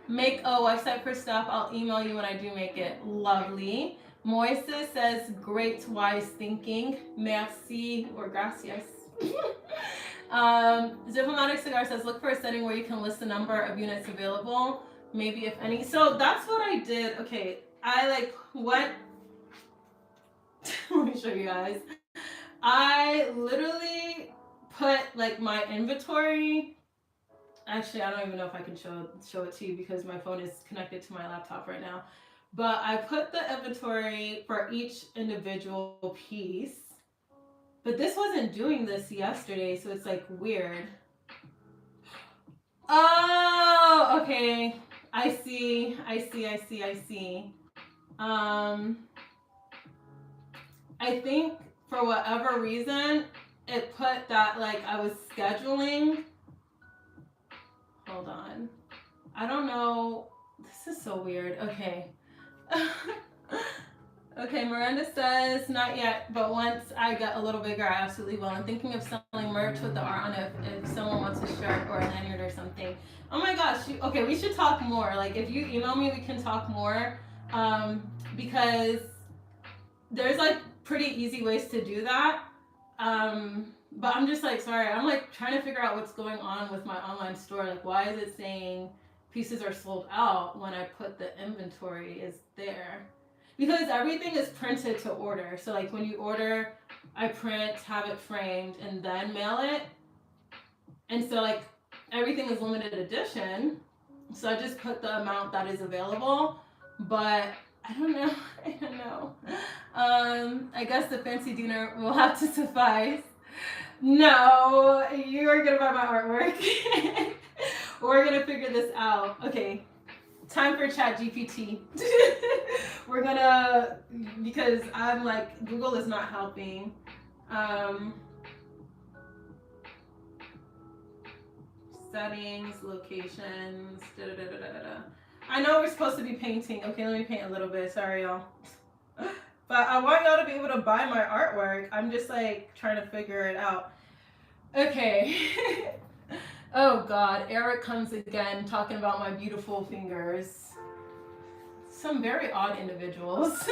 make a website for stuff. I'll email you when I do make it. Lovely. Moises says great wise thinking. Merci or gracias. Diplomatic Cigar says look for a setting where you can list the number of units available, maybe if any. So that's what I did. Okay, I what? Let me show you guys. I literally put my inventory. Actually, I don't even know if I can show it to you because my phone is connected to my laptop right now. But I put the inventory for each individual piece. But this wasn't doing this yesterday, so it's weird. Oh, okay. I see. I think for whatever reason, it put that I was scheduling. Hold on. I don't know. This is so weird. Okay. Okay, Miranda says, not yet, but once I get a little bigger, I absolutely will. I'm thinking of selling merch with the art on it if someone wants a shirt or a lanyard or something. Oh my gosh. Okay, we should talk more. If you email me, we can talk more. Because there's pretty easy ways to do that. But I'm just like, sorry, I'm like trying to figure out what's going on with my online store. Like, why is it saying pieces are sold out when I put the inventory is there? Because everything is printed to order. So, like, when you order, I print, have it framed, and then mail it. And so, like, everything is limited edition. So, I just put the amount that is available. But I don't know. I don't know. I guess the fancy dinner will have to suffice. No, you are gonna buy my artwork. We're gonna figure this out. Okay, time for Chat GPT. We're gonna, because I'm like, Google is not helping. Settings, locations, da da da da da da. I know we're supposed to be painting. Okay, let me paint a little bit. Sorry, y'all. But I want y'all to be able to buy my artwork. I'm just like trying to figure it out. Okay. Oh God, Eric comes again talking about my beautiful fingers. Some very odd individuals.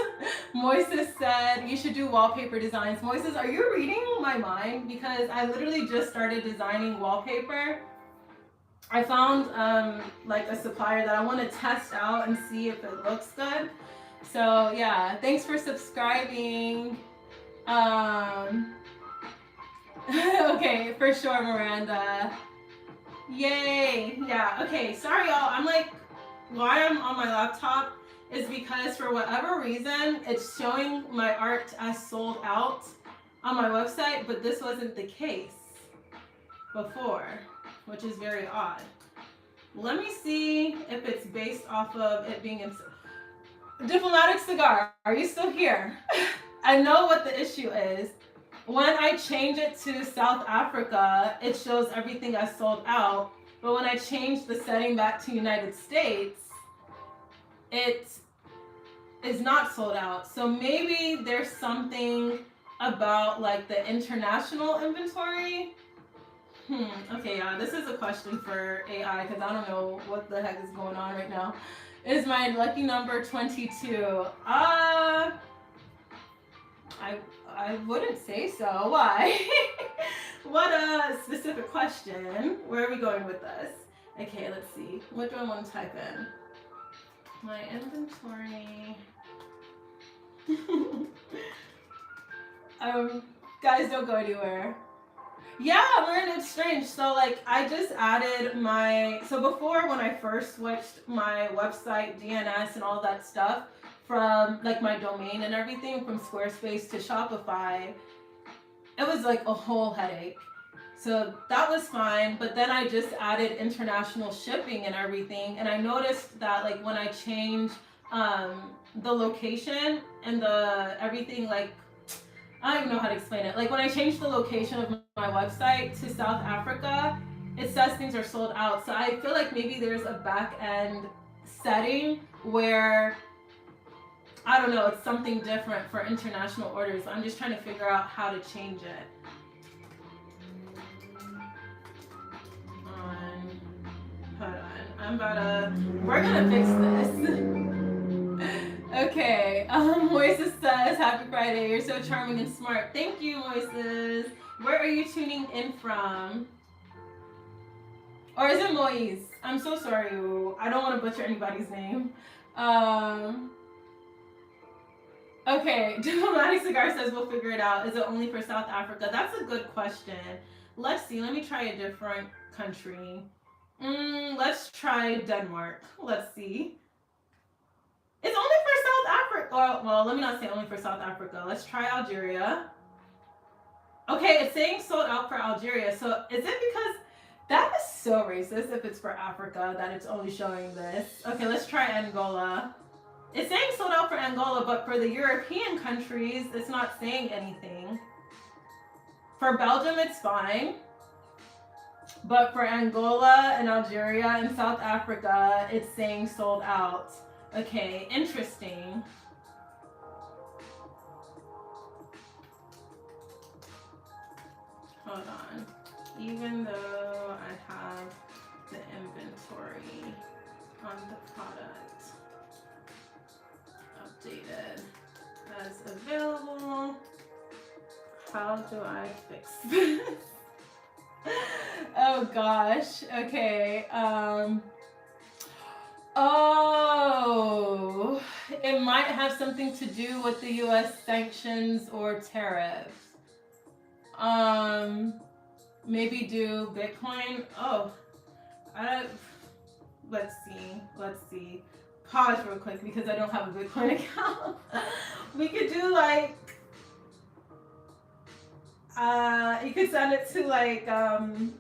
Moises said you should do wallpaper designs. Moises, are you reading my mind? Because I literally just started designing wallpaper. I found like a supplier that I want to test out and see if it looks good. So yeah, thanks for subscribing. Okay, for sure, Miranda. Yay! Yeah, okay, sorry y'all. I'm like, why I'm on my laptop is because for whatever reason, it's showing my art as sold out on my website, but this wasn't the case before, which is very odd. Let me see if it's based off of it being in Diplomatic Cigar. Are you still here? I know what the issue is. When I change it to South Africa, it shows everything as sold out. But when I change the setting back to United States, it is not sold out. So maybe there's something about like the international inventory. Okay, yeah, this is a question for AI because I don't know what the heck is going on right now. Is my lucky number 22? I wouldn't say so. Why? What a specific question. Where are we going with this? Okay, let's see. What do I want to type in? My inventory. Guys, don't go anywhere. Yeah, it's strange. So like I just added so before when I first switched my website, DNS and all that stuff from like my domain and everything from Squarespace to Shopify, it was like a whole headache. So that was fine, but then I just added international shipping and everything, and I noticed that like when I change the location and the everything, like I don't even know how to explain it. Like when I changed the location of my website to South Africa, it says things are sold out. So I feel like maybe there's a back end setting where, I don't know, it's something different for international orders. I'm just trying to figure out how to change it. Hold on. We're gonna fix this. Okay, Moises says, happy Friday, you're so charming and smart. Thank you, Moises. Where are you tuning in from? Or is it Moise? I'm so sorry, I don't want to butcher anybody's name. Okay, Diplomatic Cigar says we'll figure it out. Is it only for South Africa? That's a good question. Let's see, let me try a different country. Let's try Denmark. Let's see. It's only for South Africa. Well, let me not say only for South Africa. Let's try Algeria. Okay, it's saying sold out for Algeria. So is it because that is so racist if it's for Africa that it's only showing this? Okay, let's try Angola. It's saying sold out for Angola, but for the European countries, it's not saying anything. For Belgium, it's fine. But for Angola and Algeria and South Africa, it's saying sold out. Okay, interesting. Hold on. Even though I have the inventory on the product updated as available, How do I fix this? Oh gosh. Okay. Oh, it might have something to do with the U.S. sanctions or tariffs. Um, Maybe do Bitcoin. Oh, I. Let's see. Let's see. Pause real quick because I don't have a Bitcoin account. We could do like. You could send it to like. Hold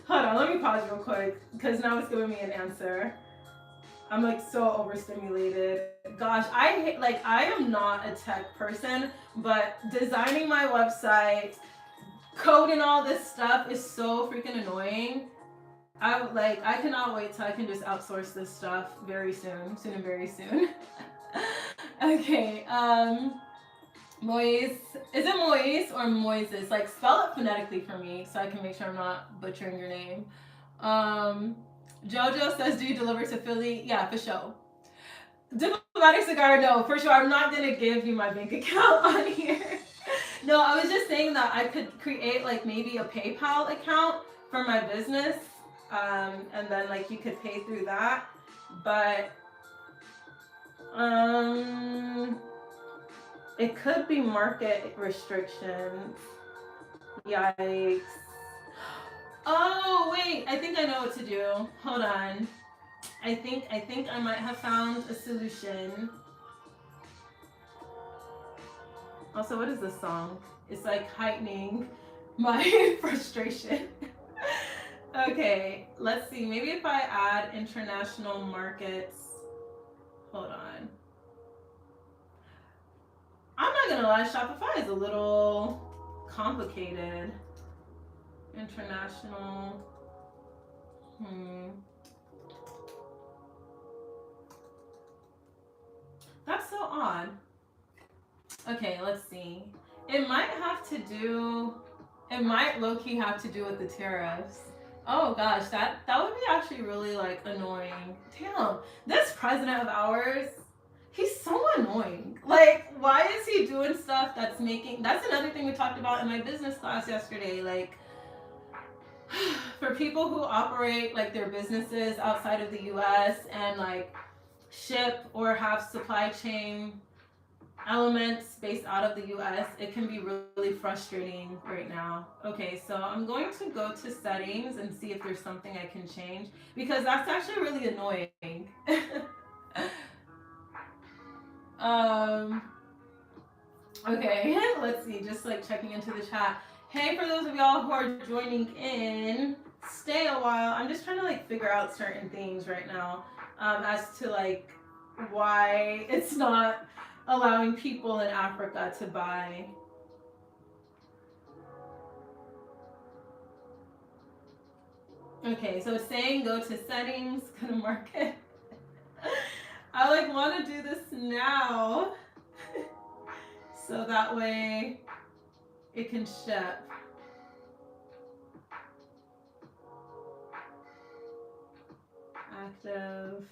on. Let me pause real quick because now it's giving me an answer. I'm like so overstimulated. Gosh, I am not a tech person, but designing my website, code and all this stuff is so freaking annoying. I cannot wait till I can just outsource this stuff very soon and very soon. Okay, Moise, is it Moise or Moises? Like spell it phonetically for me so I can make sure I'm not butchering your name. Jojo says, do you deliver to Philly? Yeah, for sure. Diplomatic cigar, no, for sure. I'm not gonna give you my bank account on here. No, I was just saying that I could create like maybe a PayPal account for my business, and then like you could pay through that. But it could be market restrictions. Yikes. Oh wait, I think I know what to do. Hold on. I think I might have found a solution. Also, what is this song? It's like heightening my frustration. Okay, let's see. Maybe if I add international markets. Hold on. I'm not gonna lie, Shopify is a little complicated. International. That's so odd. Okay, let's see. It might low-key have to do with the tariffs. Oh gosh, that would be actually really like annoying. Damn, this president of ours, he's so annoying. Like, why is he doing stuff that's another thing we talked about in my business class yesterday. Like, for people who operate like their businesses outside of the US and like ship or have supply chain elements based out of the US, it can be really frustrating right now. Okay, so I'm going to go to settings and see if there's something I can change because that's actually really annoying. Okay, let's see, just like checking into the chat. Hey, for those of y'all who are joining in, stay a while. I'm just trying to like figure out certain things right now as to like why it's not allowing people in Africa to buy. Okay, so it's saying go to settings, go to market. I like want to do this now so that way it can ship. Active.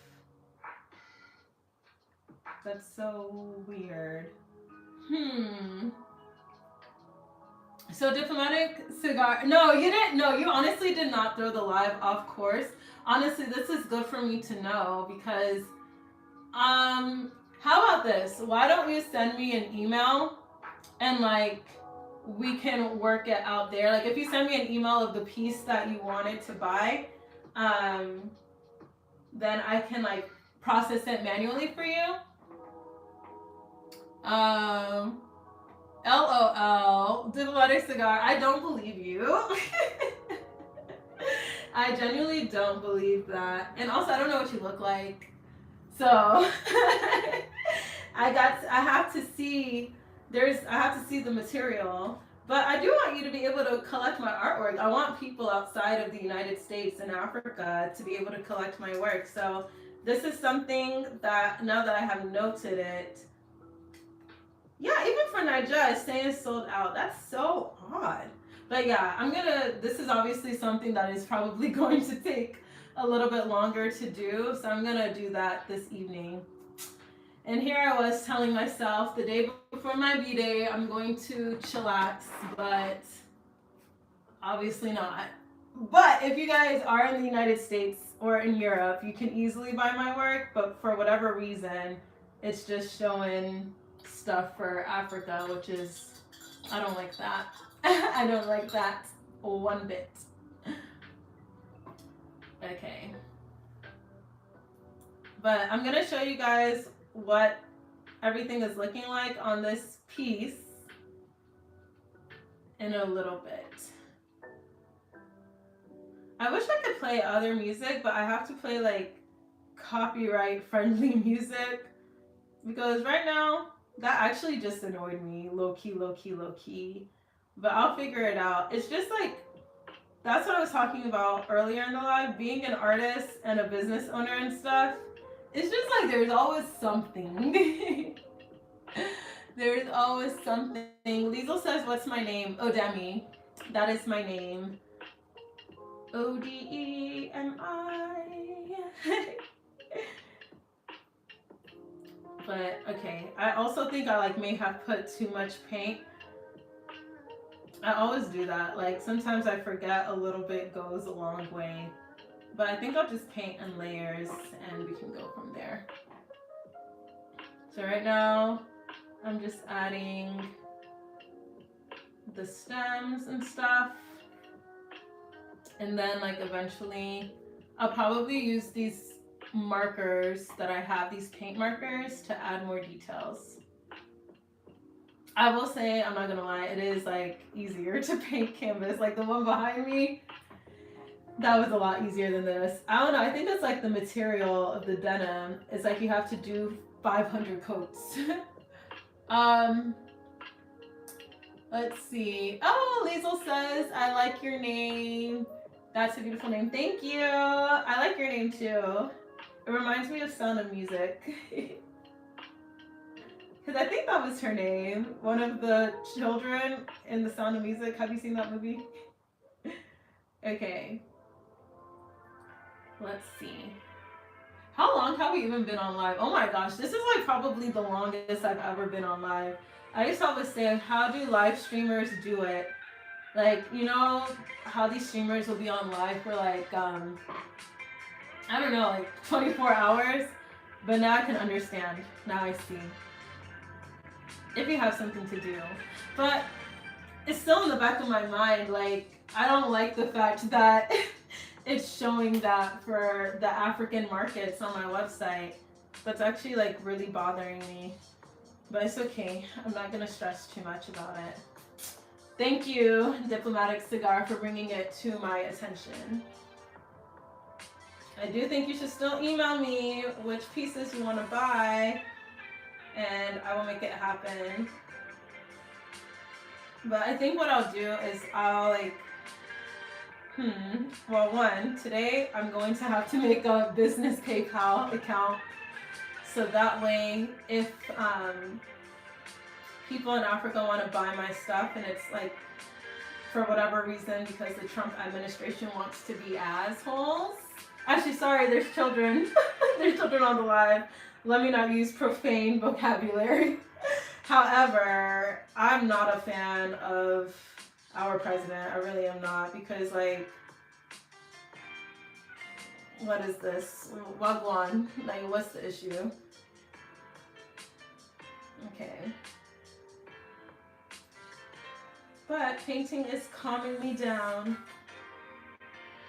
That's so weird. So diplomatic cigar. No, you didn't. No, you honestly did not throw the live off course. Honestly, this is good for me to know because, how about this? Why don't you send me an email and like we can work it out there. Like if you send me an email of the piece that you wanted to buy, then I can like process it manually for you. LOL, diplomatic cigar. I don't believe you. I genuinely don't believe that. And also, I don't know what you look like. So I have to see the material. But I do want you to be able to collect my artwork. I want people outside of the United States and Africa to be able to collect my work. So this is something that now that I have noted it. Yeah, even for Nigeria, it's saying it's sold out. That's so odd. But yeah, this is obviously something that is probably going to take a little bit longer to do. So I'm gonna do that this evening. And here I was telling myself the day before my B-day, I'm going to chillax, but obviously not. But if you guys are in the United States or in Europe, you can easily buy my work, but for whatever reason, it's just showing stuff for Africa, which is, I don't like that. I don't like that one bit. Okay. But I'm going to show you guys what everything is looking like on this piece in a little bit. I wish I could play other music, but I have to play like copyright friendly music because right now that actually just annoyed me. Low key. But I'll figure it out. It's just like, that's what I was talking about earlier in the live. Being an artist and a business owner and stuff, it's just like there's always something. There's always something. Liesel says, what's my name? Odemi. That is my name. Odemi. But okay, I also think I like may have put too much paint. I always do that. Like sometimes I forget a little bit goes a long way. But I think I'll just paint in layers and we can go from there. So right now I'm just adding the stems and stuff. And then like eventually I'll probably use these markers that I have, these paint markers, to add more details. I will say, I'm not gonna lie, it is like easier to paint canvas. Like the one behind me, that was a lot easier than this. I don't know, I think it's like the material of the denim. It's like you have to do 500 coats. Let's see. Oh, Liesel says, I like your name. That's a beautiful name. Thank you. I like your name too. It reminds me of Sound of Music. Because I think that was her name. One of the children in the Sound of Music. Have you seen that movie? Okay. Let's see. How long have we even been on live? Oh my gosh, this is like probably the longest I've ever been on live. I used to always say, how do live streamers do it? Like, you know how these streamers will be on live for like, I don't know, like 24 hours? But now I can understand. Now I see. If you have something to do. But it's still in the back of my mind, like, I don't like the fact that it's showing that for the African markets on my website. That's actually like really bothering me. But it's okay. I'm not going to stress too much about it. Thank you, Diplomatic Cigar, for bringing it to my attention. I do think you should still email me which pieces you want to buy, and I will make it happen. But I think what I'll do is I'll like, well, one, today I'm going to have to make a business PayPal account. So that way, if people in Africa want to buy my stuff and it's like, for whatever reason, because the Trump administration wants to be assholes. Actually, sorry, there's children. There's children on the live. Let me not use profane vocabulary. However, I'm not a fan of our president. I really am not, because like, what is this? Wagwan. Like, what's the issue? Okay. But painting is calming me down.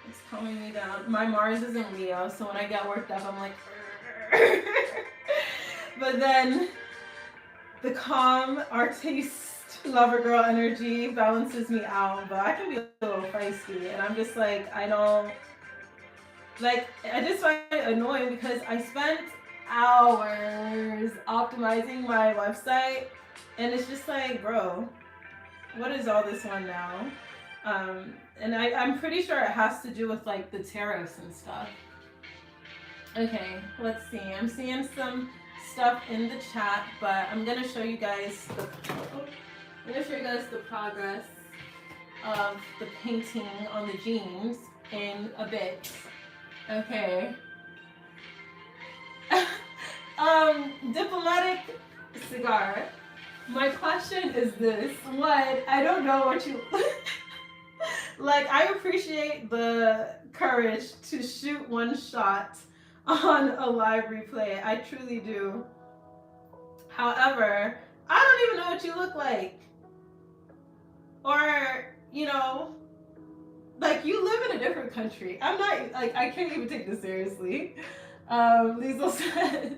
It's calming me down. My Mars is in Leo, so when I get worked up, I'm like, but then the calm, artiste, lover girl energy balances me out. But I can be a little feisty, and I'm just like, I don't, like, I just find it annoying because I spent hours optimizing my website, and it's just like, bro, what is all this one now? And I'm pretty sure it has to do with like the tariffs and stuff. Okay, let's see. I'm seeing some stuff in the chat, but I'm gonna show you guys the progress of the painting on the jeans in a bit. Okay. Diplomatic cigar. My question is this: what? I don't know what you like. I appreciate the courage to shoot one shot on a live replay. I truly do. However, I don't even know what you look like, or like you live in a different country. I'm not like I can't even take this seriously. Liesel says,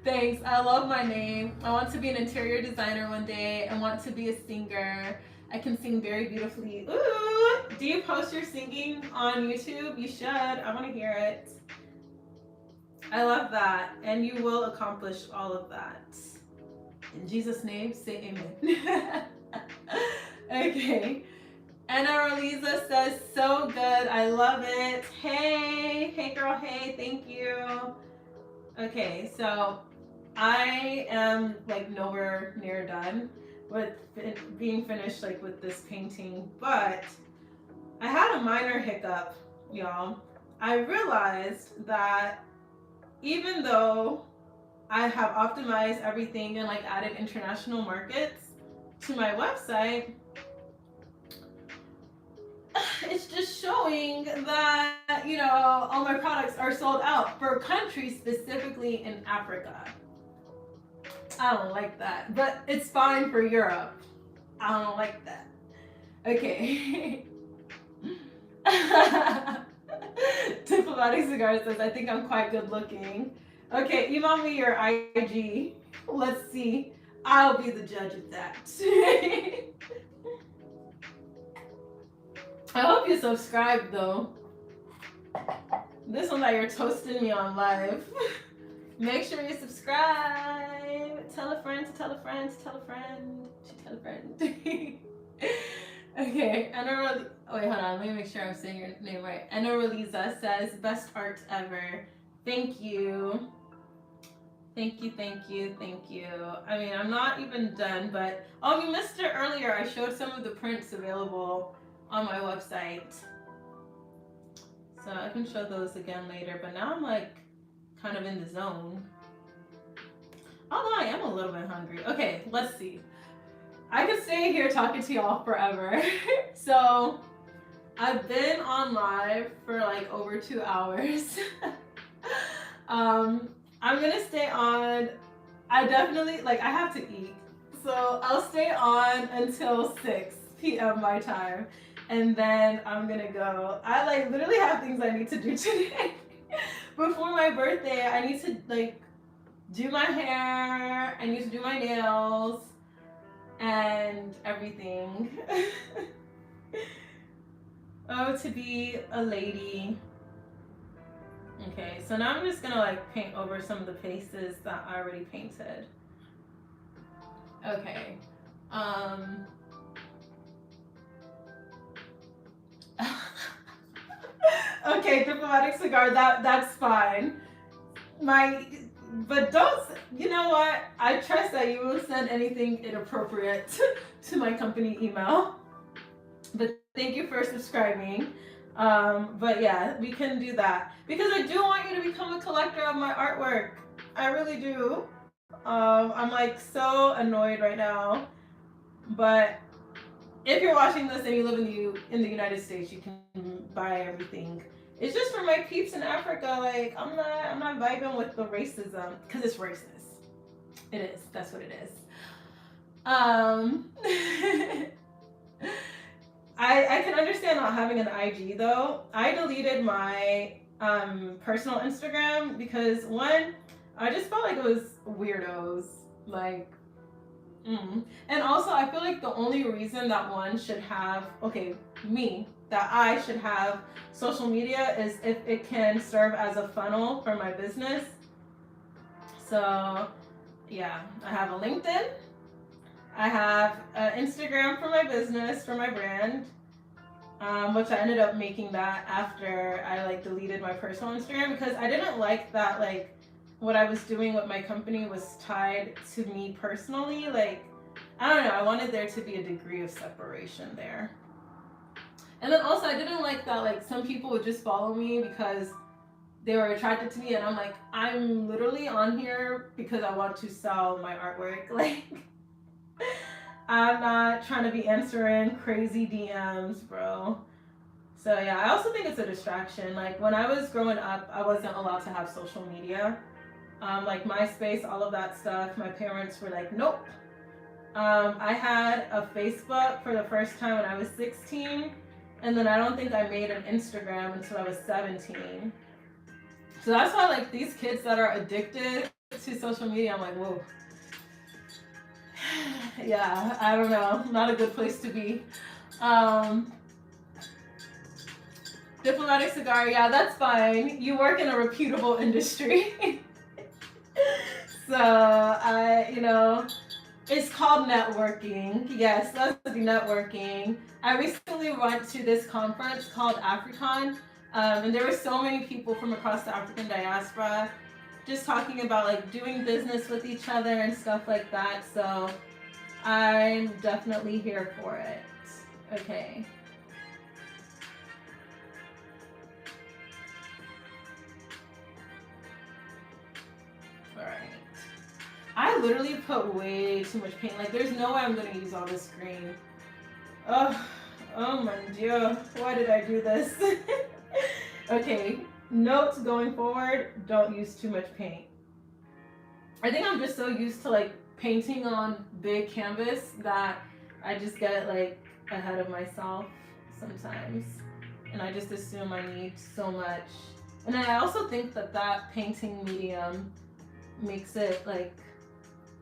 thanks. I love my name. I want to be an interior designer one day. I want to be a singer. I can sing very beautifully. Ooh! Do you post your singing on YouTube? You should. I want to hear it. I love that. And you will accomplish all of that. In Jesus' name, say amen. Okay. Anna Rolisa says, so good. I love it. Hey girl, hey, thank you. Okay, so I am like nowhere near done with being finished like with this painting, but I had a minor hiccup, y'all. I realized that even though I have optimized everything and like added international markets to my website, it's just showing that, all my products are sold out for countries specifically in Africa. I don't like that, but it's fine for Europe. I don't like that. Okay. Diplomatic Cigar says, I think I'm quite good looking. Okay, email me your IG. Let's see. I'll be the judge of that. I hope you subscribe though. This one that you're toasting me on live. Make sure you subscribe. Tell a friend to tell a friend to tell a friend. To tell a friend. Okay, wait, hold on. Let me make sure I'm saying your name right. Anna Reliza says, best art ever. Thank you. Thank you, thank you, thank you. I mean, I'm not even done, but you missed it earlier. I showed some of the prints available on my website. So I can show those again later, but now I'm like kind of in the zone. Although I am a little bit hungry. Okay, let's see. I could stay here talking to y'all forever. So I've been on live for like over 2 hours. I'm gonna stay on. I definitely I have to eat. So I'll stay on until 6 p.m. my time. And then I'm gonna go. I literally have things I need to do today. Before my birthday, I need to do my hair, I need to do my nails and everything. Oh, to be a lady. Okay, so now I'm just gonna paint over some of the faces that I already painted. Okay. Okay, diplomatic cigar, that's fine. But don't, you know what? I trust that you will send anything inappropriate to my company email. But thank you for subscribing. But yeah, we can do that. Because I do want you to become a collector of my artwork. I really do. I'm so annoyed right now. But if you're watching this and you live in the United States, you can buy everything. It's just for my peeps in Africa. I'm not vibing with the racism because it's racist. It is. That's what it is. I can understand not having an IG though. I deleted my personal Instagram because one, I just felt like it was weirdos. And also I feel like the only reason that one should have, that I should have social media is if it can serve as a funnel for my business. So yeah, I have a LinkedIn, I have an Instagram for my business, for my brand, which I ended up making that after I deleted my personal Instagram because I didn't like that what I was doing with my company was tied to me personally. I don't know, I wanted there to be a degree of separation there. And then also I didn't like that some people would just follow me because they were attracted to me, and I'm like, I'm literally on here because I want to sell my artwork. Like, I'm not trying to be answering crazy DMs, bro. So yeah, I also think it's a distraction. Like when I was growing up, I wasn't allowed to have social media. Like MySpace, all of that stuff. My parents were like, nope. I had a Facebook for the first time when I was 16, and then I don't think I made an Instagram until I was 17. So that's why, like, these kids that are addicted to social media, I'm like, whoa. Yeah, I don't know. Not a good place to be. Diplomatic cigar, yeah, that's fine. You work in a reputable industry. So, it's called networking. Yes, let's be networking. I recently went to this conference called Africon, and there were so many people from across the African diaspora just talking about like doing business with each other and stuff like that. So I'm definitely here for it. Okay. Alright. I literally put way too much paint. Like, there's no way I'm gonna use all this green. Oh my dear. Why did I do this? Okay. Notes going forward, don't use too much paint. I think I'm just so used to like painting on big canvas that I just get like ahead of myself sometimes. And I just assume I need so much. And then I also think that that painting medium makes it like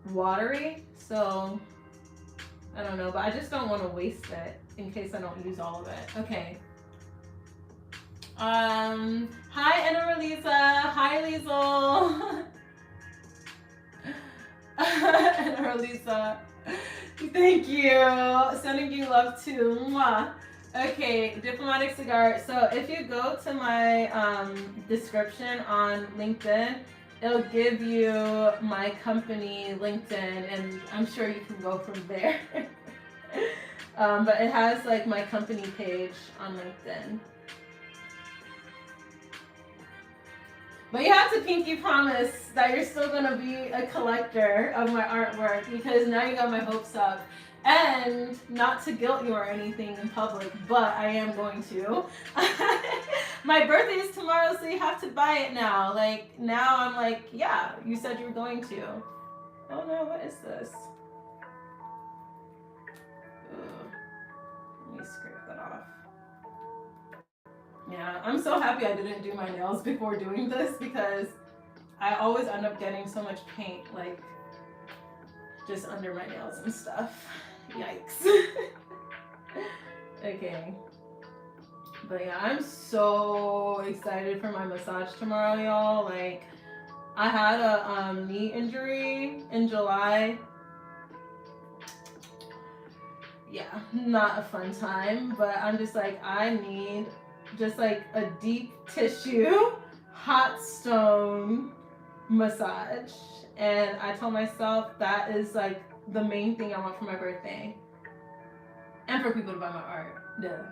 watery. So I don't know, but I just don't want to waste it in case I don't use all of it. Okay. Hi Anna Lisa. Hi Liesel. Anna Lisa. Thank you. Sending you love too. Mwah. Okay, diplomatic cigar. So if you go to my description on LinkedIn, it'll give you my company LinkedIn, and I'm sure you can go from there. But it has like my company page on LinkedIn. But you have to pinky promise that you're still gonna be a collector of my artwork, because now you got my hopes up. And not to guilt you or anything in public, but I am going to. My birthday is tomorrow, so you have to buy it now. Like, now I'm like, yeah, you said you were going to. Oh no, what is this? Ugh. Let me scrape that off. Yeah, I'm so happy I didn't do my nails before doing this, because I always end up getting so much paint, like, just under my nails and stuff. Yikes. Okay. But yeah, I'm so excited for my massage tomorrow, y'all. Like, I had a knee injury in July. Yeah, not a fun time, but I'm just like, I need just like a deep tissue, hot stone massage. And I told myself that is like the main thing I want for my birthday. And for people to buy my art. Duh.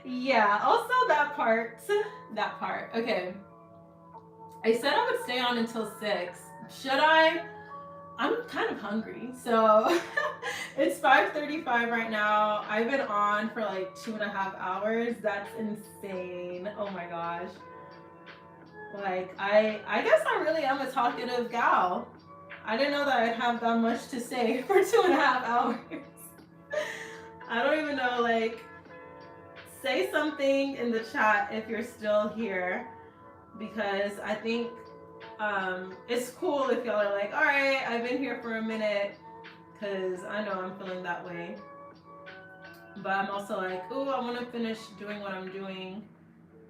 Yeah, also that part. That part. Okay. I said I would stay on until 6. Should I? I'm kind of hungry. So it's 5:35 right now. I've been on for like 2.5 hours. That's insane. Oh my gosh. Like, I guess I really am a talkative gal. I didn't know that I'd have that much to say for 2.5 hours. I don't even know, like, say something in the chat if you're still here, because I think it's cool if y'all are like, all right, I've been here for a minute, because I know I'm feeling that way. But I'm also like, ooh, I want to finish doing what I'm doing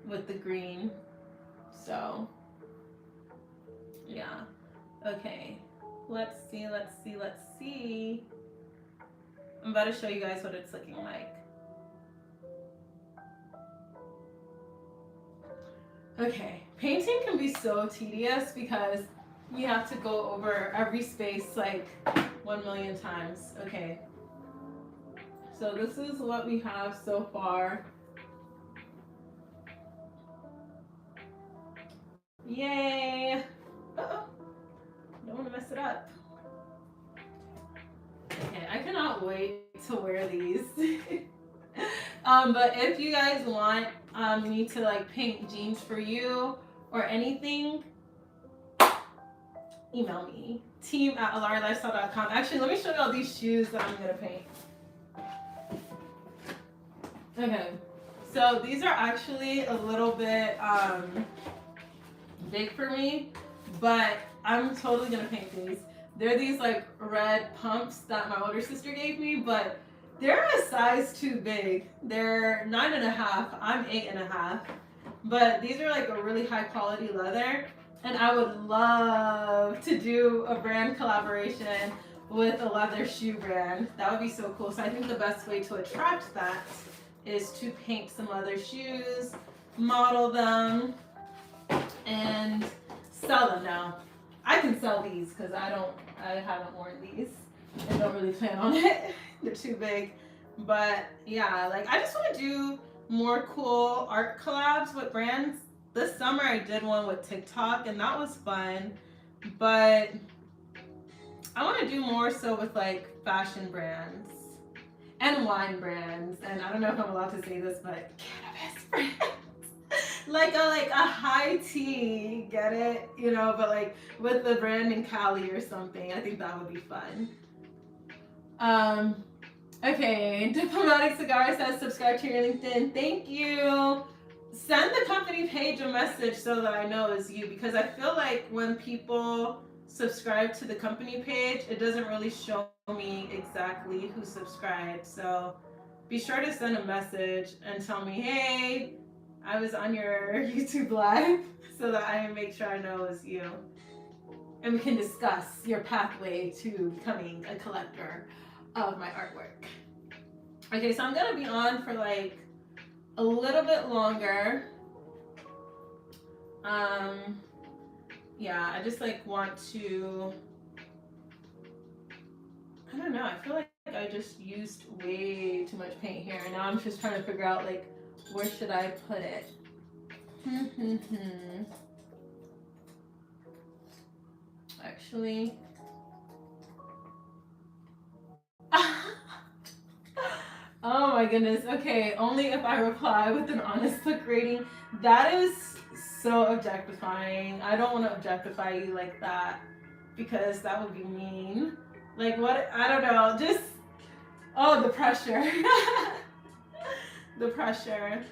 with the green. So, yeah. Okay. Let's see. I'm about to show you guys what it's looking like. Okay. Painting can be so tedious because you have to go over every space like 1,000,000 times. Okay. So this is what we have so far. Yay. Uh-oh. Don't want to mess it up. Okay, I cannot wait to wear these. But if you guys want me to like paint jeans for you or anything, email me. team@alaarelifestyle.com. Actually, let me show you all these shoes that I'm gonna paint. Okay, so these are actually a little bit big for me, but I'm totally gonna paint these. They're these like red pumps that my older sister gave me, but they're a size too big. They're 9.5. I'm 8.5. But these are like a really high quality leather, and I would love to do a brand collaboration with a leather shoe brand. That would be so cool. So I think the best way to attract that is to paint some leather shoes, model them, and sell them. Now I can sell these because I haven't worn these and don't really plan on it. They're too big. But yeah, like I just want to do more cool art collabs with brands. This summer I did one with TikTok and that was fun, but I want to do more so with like fashion brands and wine brands, and I don't know if I'm allowed to say this, but cannabis brands. like a high tea, get it? You know, but like with the brand in Cali or something. I think that would be fun. Okay, Diplomatic Cigar says subscribe to your LinkedIn. Thank you. Send the company page a message so that I know it's you, because I feel like when people subscribe to the company page, it doesn't really show me exactly who subscribed. So be sure to send a message and tell me, hey, I was on your YouTube live, so that I can make sure I know it's you. And we can discuss your pathway to becoming a collector of my artwork. Okay, so I'm gonna be on for like a little bit longer. Yeah, I just like want to, I don't know, I feel like I just used way too much paint here, and now I'm just trying to figure out like where should I put it. Actually, oh my goodness. Okay, only if I reply with an honest look rating. That is so objectifying. I don't want to objectify you like that because that would be mean. Like what? I don't know. Just, oh, the pressure. The pressure.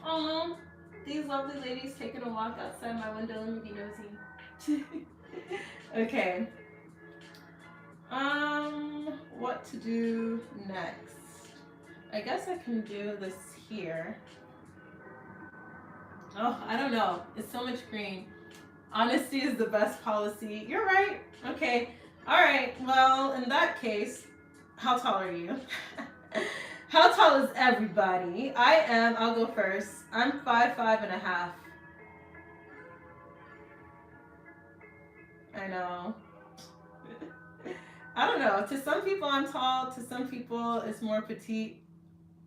Oh, these lovely ladies taking a walk outside my window. Let me be nosy. Okay. What to do next? I guess I can do this here. Oh, I don't know. It's so much green. Honesty is the best policy. You're right. Okay. All right. Well, in that case, how tall are you? How tall is everybody? I'll go first. I'm 5'5.5". I know. I don't know. To some people I'm tall, to some people it's more petite.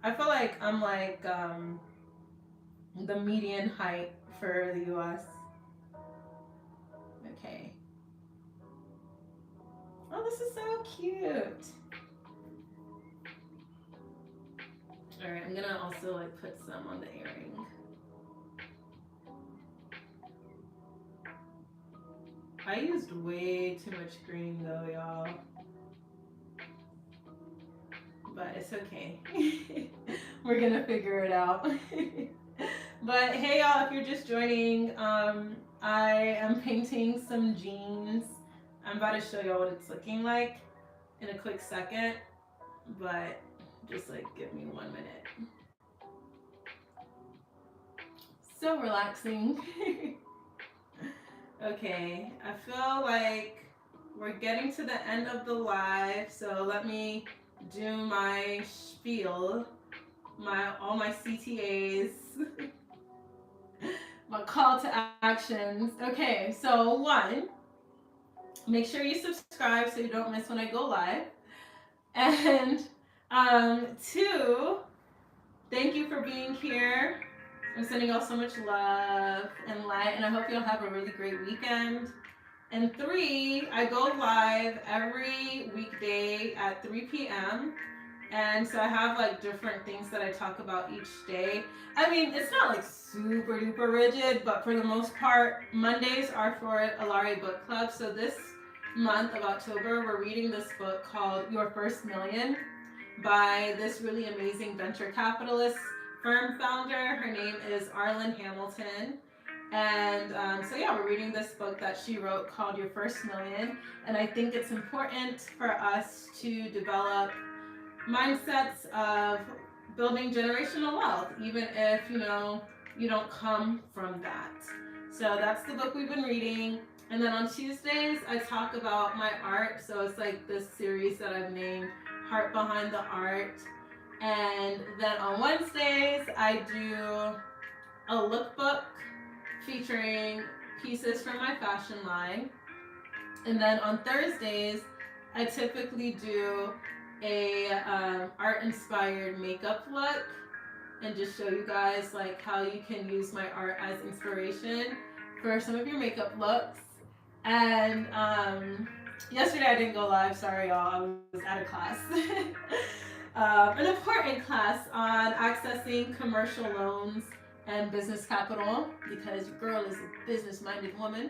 I feel like I'm like the median height for the US. Okay. Oh, this is so cute. All right, I'm gonna also like put some on the earring. I used way too much green though, y'all. But it's okay. We're gonna figure it out. But hey y'all, if you're just joining, I am painting some jeans. I'm about to show y'all what it's looking like in a quick second, but just like give me 1 minute. So relaxing. Okay, I feel like we're getting to the end of the live, so let me do my spiel, all my CTAs, my call to actions. Okay, so 1, make sure you subscribe so you don't miss when I go live. And 2, thank you for being here. I'm sending y'all so much love and light, and I hope y'all have a really great weekend. And 3, I go live every weekday at 3 p.m. And so I have like different things that I talk about each day. I mean, it's not like super duper rigid, but for the most part, Mondays are for Alaere Book Club. So this month of October, we're reading this book called Your First Million by this really amazing venture capitalist firm founder. Her name is Arlen Hamilton. And so, yeah, we're reading this book that she wrote called Your First Million. And I think it's important for us to develop mindsets of building generational wealth, even if, you don't come from that. So that's the book we've been reading. And then on Tuesdays, I talk about my art. So it's like this series that I've named Heart Behind the Art. And then on Wednesdays, I do a lookbook featuring pieces from my fashion line. And then on Thursdays, I typically do a art-inspired makeup look and just show you guys like how you can use my art as inspiration for some of your makeup looks. And yesterday I didn't go live, sorry y'all, I was at a class. An important class on accessing commercial loans and business capital, because your girl is a business-minded woman.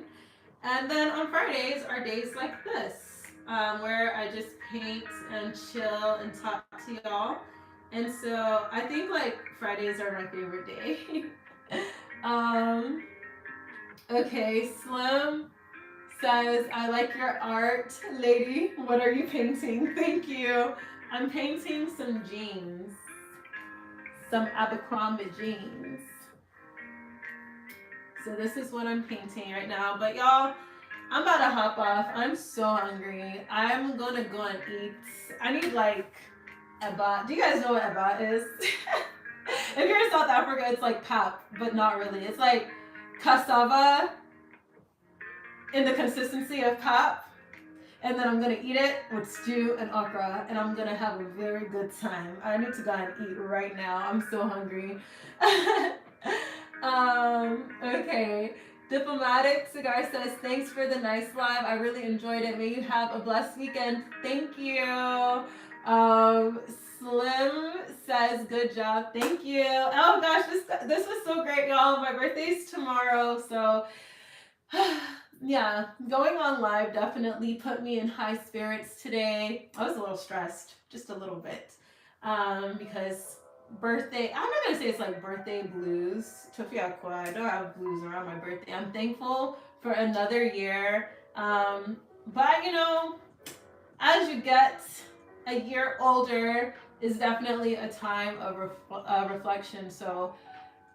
And then on Fridays are days like this, where I just paint and chill and talk to y'all. And so I think like Fridays are my favorite day. Okay, Slim says, I like your art, lady. What are you painting? Thank you. I'm painting some jeans. Some Abercrombie jeans. So this is what I'm painting right now. But y'all, I'm about to hop off. I'm so hungry. I'm gonna go and eat. I need like eba. Do you guys know what eba is? If you're in South Africa, it's like pap, but not really. It's like cassava in the consistency of pap. And then I'm gonna eat it with stew and okra, and I'm gonna have a very good time. I need to go and eat right now. I'm so hungry. Okay. Diplomatic Cigar says, thanks for the nice live. I really enjoyed it. May you have a blessed weekend. Thank you. Slim says, good job. Thank you. Oh gosh, this was so great, y'all. My birthday's tomorrow, so yeah, going on live definitely put me in high spirits today. I was a little stressed, just a little bit, because birthday, I'm not gonna say it's like birthday blues. Tofiakwa, I don't have blues around my birthday. I'm thankful for another year. But as you get a year older is definitely a time of reflection. So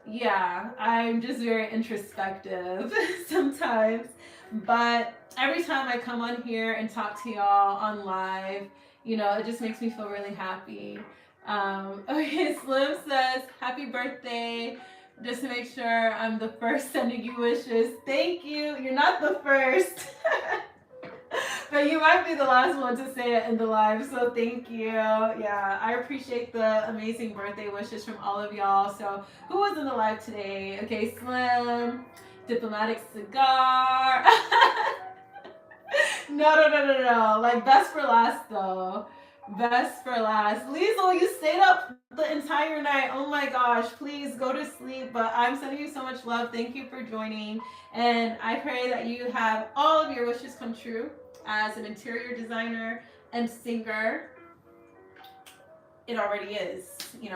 yeah, I'm just very introspective sometimes. But every time I come on here and talk to y'all on live, it just makes me feel really happy. Okay, Slim says, happy birthday. Just to make sure I'm the first sending you wishes. Thank you. You're not the first. But you might be the last one to say it in the live, so thank you. Yeah, I appreciate the amazing birthday wishes from all of y'all. So who was in the live today? Okay, Slim, Diplomatic Cigar. No. Like, best for last, though. Best for last. Liesel, you stayed up the entire night. Oh my gosh, please go to sleep. But I'm sending you so much love. Thank you for joining. And I pray that you have all of your wishes come true as an interior designer and singer. It already is, Who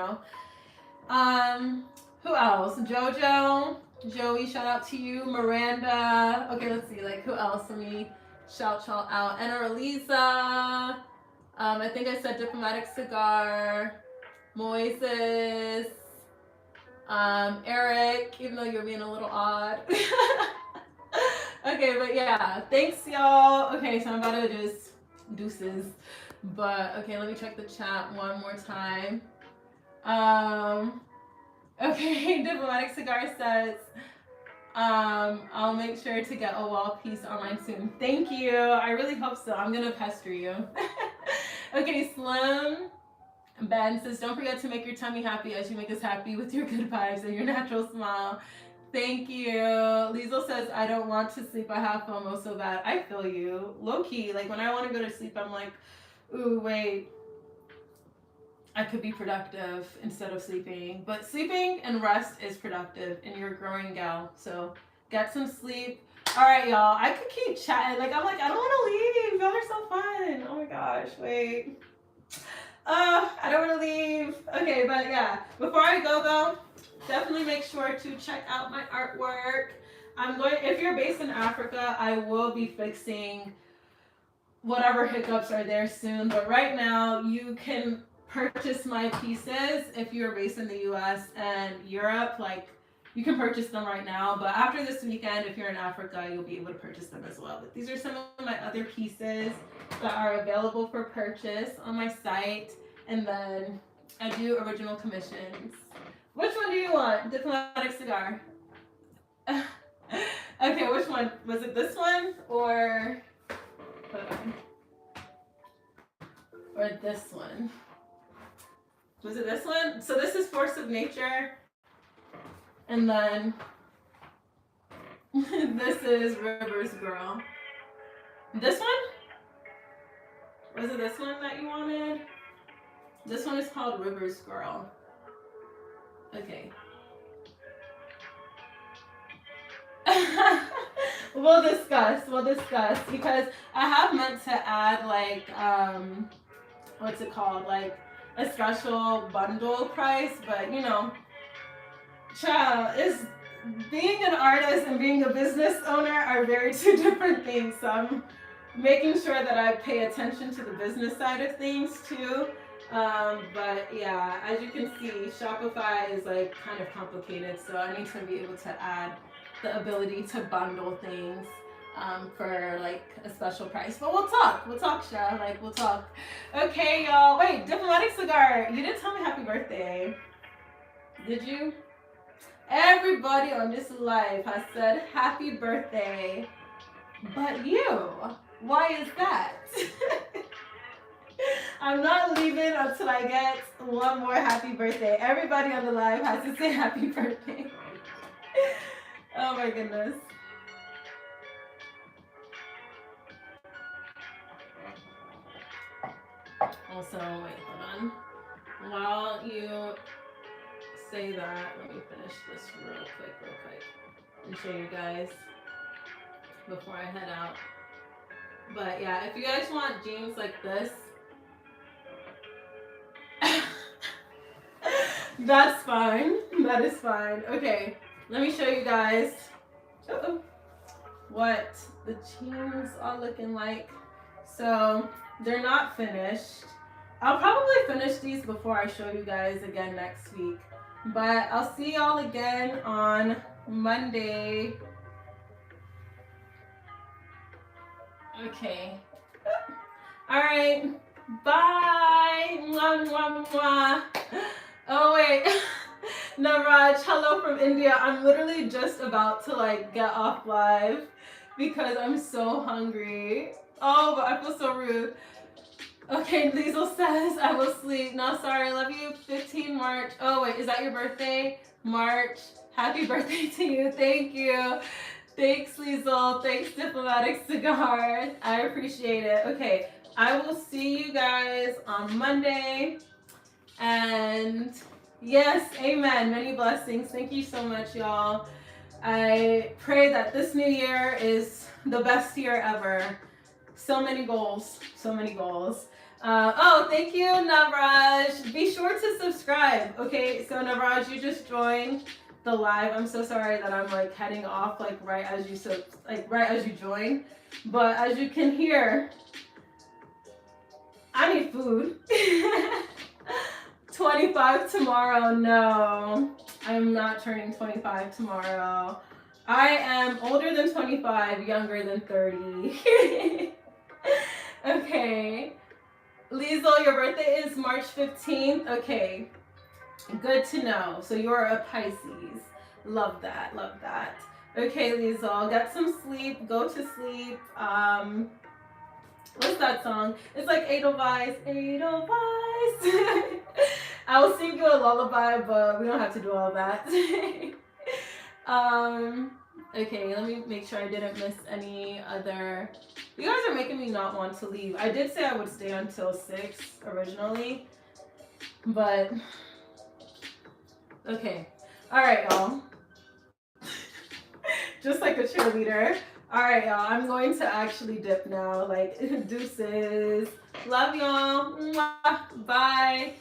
else? Jojo. Joey, shout out to you. Miranda. Okay, let's see. Like, who else? Let me shout y'all out. Anna Elisa. I think I said Diplomatic Cigar. Moises. Eric, even though you're being a little odd. Okay, but yeah. Thanks, y'all. Okay, so I'm about to just deuces. But, okay, let me check the chat one more time. Okay, Diplomatic Cigar says, I'll make sure to get a wall piece online soon. Thank you. I really hope so. I'm gonna pester you. Okay, Slim Ben says, don't forget to make your tummy happy as you make us happy with your good vibes and your natural smile. Thank you. Liesel says, I don't want to sleep. I have FOMO so bad. I feel you. Low key, like when I want to go to sleep, I'm like, ooh, wait, I could be productive instead of sleeping. But sleeping and rest is productive, and you're a growing gal. So get some sleep. All right, y'all. I could keep chatting. Like, I'm like, I don't want to leave. Y'all are so fun. Oh my gosh, wait. I don't want to leave. Okay, but yeah. Before I go, though, definitely make sure to check out my artwork. If you're based in Africa, I will be fixing whatever hiccups are there soon. But right now, you can purchase my pieces if you're based in the US and Europe. Like, you can purchase them right now. But after this weekend, if you're in Africa, you'll be able to purchase them as well. But these are some of my other pieces that are available for purchase on my site. And then I do original commissions. Which one do you want? Diplomatic cigar. Okay, which one? Was it this one or this one? Was it this one? So this is Force of Nature. And then this is Rivers Girl. This one? Was it this one that you wanted? This one is called Rivers Girl. Okay. We'll discuss because I have meant to add like what's it called, like a special bundle price, but you know, child, is being an artist and being a business owner are very two different things. So I'm making sure that I pay attention to the business side of things too. But yeah, as you can see, Shopify is like kind of complicated, so I need to be able to add the ability to bundle things for like a special price. But we'll talk, Sha. Like, we'll talk. Okay, y'all. Wait, Diplomatic Cigar, you didn't tell me happy birthday. Did you? Everybody on this live has said happy birthday, but you. Why is that? I'm not leaving until I get one more happy birthday. Everybody on the live has to say happy birthday. Oh my goodness. Also, wait, hold on. While you say that, let me finish this real quick, and show you guys before I head out. But yeah, if you guys want jeans like this, that's fine. That is fine. Okay, let me show you guys what the jeans are looking like. So they're not finished. I'll probably finish these before I show you guys again next week. But I'll see y'all again on Monday. Okay. All right. Bye. Mwah, mwah, mwah. Oh, wait. Navraj, hello from India. I'm literally just about to like get off live because I'm so hungry. Oh, but I feel so rude. Okay, Liesel says I will sleep. No, sorry, love you. 15 March. Oh, wait, is that your birthday? March. Happy birthday to you. Thank you. Thanks, Liesel. Thanks, Diplomatic Cigar. I appreciate it. Okay, I will see you guys on Monday. And yes, amen. Many blessings. Thank you so much, y'all. I pray that this new year is the best year ever. So many goals. So many goals. Oh, thank you, Navraj. Be sure to subscribe. Okay, so Navraj, you just joined the live. I'm so sorry that I'm like heading off like right as you join. But as you can hear, I need food. 25 tomorrow. No, I'm not turning 25 tomorrow. I am older than 25, younger than 30. Okay. Liesel, your birthday is March 15th. Okay. Good to know. So you're a Pisces. Love that. Love that. Okay, Liesel, get some sleep. Go to sleep. What's that song? It's like Edelweiss, Edelweiss. I will sing you a lullaby, but we don't have to do all that. um, okay, let me make sure I didn't miss any other. You guys are making me not want to leave. I did say I would stay until 6 originally, but okay. All right, y'all. Just like a cheerleader. All right, y'all. I'm going to actually dip now. Like, deuces. Love y'all. Mwah. Bye.